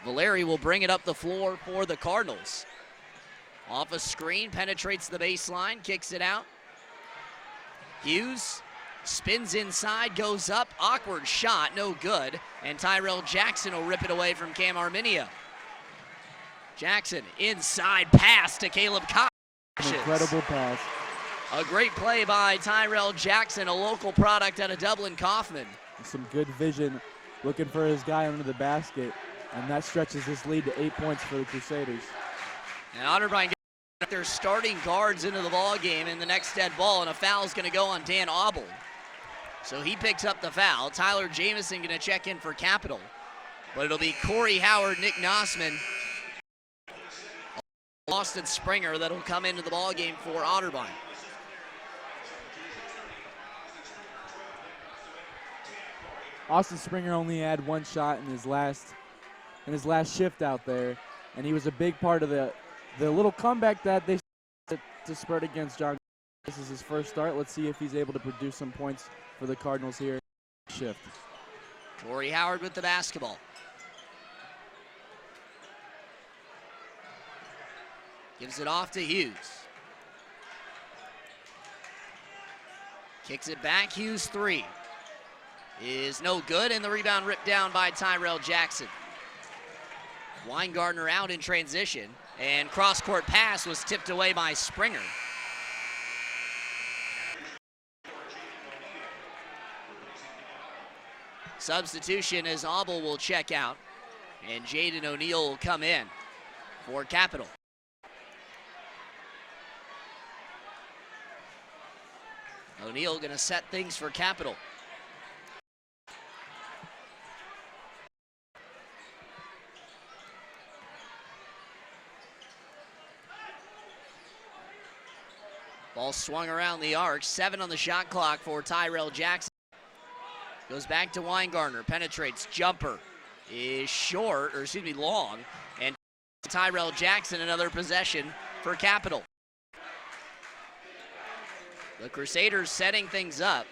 Valeri will bring it up the floor for the Cardinals. Off a screen, penetrates the baseline, kicks it out. Hughes spins inside, goes up, awkward shot, no good, and Tyrell Jackson will rip it away from Cam Arminio. Jackson, inside pass to Caleb Cox. Incredible pass. A great play by Tyrell Jackson, a local product out of Dublin Kaufman. Some good vision, looking for his guy under the basket, and that stretches this lead to 8 points for the Crusaders. And Otterbein gets their starting guards into the ball game in the next dead ball, and a foul is going to go on Dan Obel. So he picks up the foul. Tyler Jamison going to check in for Capital, but it'll be Corey Howard, Nick Nossman, Austin Springer that'll come into the ball game for Otterbein. Austin Springer only had one shot in his last shift out there, and he was a big part of the little comeback that they to spurt against John. This is his first start. Let's see if he's able to produce some points for the Cardinals here. Shift. Corey Howard with the basketball. Gives it off to Hughes. Kicks it back. Hughes 3 is no good, and the rebound ripped down by Tyrell Jackson. Weingartner out in transition, and cross-court pass was tipped away by Springer. Substitution as Abel will check out, and Jaden O'Neal will come in for Capital. O'Neal going to set things for Capital. Ball swung around the arc. 7 on the shot clock for Tyrell Jackson. Goes back to Weingartner. Penetrates. Jumper is short, or excuse me, long. And Tyrell Jackson another possession for Capital. The Crusaders setting things up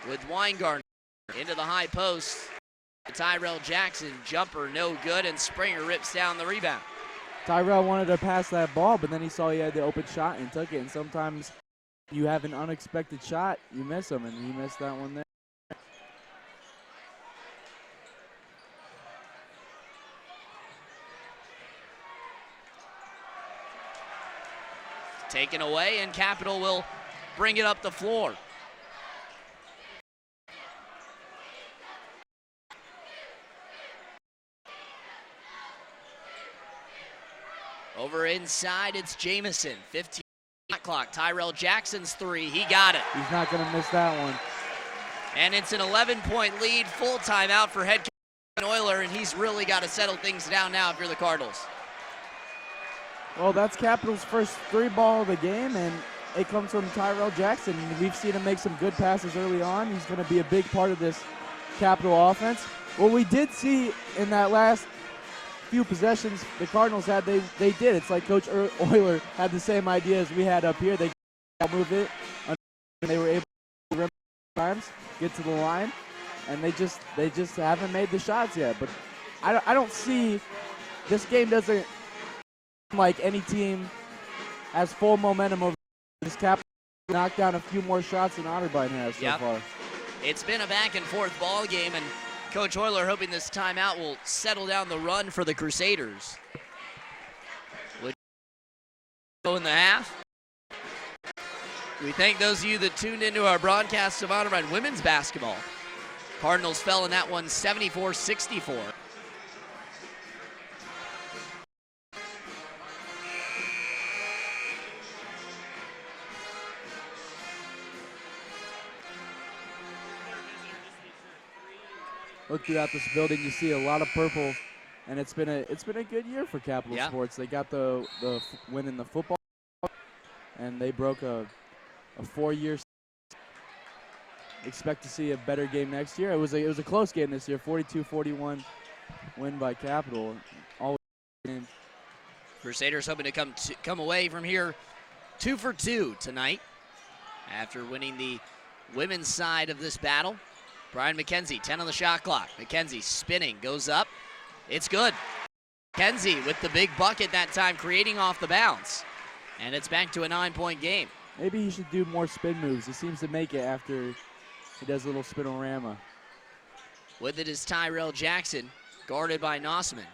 with Weingartner into the high post. Tyrell Jackson jumper no good, and Springer rips down the rebound. Tyrell wanted to pass that ball, but then he saw he had the open shot and took it. And sometimes you have an unexpected shot, you miss them, and he missed that one there. Taken away, and Capital will bring it up the floor. Over inside, it's Jamison. 15 shot clock. Tyrell Jackson's 3. He got it. He's not going to miss that one. And it's an 11-point lead. Full timeout for head coach Euler, and he's really got to settle things down now if you're the Cardinals. Well, that's Capital's first 3 ball of the game, and it comes from Tyrell Jackson. We've seen him make some good passes early on. He's going to be a big part of this Capital offense. What we did see in that last few possessions the Cardinals had, they did. It's like Coach Euler had the same idea as we had up here. They move it, and they were able to rim times, get to the line, and they just haven't made the shots yet. But I don't see, this game doesn't like any team has full momentum over this. Capital knocked down a few more shots than Otterbein has so far. It's been a back and forth ball game, and Coach Euler hoping this timeout will settle down the run for the Crusaders. Would go in the half. We thank those of you that tuned into our broadcast of Otterbein women's basketball. Cardinals fell in that one 74-64. Look throughout this building, you see a lot of purple, and it's been a good year for Capital Sports. They got the win in the football, and they broke a 4-year. Expect to see a better game next year. It was a close game this year, 42-41 win by Capital. Always. Crusaders hoping to come away from here 2 for 2 tonight after winning the women's side of this battle. Brian McKenzie, 10 on the shot clock. McKenzie spinning, goes up. It's good. McKenzie with the big bucket that time, creating off the bounce. And it's back to a 9-point game. Maybe he should do more spin moves. He seems to make it after he does a little spinorama. With it is Tyrell Jackson, guarded by Nossman.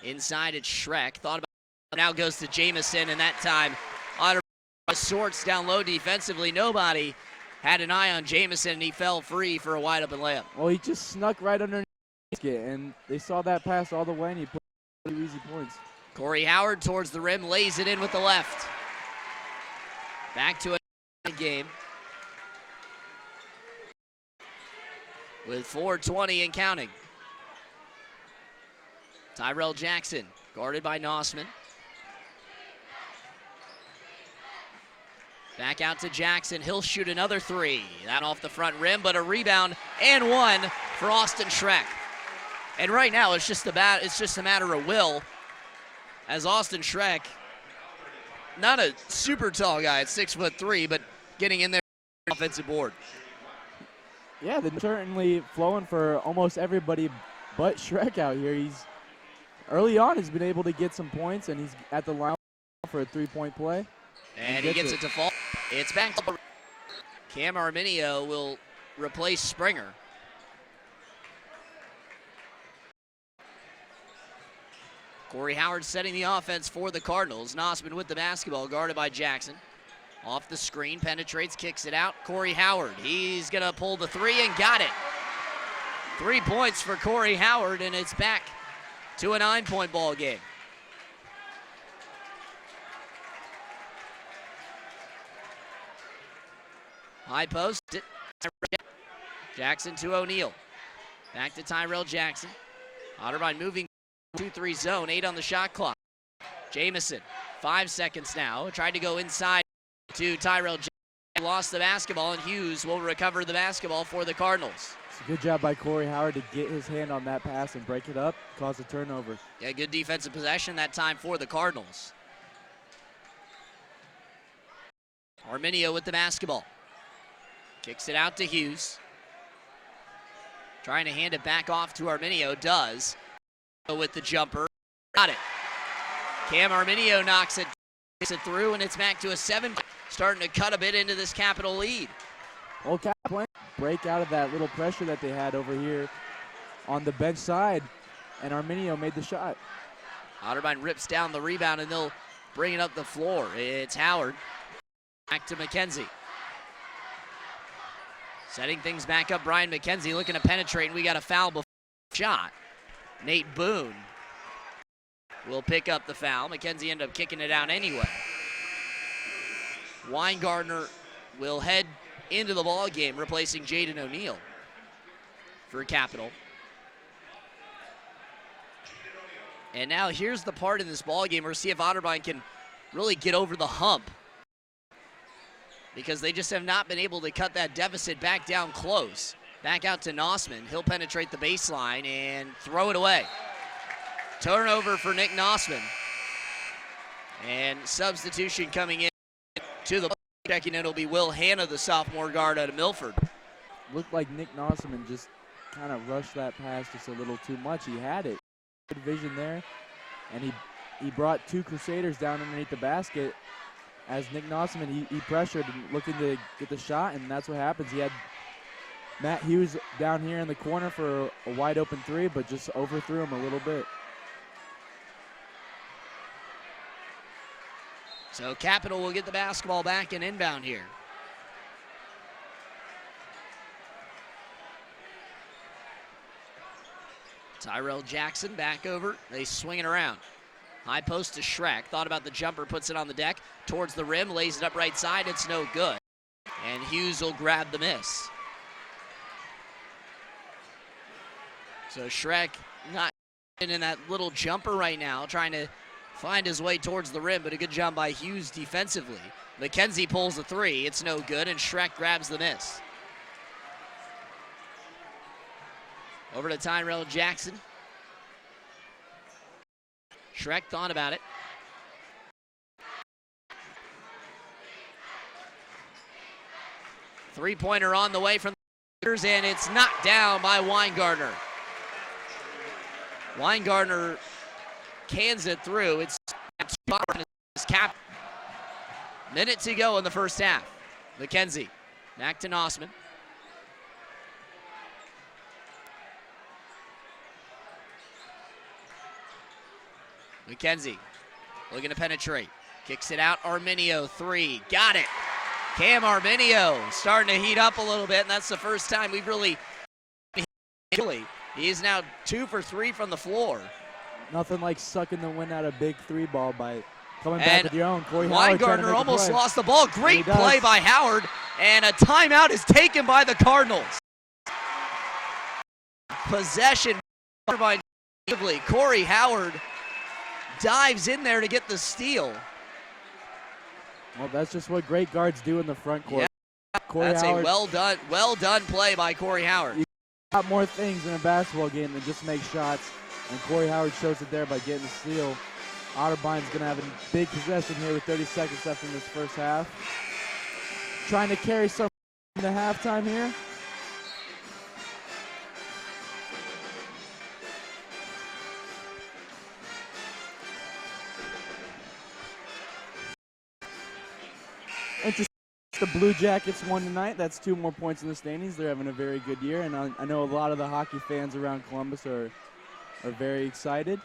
Inside it's Schreck. Thought about it, now goes to Jamison, and that time Otterbein sorts down low defensively. Nobody had an eye on Jamison, and he fell free for a wide-open layup. Well, he just snuck right underneath it, and they saw that pass all the way, and he put 2 easy points. Corey Howard towards the rim, lays it in with the left. Back to a game with 4:20 and counting. Tyrell Jackson, guarded by Nossman. Back out to Jackson. He'll shoot another 3. That off the front rim, but a rebound and one for Austin Schreck. And right now, it's just a matter of will, as Austin Schreck, not a super tall guy at 6'3", but getting in there offensive board. Yeah, they're certainly flowing for almost everybody but Schreck out here. Early on, he's been able to get some points, and he's at the line for a 3-point play. And he gets it to fall. It's back to Cam Arminio will replace Springer. Corey Howard setting the offense for the Cardinals. Nossman with the basketball, guarded by Jackson. Off the screen, penetrates, kicks it out. Corey Howard, he's gonna pull the three and got it. 3 points for Corey Howard, and it's back to a 9-point ball game. High post, Jackson to O'Neal. Back to Tyrell Jackson. Otterbein moving 2-3 zone, 8 on the shot clock. Jamison, 5 seconds now. Tried to go inside to Tyrell Jackson. Lost the basketball, and Hughes will recover the basketball for the Cardinals. It's a good job by Corey Howard to get his hand on that pass and break it up, cause a turnover. Yeah, good defensive possession that time for the Cardinals. Arminio with the basketball. Kicks it out to Hughes. Trying to hand it back off to Arminio, does. With the jumper, got it. Cam Arminio knocks it through, and it's back to a 7. Starting to cut a bit into this Capital lead. Old Capital break out of that little pressure that they had over here on the bench side, and Arminio made the shot. Otterbein rips down the rebound, and they'll bring it up the floor. It's Howard. Back to McKenzie. Setting things back up, Brian McKenzie looking to penetrate, and we got a foul before the shot. Nate Boone will pick up the foul. McKenzie ended up kicking it out anyway. Weingartner will head into the ball game, replacing Jaden O'Neal for Capital. And now here's the part in this ball game where see if Otterbein can really get over the hump, because they just have not been able to cut that deficit back down close. Back out to Nossman. He'll penetrate the baseline and throw it away. Turnover for Nick Nossman. And substitution coming in to the checking in will be Will Hanna, the sophomore guard out of Milford. Looked like Nick Nossman just kind of rushed that pass just a little too much. He had it. Good vision there. And he brought 2 Crusaders down underneath the basket. As Nick Nossman, he pressured and looking to get the shot, and that's what happens. He had Matt Hughes down here in the corner for a wide open 3, but just overthrew him a little bit. So Capital will get the basketball back and inbound here. Tyrell Jackson back over. They swing it around. High post to Schreck. Thought about the jumper, puts it on the deck. Towards the rim, lays it up right side. It's no good. And Hughes will grab the miss. So Schreck not in that little jumper right now, trying to find his way towards the rim, but a good job by Hughes defensively. McKenzie pulls the 3. It's no good, and Schreck grabs the miss. Over to Tyrell Jackson. Schreck thought about it. Three-pointer on the way from the Lakers, and it's knocked down by Weingartner. Weingartner cans it through. It's cap. Minute to go in the first half. McKenzie back to Nossman. McKenzie looking to penetrate. Kicks it out. Arminio, 3. Got it. Cam Arminio starting to heat up a little bit, and that's the first time we've really. He is now 2 for 3 from the floor. Nothing like sucking the wind out of big 3 ball by coming back with your own. Corey Weingartner almost lost the ball. Great play by Howard, and a timeout is taken by the Cardinals. Possession by Corey Howard dives in there to get the steal. Well, that's just what great guards do in the front court. Yeah, that's Howard, a well done play by Corey Howard. You got more things in a basketball game than just make shots, and Corey Howard shows it there by getting the steal. Otterbein's going to have a big possession here with 30 seconds left in this first half. Trying to carry some into halftime here. Interesting The Blue Jackets won tonight. That's 2 more points in the standings. They're having a very good year, and I know a lot of the hockey fans around Columbus are very excited.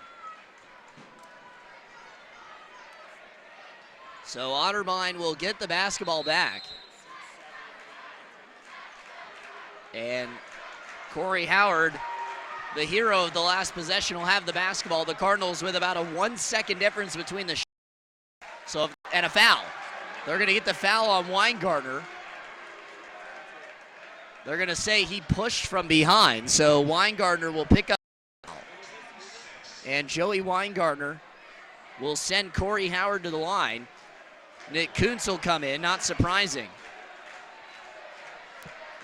So Otterbein will get the basketball back. And Corey Howard, the hero of the last possession, will have the basketball. The Cardinals with about a 1-second difference between the and a foul. They're going to get the foul on Weingartner. They're going to say he pushed from behind, so Weingartner will pick up. And Joey Weingartner will send Corey Howard to the line. Nick Kuntz will come in, not surprising,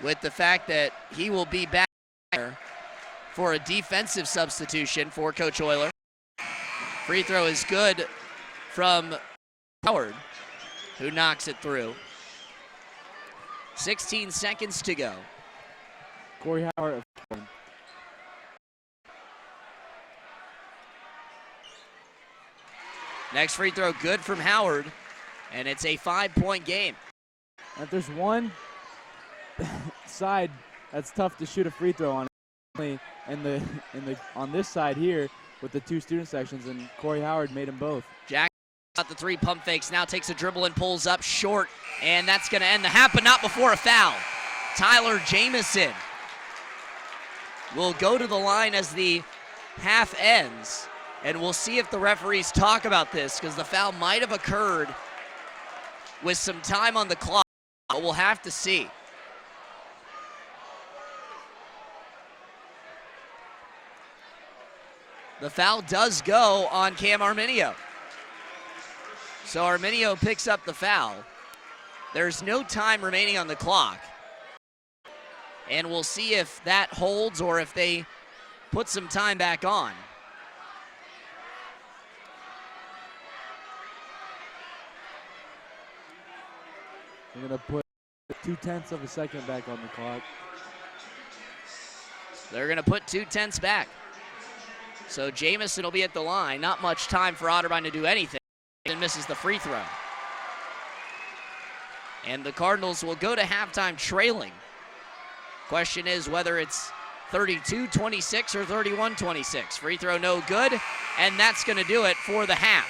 with the fact that he will be back there for a defensive substitution for Coach Euler. Free throw is good from Howard, who knocks it through. 16 seconds to go. Corey Howard. Next free throw good from Howard, and it's a 5-point game. If there's one side that's tough to shoot a free throw on, on this side here with the 2 student sections, and Corey Howard made them both. Jack got the 3 pump fakes, now takes a dribble and pulls up short, and that's going to end the half, but not before a foul. Tyler Jamison will go to the line as the half ends, and we'll see if the referees talk about this, because the foul might have occurred with some time on the clock, but we'll have to see. The foul does go on Cam Arminio. So Arminio picks up the foul. There's no time remaining on the clock. And we'll see if that holds or if they put some time back on. They're going to put 0.2 of a second back on the clock. They're going to put 0.2 back. So Jamison will be at the line. Not much time for Otterbein to do anything. And misses the free throw. And the Cardinals will go to halftime trailing. Question is whether it's 32-26 or 31-26. Free throw no good, and that's going to do it for the half.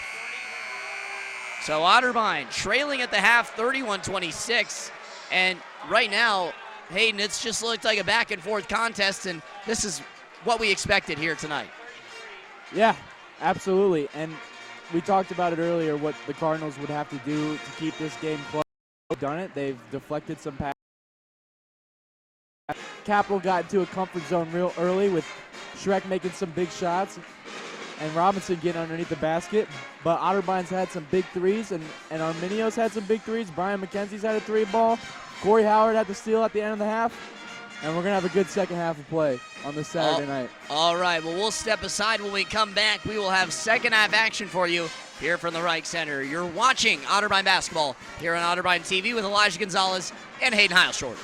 So Otterbein trailing at the half, 31-26. And right now, Hayden, it's just looked like a back and forth contest, and this is what we expected here tonight. Yeah, absolutely. And we talked about it earlier, what the Cardinals would have to do to keep this game close. They've done it. They've deflected some passes. Capital got into a comfort zone real early with Shrek making some big shots and Robinson getting underneath the basket. But Otterbein's had some big threes, and Arminio's had some big threes. Brian McKenzie's had a 3-ball. Corey Howard had the steal at the end of the half. And we're going to have a good second half of play on this Saturday night. All right, well, we'll step aside. When we come back, we will have second half action for you here from the Rike Center. You're watching Otterbein basketball here on Otterbein TV with Elijah Gonzalez and Hayden Heilshorter.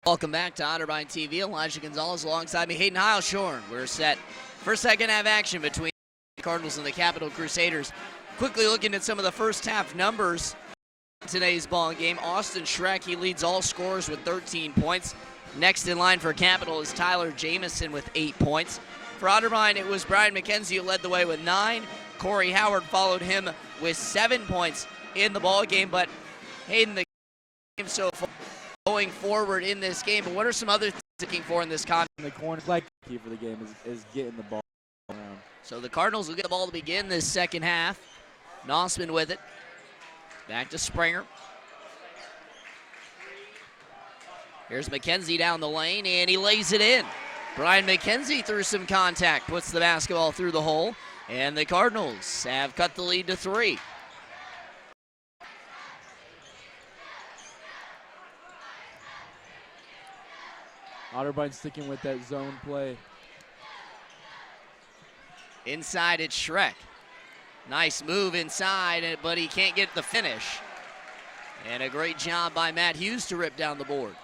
Welcome back to Otterbein TV. Elijah Gonzalez alongside me, Hayden Heilshorn. We're set for second half action between the Cardinals and the Capital Crusaders. Quickly looking at some of the first half numbers in today's ball game. Austin Schreck, he leads all scorers with 13 points. Next in line for Capital is Tyler Jamison with 8 points. For Otterbein, it was Brian McKenzie who led the way with 9. Corey Howard followed him with 7 points in the ball game. But Hayden, the game so far going forward in this game, but what are some other things looking for in this contest? In the corner, like key for the game is getting the ball around. So the Cardinals will get the ball to begin this second half. Nossman with it. Back to Springer. Here's McKenzie down the lane, and he lays it in. Brian McKenzie through some contact, puts the basketball through the hole, and the Cardinals have cut the lead to 3. Otterbein sticking with that zone play. Inside it's Schreck. Nice move inside, but he can't get the finish. And a great job by Matt Hughes to rip down the board.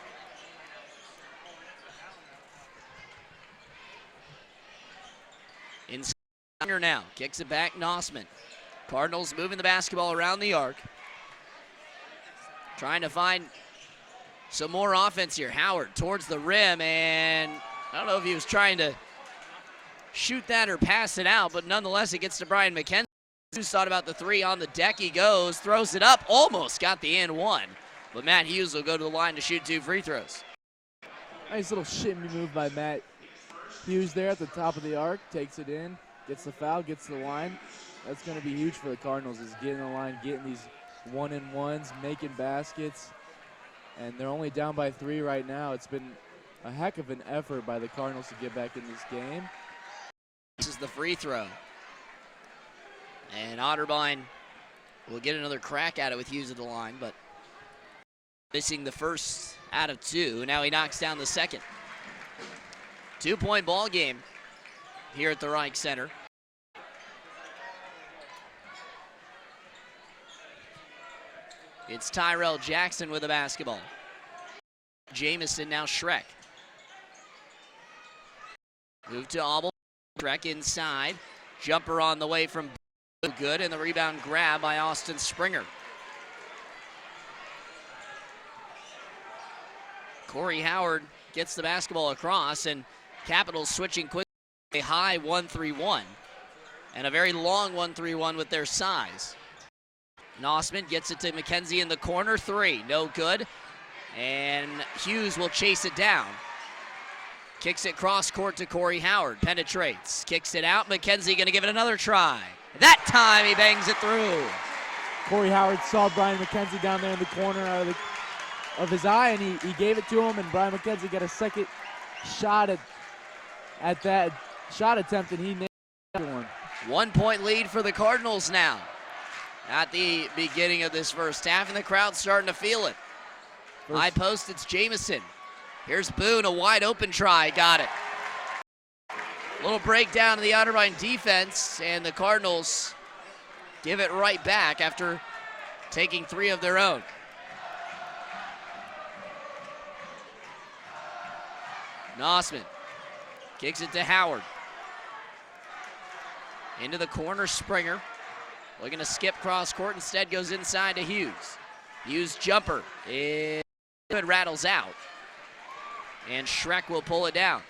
Inside now, kicks it back, Nossman. Cardinals moving the basketball around the arc. Trying to find some more offense here. Howard towards the rim, and I don't know if he was trying to shoot that or pass it out, but nonetheless it gets to Brian McKenzie. Who's thought about the 3 on the deck. He goes, throws it up, almost got the and 1. But Matt Hughes will go to the line to shoot 2 free throws. Nice little shimmy move by Matt Hughes there at the top of the arc. Takes it in, gets the foul, gets the line. That's going to be huge for the Cardinals, is getting the line, getting these 1-and-1s, making baskets. And they're only down by 3 right now. It's been a heck of an effort by the Cardinals to get back in this game. This is the free throw. And Otterbein will get another crack at it with Hughes at the line, but missing the first out of 2. Now he knocks down the second. 2-point ball game here at the Rike Center. It's Tyrell Jackson with the basketball. Jamison, now Schreck. Move to Obel. Schreck inside. Jumper on the way from good, and the rebound grab by Austin Springer. Corey Howard gets the basketball across, and Capitals switching quickly. A high 1-3-1, and a very long 1-3-1 with their size. Nossman gets it to McKenzie in the corner, 3, no good. And Hughes will chase it down. Kicks it cross court to Corey Howard, penetrates, kicks it out. McKenzie gonna give it another try. That time he bangs it through. Corey Howard saw Brian McKenzie down there in the corner of his eye, and he gave it to him, and Brian McKenzie got a second shot at that shot attempt, and he nailed everyone. 1-point lead for the Cardinals now at the beginning of this first half, and the crowd's starting to feel it. High post, it's Jamison. Here's Boone, a wide open try, got it. Little breakdown of the Otterbein defense, and the Cardinals give it right back after taking 3 of their own. Nossman kicks it to Howard. Into the corner, Springer. Looking to skip cross court, instead goes inside to Hughes. Hughes jumper, it rattles out. And Schreck will pull it down.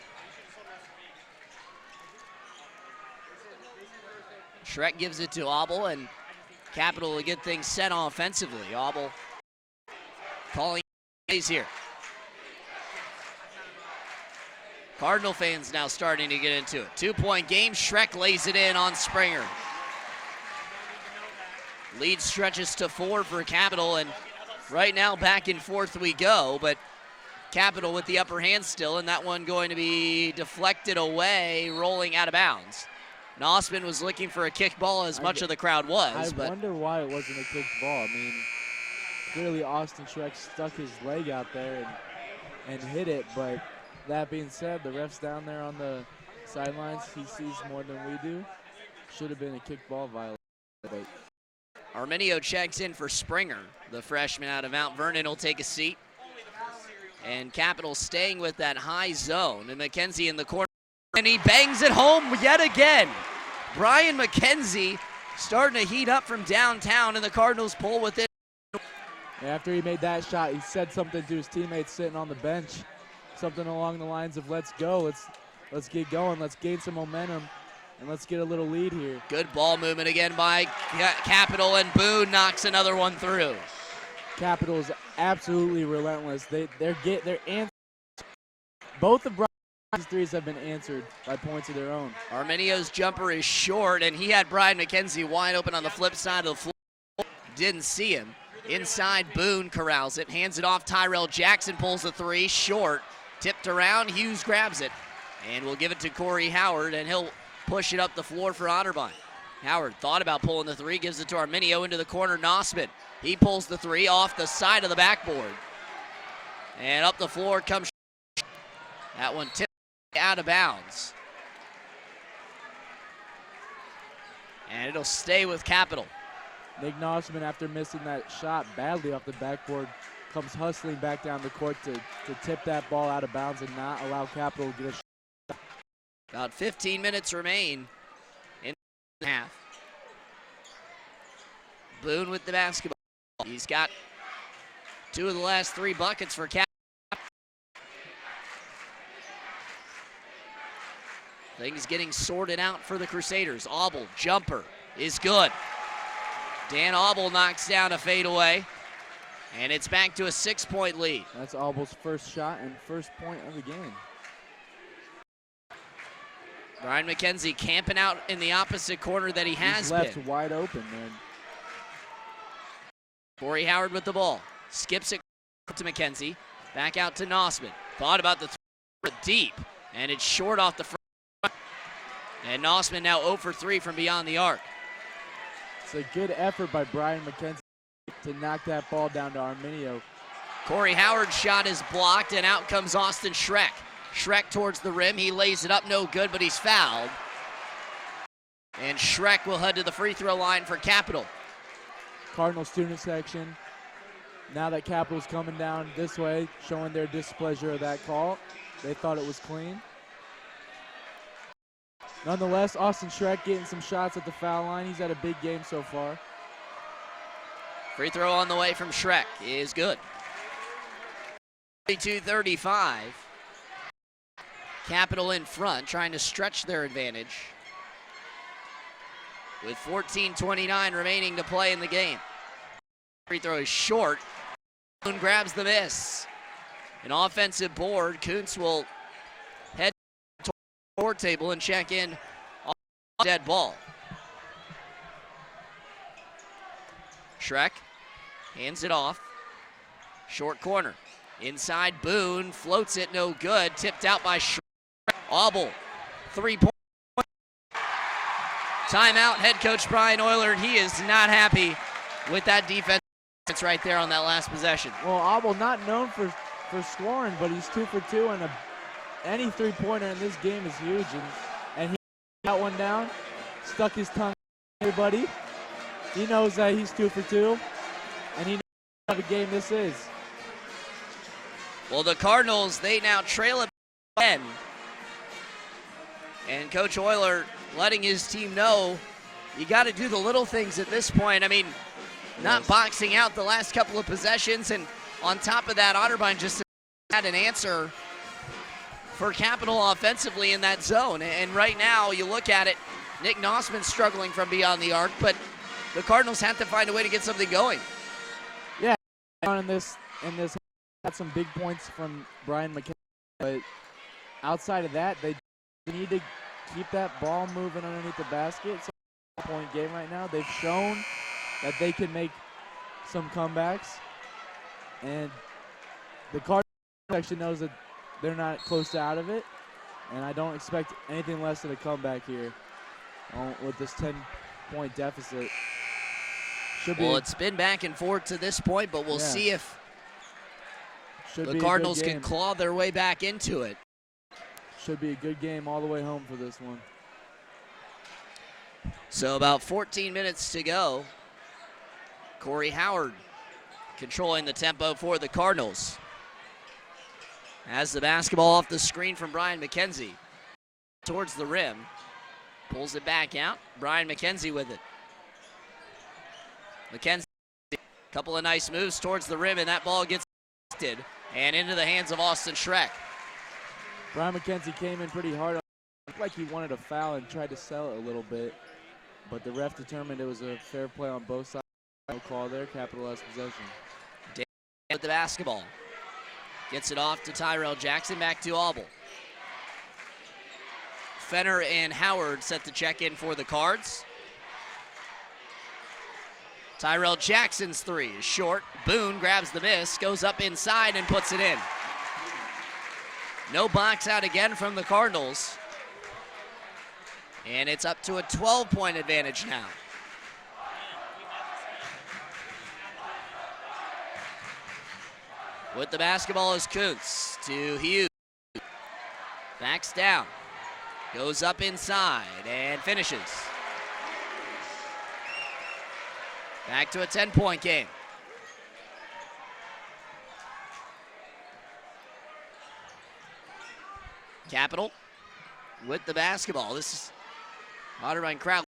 Schreck gives it to Obel, and Capital will get things set offensively. Obel calling plays here. Cardinal fans now starting to get into it. 2-point game, Schreck lays it in on Springer. Lead stretches to 4 for Capital, and right now back and forth we go, but Capital with the upper hand still, and that one going to be deflected away, rolling out of bounds. Nossman was looking for a kick ball, as much of the crowd was. I wonder why it wasn't a kicked ball. I mean, clearly Austin Schreck stuck his leg out there and hit it, but that being said, the ref's down there on the sidelines. He sees more than we do. Should have been a kick ball violation. But Arminio checks in for Springer. The freshman out of Mount Vernon will take a seat. And Capital staying with that high zone. And McKenzie in the corner, and he bangs it home yet again. Brian McKenzie starting to heat up from downtown, and the Cardinals pull within. After he made that shot, he said something to his teammates sitting on the bench. Something along the lines of, let's go, let's get going, let's gain some momentum, and let's get a little lead here. Good ball movement again by Capital, and Boone knocks another one through. Capital is absolutely relentless. They're answering. Both of Brian's threes have been answered by points of their own. Arminio's jumper is short, and he had Brian McKenzie wide open on the flip side of the floor. Didn't see him. Inside, Boone corrals it, hands it off. Tyrell Jackson pulls the three, short. Tipped around, Hughes grabs it, and will give it to Corey Howard, and he'll push it up the floor for Otterbein. Howard thought about pulling the three, gives it to Arminio into the corner. Nossman, he pulls the three off the side of the backboard. And up the floor comes. That one tipped out of bounds. And it'll stay with Capital. Nick Nossman, after missing that shot badly off the backboard, comes hustling back down the court to tip that ball out of bounds and not allow Capital to get a shot. About 15 minutes remain in the half. Boone with the basketball. He's got 2 of the last 3 buckets for Capital. Things getting sorted out for the Crusaders. Auble, jumper, is good. Dan Auble knocks down a fadeaway, and it's back to a 6-point lead. That's Auble's first shot and first point of the game. Brian McKenzie camping out in the opposite corner that he has been. He's left wide open, man. Corey Howard with the ball. Skips it to McKenzie. Back out to Nossman. Thought about the three deep, and it's short off the front. And Nossman now 0 for 3 from beyond the arc. It's a good effort by Brian McKenzie to knock that ball down to Arminio. Corey Howard's shot is blocked, and out comes Austin Schreck. Schreck towards the rim. He lays it up, no good, but he's fouled. And Schreck will head to the free throw line for Capital. Cardinal student section, now that Capital's coming down this way, showing their displeasure of that call. They thought it was clean. Nonetheless, Austin Schreck getting some shots at the foul line. He's had a big game so far. Free throw on the way from Schreck is good. 32-35. Capital in front, trying to stretch their advantage. With 14:29 remaining to play in the game. Free throw is short. Boone grabs the miss. An offensive board. Kuntz will head to the board table and check in on the dead ball. Schreck hands it off. Short corner. Inside, Boone floats it, no good. Tipped out by Schreck. Auble, 3-point. Timeout, head coach Brian Euler, and he is not happy with that defense right there on that last possession. Well, Auble not known for scoring, but he's 2 for 2, and any three-pointer in this game is huge. And he got one down, stuck his tongue on everybody. He knows that he's 2 for 2, and he knows what a game this is. Well, the Cardinals, they now trail it 10. And Coach Euler letting his team know you got to do the little things at this point. I mean, not boxing out the last couple of possessions, and on top of that, Otterbein just had an answer for Capital offensively in that zone. And right now, you look at it, Nick Nossman struggling from beyond the arc, but the Cardinals have to find a way to get something going. Yeah, in this had some big points from Brian McKenzie, but outside of that, they need to keep that ball moving underneath the basket. It's a point game right now. They've shown that they can make some comebacks, and the Cardinals actually knows that they're not close to out of it, and I don't expect anything less than a comeback here with this 10-point deficit. Well, it's been back and forth to this point, but we'll see if the Cardinals can claw their way back into it. Should be a good game all the way home for this one. So about 14 minutes to go. Corey Howard controlling the tempo for the Cardinals. Has the basketball off the screen from Brian McKenzie. Towards the rim. Pulls it back out. Brian McKenzie with it. McKenzie, couple of nice moves towards the rim, and that ball gets and into the hands of Austin Schreck. Brian McKenzie came in pretty hard. Looked like he wanted a foul and tried to sell it a little bit, but the ref determined it was a fair play on both sides. No call there, capitalized possession. Dan with the basketball. Gets it off to Tyrell Jackson, back to Auble. Fenner and Howard set to check in for the Cards. Tyrell Jackson's three is short. Boone grabs the miss, goes up inside and puts it in. No box out again from the Cardinals. And it's up to a 12-point advantage now. With the basketball is Kuntz to Hughes. Backs down. Goes up inside and finishes. Back to a 10-point game. Capital with the basketball. This is Otterbein crowd,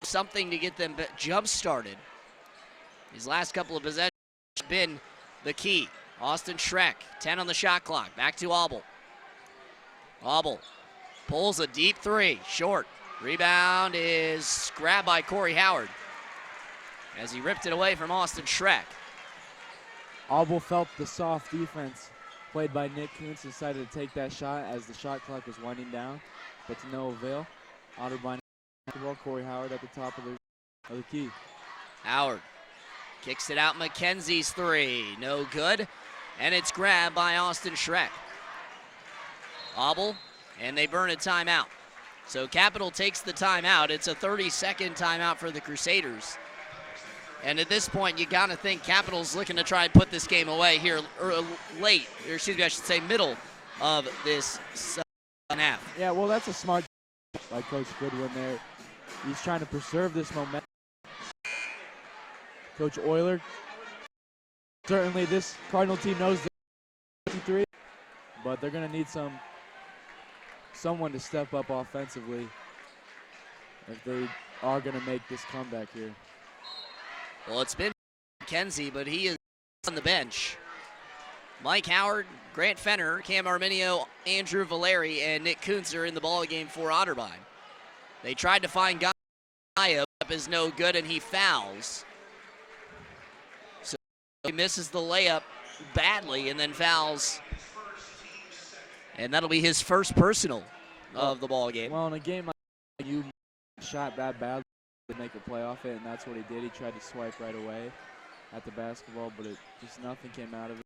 something to get them jump-started. These last couple of possessions have been the key. Austin Schreck, 10 on the shot clock. Back to Auble. Auble pulls a deep three, short. Rebound is grabbed by Corey Howard as he ripped it away from Austin Schreck. Auble felt the soft defense played by Nick Kuntz, decided to take that shot as the shot clock was winding down, but to no avail. Otterbein basketball, Corey Howard at the top of the key. Howard kicks it out, McKenzie's three, no good, and it's grabbed by Austin Schreck. Auble, and they burn a timeout. So Capital takes the timeout. It's a 30-second timeout for the Crusaders. And at this point, you got to think Capital's looking to try and put this game away here late, or excuse me, I should say middle of this second half. Yeah, well, that's a smart by Coach Goodwin there. He's trying to preserve this momentum. Coach Euler, certainly this Cardinal team knows they're 53, but they're going to need someone to step up offensively if they are going to make this comeback here. Well, it's been McKenzie, but he is on the bench. Mike Howard, Grant Fenner, Cam Arminio, Andrew Valeri, and Nick Kuntz are in the ballgame for Otterbein. They tried to find Gaia, up is no good, and he fouls. So he misses the layup badly and then fouls. And that'll be his first personal of the ballgame. Well, in a game like you shot that badly to make a play off it, and that's what he did. He tried to swipe right away at the basketball, but just nothing came out of it.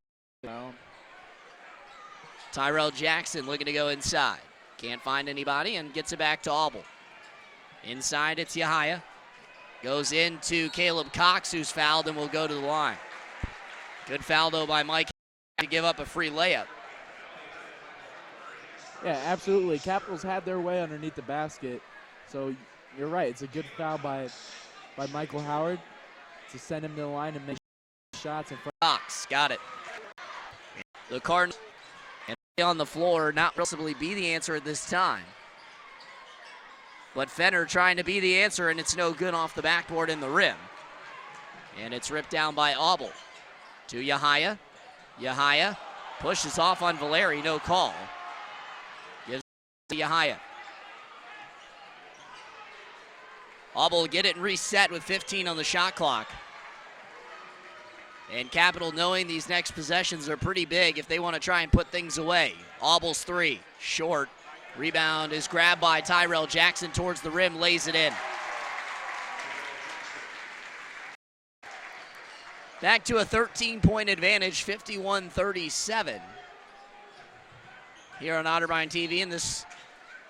Tyrell Jackson looking to go inside. Can't find anybody and gets it back to Auble. Inside it's Yahaya. Goes into Caleb Cox, who's fouled and will go to the line. Good foul, though, by Mike to give up a free layup. Yeah, absolutely. Capitals had their way underneath the basket. So you're right. It's a good foul by Michael Howard to send him to the line and make shots in front. Cox got it. The Cardinals on the floor not possibly be the answer at this time. But Fenner trying to be the answer, and it's no good off the backboard in the rim. And it's ripped down by Auble. To Yahaya. Yahaya pushes off on Valeri, no call. Gives to Yahaya. Auble get it and reset with 15 on the shot clock. And Capital, knowing these next possessions are pretty big if they want to try and put things away. Auble's three, short. Rebound is grabbed by Tyrell Jackson towards the rim, lays it in. Back to a 13-point advantage, 51-37. Here on Otterbein TV, and this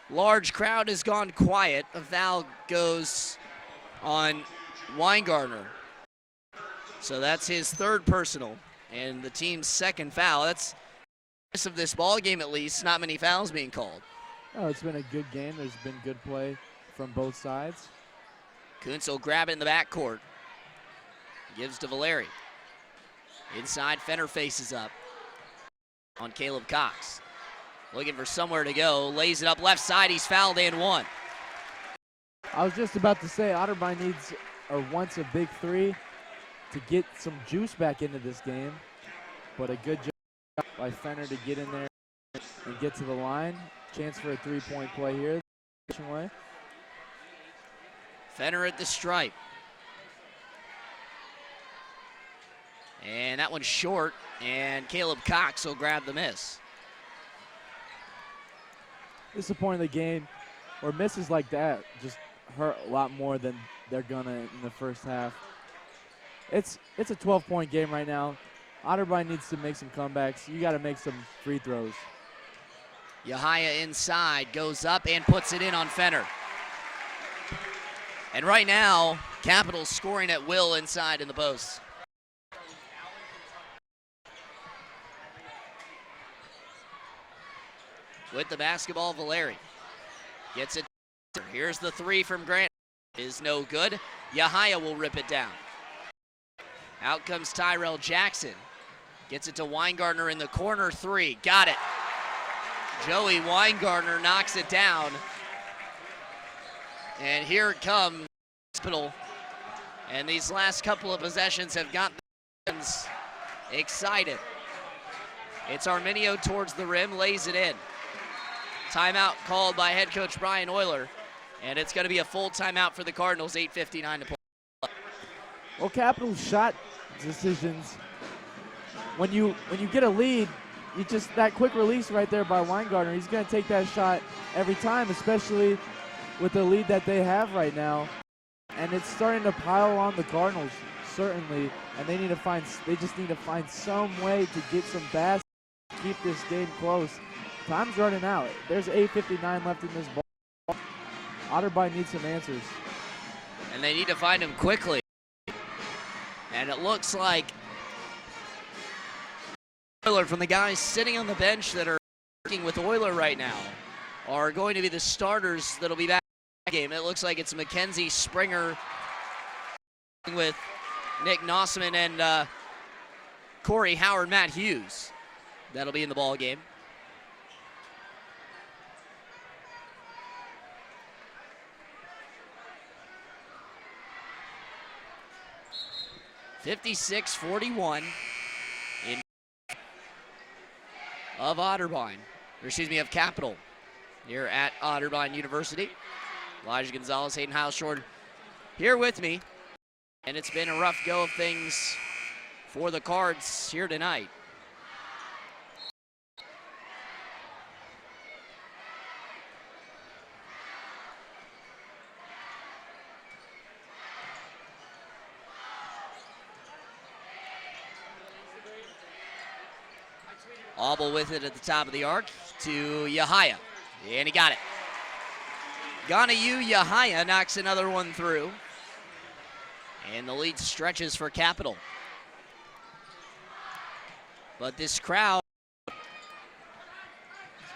large crowd has gone quiet. A foul goes on Weingartner. So that's his third personal and the team's second foul. That's of this ball game, at least. Not many fouls being called. Oh, it's been a good game. There's been good play from both sides. Kuntz will grab it in the backcourt. Gives to Valeri. Inside, Fenner faces up on Caleb Cox. Looking for somewhere to go. Lays it up left side. He's fouled and one. I was just about to say Otterbein needs or wants a big three to get some juice back into this game. But a good job by Fenner to get in there and get to the line. Chance for a three-point play here. Fenner at the stripe. And that one's short, and Caleb Cox will grab the miss. Disappointing the game, or misses like that just hurt a lot more than they're gonna in the first half. It's a 12-point game right now. Otterbein needs to make some comebacks. You got to make some free throws. Yahaya inside, goes up and puts it in on Fenner. And right now, Capital scoring at will inside in the post. With the basketball, Valeri gets it. Here's the three from Grant. Is no good. Yahaya will rip it down. Out comes Tyrell Jackson. Gets it to Weingartner in the corner three. Got it. Joey Weingartner knocks it down. And here it comes. Hospital. And these last couple of possessions have got the fans excited. It's Arminio towards the rim, lays it in. Timeout called by head coach Brian Euler. And it's going to be a full timeout for the Cardinals, 8:59 to play. Well, Capital's shot decisions, when you get a lead, you just, that quick release right there by Weingartner, he's going to take that shot every time, especially with the lead that they have right now. And it's starting to pile on the Cardinals, certainly, and they just need to find some way to get some baskets, keep this game close. Time's running out. There's 8:59 left in this ball. Otterbein needs some answers. And they need to find him quickly. And it looks like Euler, from the guys sitting on the bench that are working with Euler right now, are going to be the starters that'll be back in the game. It looks like it's Mackenzie Springer with Nick Nossman and Corey Howard, Matt Hughes. That'll be in the ball game. (56-41) in of Otterbein, or excuse me, of Capital here at Otterbein University. Elijah Gonzalez, Hayden Heilshorn here with me, and it's been a rough go of things for the Cards here tonight. Auble with it at the top of the arc to Yahaya, and he got it. Ganayu Yahaya knocks another one through, and the lead stretches for Capital. But this crowd, it's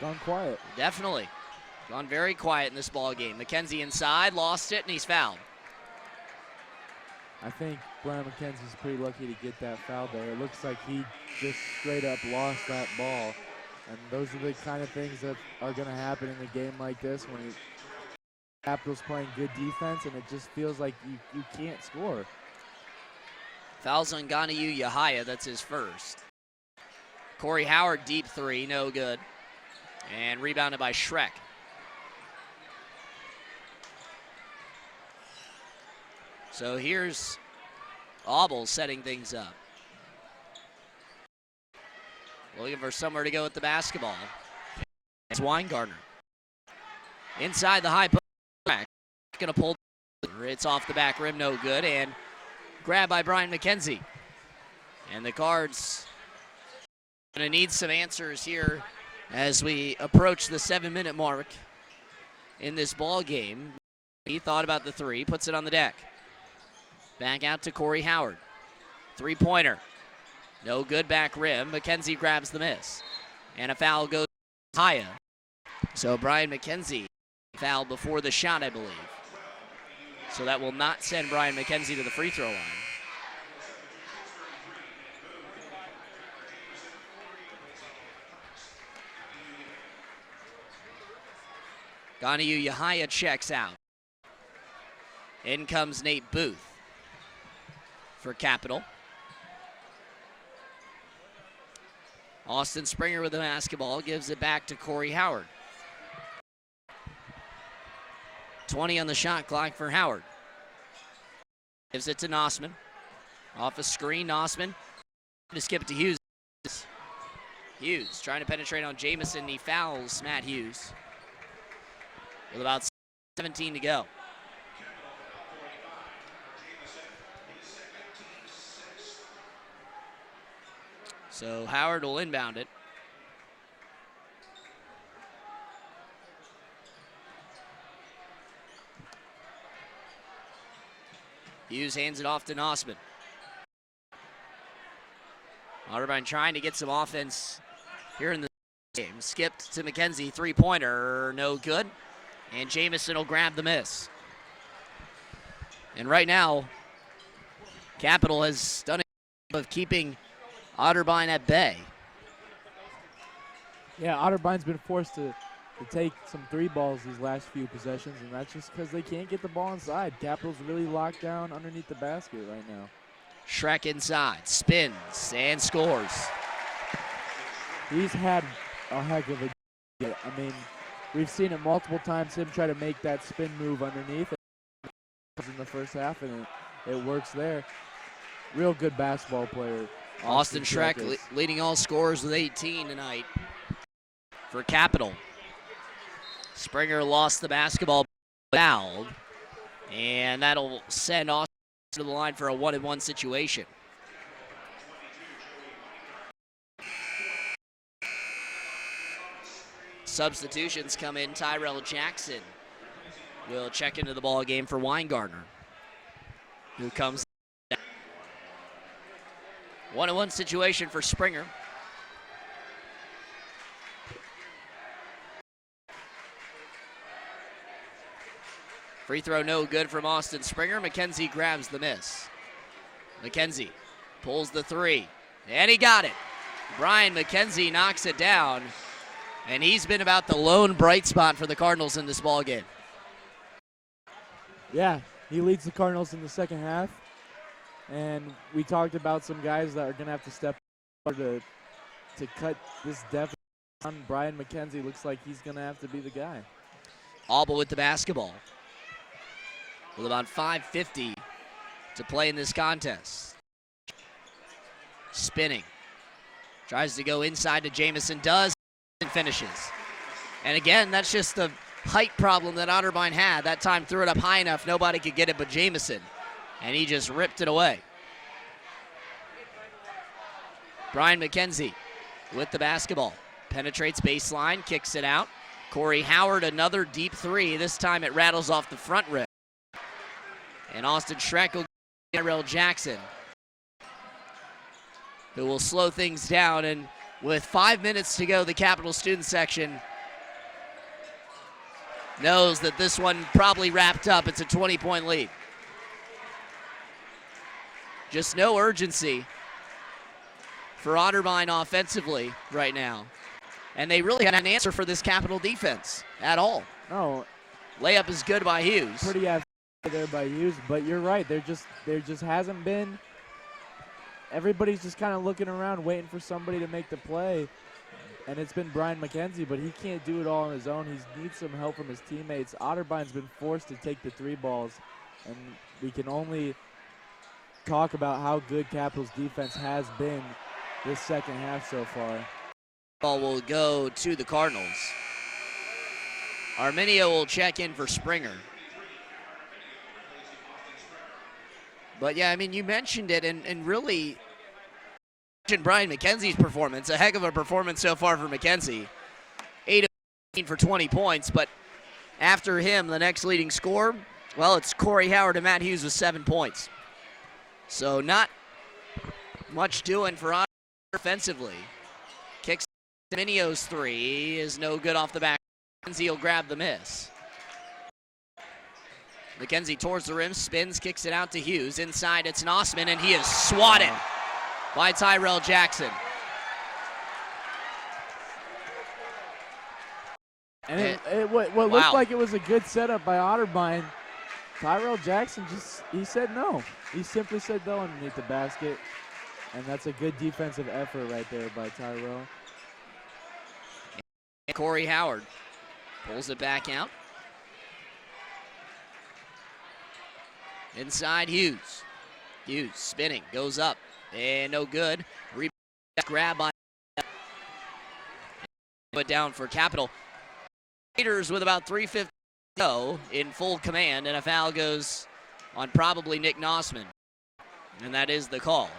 gone quiet. Definitely gone very quiet in this ball game. McKenzie inside, lost it, and he's fouled. I think Brian McKenzie's pretty lucky to get that foul there. It looks like he just straight up lost that ball. And those are the kind of things that are going to happen in a game like this when Capital's playing good defense and it just feels like you can't score. Fouls on Ganayu Yahaya, that's his first. Corey Howard, deep three, no good. And rebounded by Shrek. So here's Auble setting things up. Looking for somewhere to go with the basketball. It's Weingartner. Inside the high post. Going to pull. It's off the back rim, no good. And grabbed by Brian McKenzie. And the Cards going to need some answers here as we approach the 7-minute mark in this ball game. He thought about the three, puts it on the deck. Back out to Corey Howard. Three-pointer. No good, back rim. McKenzie grabs the miss. And a foul goes to Haya. So Brian McKenzie fouled before the shot, I believe. So that will not send Brian McKenzie to the free throw line. Ganayu Yahaya checks out. In comes Nate Booth for Capital. Austin Springer with the basketball, gives it back to Corey Howard. 20 on the shot clock for Howard. Gives it to Nossman. Off a screen, Nossman. To skip it to Hughes. Hughes trying to penetrate on Jamison. He fouls Matt Hughes with about 17 to go. So Howard will inbound it. Hughes hands it off to Nossman. Otterbein trying to get some offense here in the game. Skipped to McKenzie, three-pointer, no good. And Jamison will grab the miss. And right now, Capital has done a job of keeping Otterbein at bay. Yeah, Otterbein's been forced to take some three balls these last few possessions, and that's just because they can't get the ball inside. Capital's really locked down underneath the basket right now. Shrek inside, spins, and scores. He's had a heck of a game. I mean, we've seen it multiple times, him try to make that spin move underneath in the first half, and it works there. Real good basketball player. Austin Shrek leading all scorers with 18 tonight for Capital. Springer lost the basketball, fouled, and that'll send Austin to the line for a 1-and-1 situation. Substitutions come in. Tyrell Jackson will check into the ball game for Weingartner, who comes. 1-and-1 situation for Springer. Free throw no good from Austin Springer. McKenzie grabs the miss. McKenzie pulls the three, and he got it. Brian McKenzie knocks it down, and he's been about the lone bright spot for the Cardinals in this ball game. Yeah, he leads the Cardinals in the second half, and we talked about some guys that are going to have to step up to cut this deficit on. Brian McKenzie looks like he's going to have to be the guy. Alba with the basketball, with about 5:50 to play in this contest. Spinning. Tries to go inside to Jamison, does, and finishes. And again, that's just the height problem that Otterbein had. That time threw it up high enough, nobody could get it but Jamison. And he just ripped it away. Brian McKenzie with the basketball. Penetrates baseline, kicks it out. Corey Howard, another deep three. This time it rattles off the front rim. And Austin Shrek will get Tyrell Jackson, who will slow things down. And with 5 minutes to go, the Capital student section knows that this one probably wrapped up. It's a 20-point lead. Just no urgency for Otterbein offensively right now. And they really had an answer for this Capital defense at all. No. Layup is good by Hughes. Pretty athletic there by Hughes, but you're right. There just hasn't been. Everybody's just kind of looking around, waiting for somebody to make the play. And it's been Brian McKenzie, but he can't do it all on his own. He needs some help from his teammates. Otterbein's been forced to take the three balls, and we can only talk about how good Capital's defense has been this second half so far. Ball will go to the Cardinals. Arminio will check in for Springer. But yeah, I mean, you mentioned it, and really, Brian McKenzie's performance, a heck of a performance so far for McKenzie. 8 of 15 for 20 points, but after him, the next leading scorer, well, it's Corey Howard and Matt Hughes with 7 points. So not much doing for Otterbein offensively. Kicks Minio's three is no good off the back. McKenzie will grab the miss. McKenzie towards the rim, spins, kicks it out to Hughes. Inside, it's Nossman, and he is swatted by Tyrell Jackson. And what wow. looked like it was a good setup by Otterbein, Tyrell Jackson he said no. He simply said no underneath the basket. And that's a good defensive effort right there by Tyrell. And Corey Howard pulls it back out. Inside Hughes. Hughes spinning, goes up, and no good. Rebound grab by put down for Capital. Raiders with about 3:50 to go in full command, and a foul goes on probably Nick Nossman. And that is the call.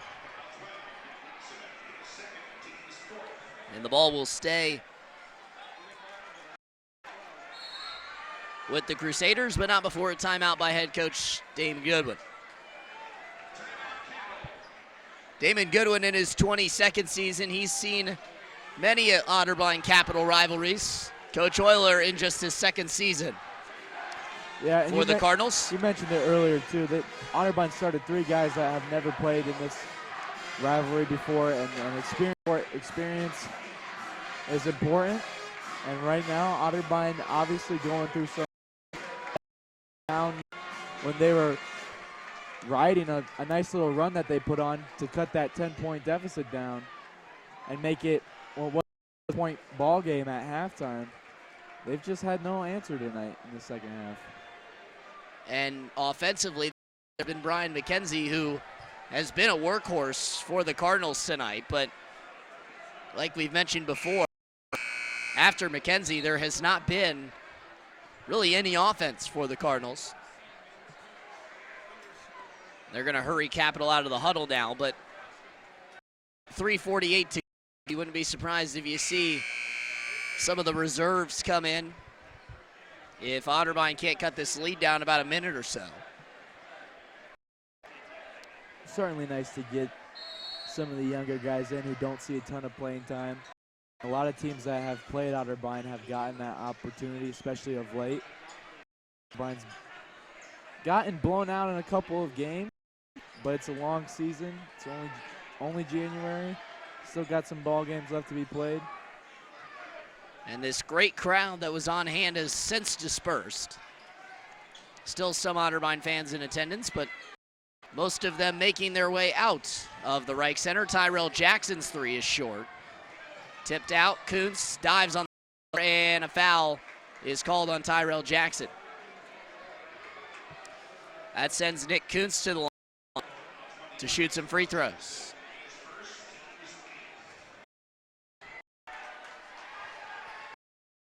And the ball will stay with the Crusaders, but not before a timeout by head coach Damon Goodwin. Damon Goodwin in his 22nd season, he's seen many Otterbein Capital rivalries. Coach Euler in just his second season for the Cardinals. You mentioned it earlier too, that Otterbein started 3 guys that have never played in this rivalry before, and experience is important. And right now, Otterbein obviously going through some down when they were riding a nice little run that they put on to cut that 10-point deficit down and make it what a point ball game at halftime. They've just had no answer tonight in the second half. And offensively, there's been Brian McKenzie, who has been a workhorse for the Cardinals tonight, but like we've mentioned before, after McKenzie, there has not been really any offense for the Cardinals. They're going to hurry Capital out of the huddle now, but 3:48 to go. You wouldn't be surprised if you see some of the reserves come in if Otterbein can't cut this lead down about a minute or so. Certainly nice to get some of the younger guys in who don't see a ton of playing time. A lot of teams that have played Otterbein have gotten that opportunity, especially of late. Otterbeins gotten blown out in a couple of games, but it's a long season. It's only January. Still got some ball games left to be played. And this great crowd that was on hand has since dispersed. Still some Otterbein fans in attendance, but most of them making their way out of the Rike Center. Tyrell Jackson's 3 is short. Tipped out, Kuntz dives on the floor, and a foul is called on Tyrell Jackson. That sends Nick Kuntz to the line to shoot some free throws.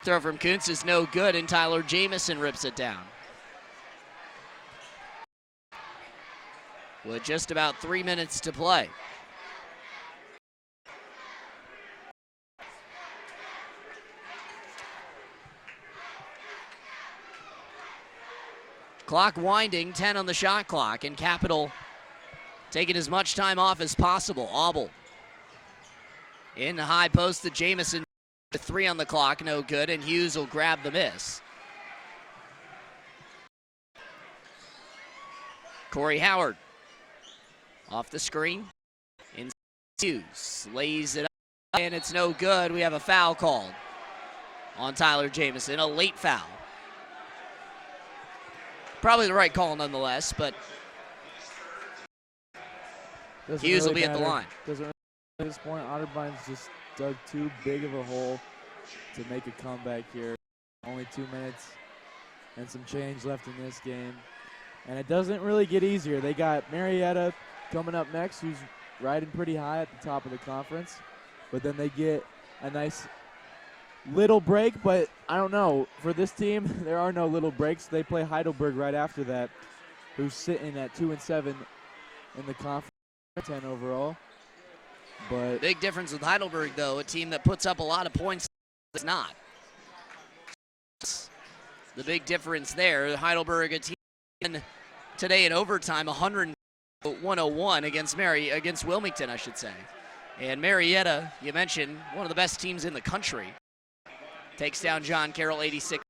Throw from Kuntz is no good, and Tyler Jamison rips it down. With just about 3 minutes to play. Clock winding, 10 on the shot clock, and Capital taking as much time off as possible. Auble in the high post to Jamison. 3 on the clock, no good, and Hughes will grab the miss. Corey Howard off the screen. In Hughes lays it up, and it's no good. We have a foul called on Tyler Jamison, a late foul. Probably the right call nonetheless, but Hughes will be at the line. Doesn't really at this point. Otterbein's just dug too big of a hole to make a comeback here. Only 2 minutes and some change left in this game. And it doesn't really get easier. They got Marietta coming up next, who's riding pretty high at the top of the conference. But then they get a nice little break, but I don't know. For this team, there are no little breaks. They play Heidelberg right after that, who's sitting at 2-7 in the conference, 10 overall. But big difference with Heidelberg, though, a team that puts up a lot of points is not. The big difference there, Heidelberg, a team today in overtime, 101 against Wilmington, I should say. And Marietta, you mentioned, one of the best teams in the country, takes down John Carroll 86.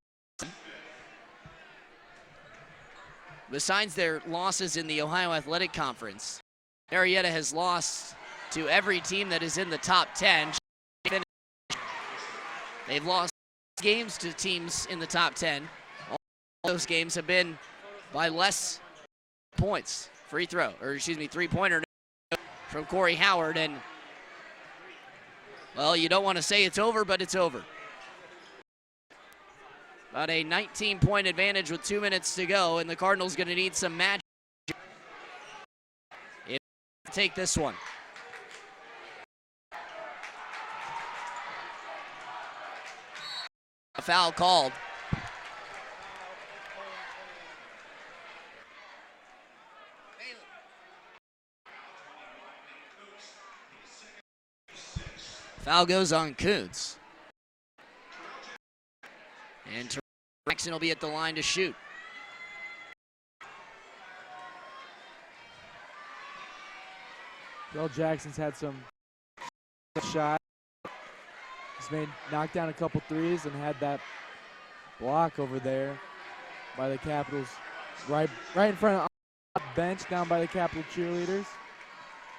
Besides their losses in the Ohio Athletic Conference, Marietta has lost to every team that is in the top 10. They've lost games to teams in the top 10. All those games have been by less points. Three-pointer from Corey Howard, and well, you don't want to say it's over, but it's over. About a 19-point advantage with 2 minutes to go, and the Cardinals going to need some magic to take this one. A foul called. Foul goes on Kuntz. And Jackson will be at the line to shoot. Bill Jackson's had some shots. He's knocked down a couple threes and had that block over there by the Capitals, right in front of the bench down by the Capital cheerleaders.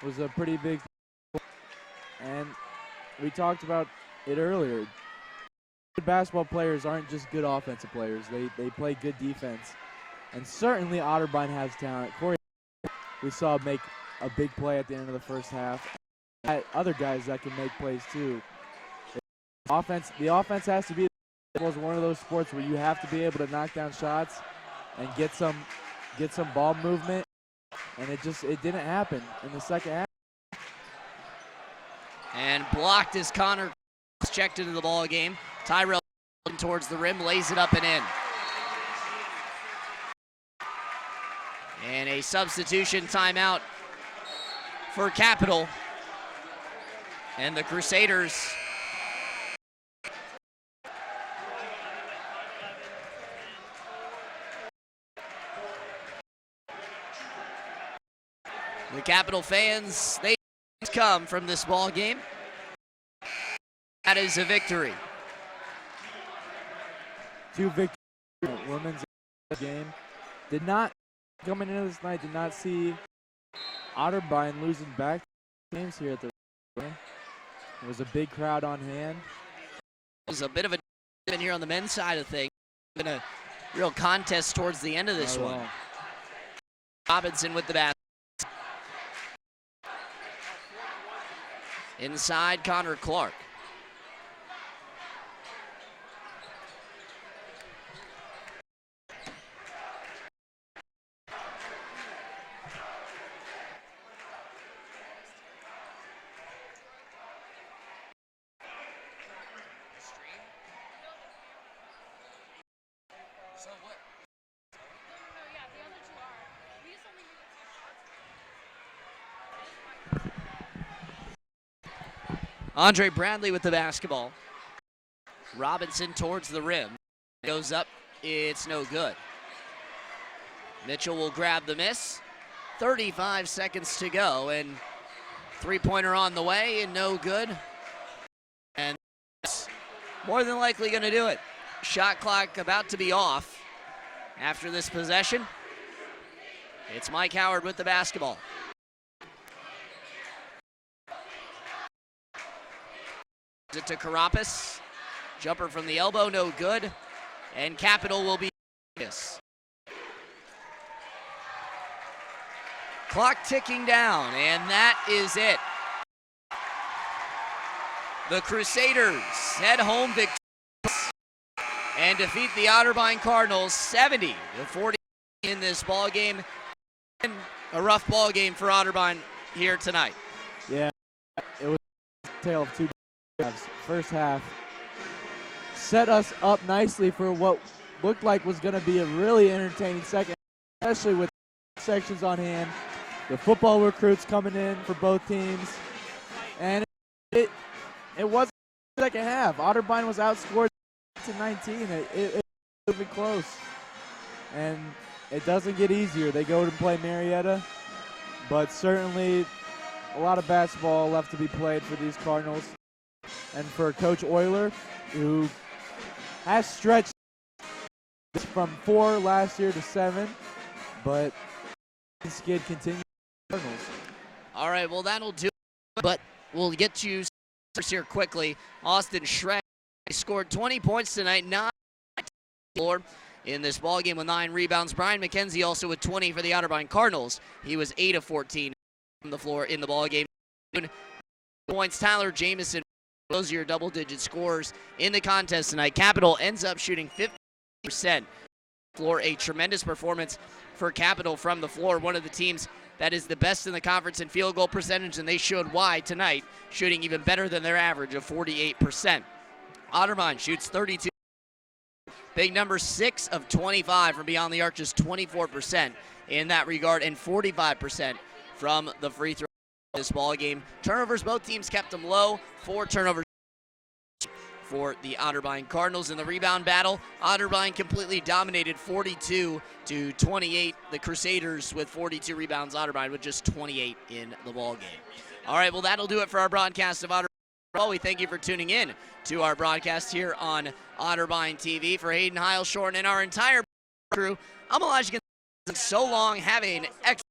It was a pretty big, and we talked about it earlier. Good basketball players aren't just good offensive players. They play good defense. And certainly Otterbein has talent. Corey, we saw make a big play at the end of the first half. Other guys that can make plays too. The offense has to be one of those sports where you have to be able to knock down shots and get some ball movement. And it didn't happen in the second half. And blocked as Connor checked into the ball game. Tyrell towards the rim, lays it up and in. And a substitution timeout for Capital. And the Crusaders the Capital fans, they come from this ball game. That is a victory. 2 victories in the women's game. Coming into this night, did not see Otterbein losing back games here at the There was a big crowd on hand. It was a bit of a in here on the men's side of things. Been a real contest towards the end of this one. Robinson with the basket. Inside, Connor Clark. Andre Bradley with the basketball. Robinson towards the rim. Goes up, it's no good. Mitchell will grab the miss. 35 seconds to go, and three-pointer on the way and no good. And more than likely gonna do it. Shot clock about to be off after this possession. It's Mike Howard with the basketball. It to Karapis. Jumper from the elbow, no good. And Capital will be this. Clock ticking down, and that is it. The Crusaders head home victorious and defeat the Otterbein Cardinals 70-40 in this ball game. And a rough ball game for Otterbein here tonight. Yeah, it was a tale of two halves. First half set us up nicely for what looked like was going to be a really entertaining second, especially with sections on hand. The football recruits coming in for both teams, and it wasn't the second half. Otterbein was outscored to 19. It was been close, and it doesn't get easier. They go to play Marietta, but certainly a lot of basketball left to be played for these Cardinals. And for Coach Euler, who has stretched from 4 last year to 7, but skid continues. All right, well, that'll do it, but we'll get you here quickly. Austin Schreck scored 20 points tonight, 9 floor in this ball game with 9 rebounds. Brian McKenzie also with 20 for the Otterbein Cardinals. He was 8 of 14 from the floor in the ball game. Points, Tyler Jamison, those are your double-digit scores in the contest tonight. Capital ends up shooting 50% floor, a tremendous performance for Capital from the floor. One of the teams that is the best in the conference in field goal percentage, and they showed why tonight, shooting even better than their average of 48%. Otterbein shoots 32. Big number, 6 of 25 from beyond the arc, just 24% in that regard, and 45% from the free throw this ball game. Turnovers, both teams kept them low. 4 turnovers for the Otterbein Cardinals. In the rebound battle, Otterbein completely dominated, 42-28. The Crusaders with 42 rebounds, Otterbein with just 28 in the ball game. All right, well, that'll do it for our broadcast of Otterbein. Well, we thank you for tuning in to our broadcast here on Otterbein TV. For Hayden Heilshorn and our entire crew, I'm Elijah. So long. Have an excellent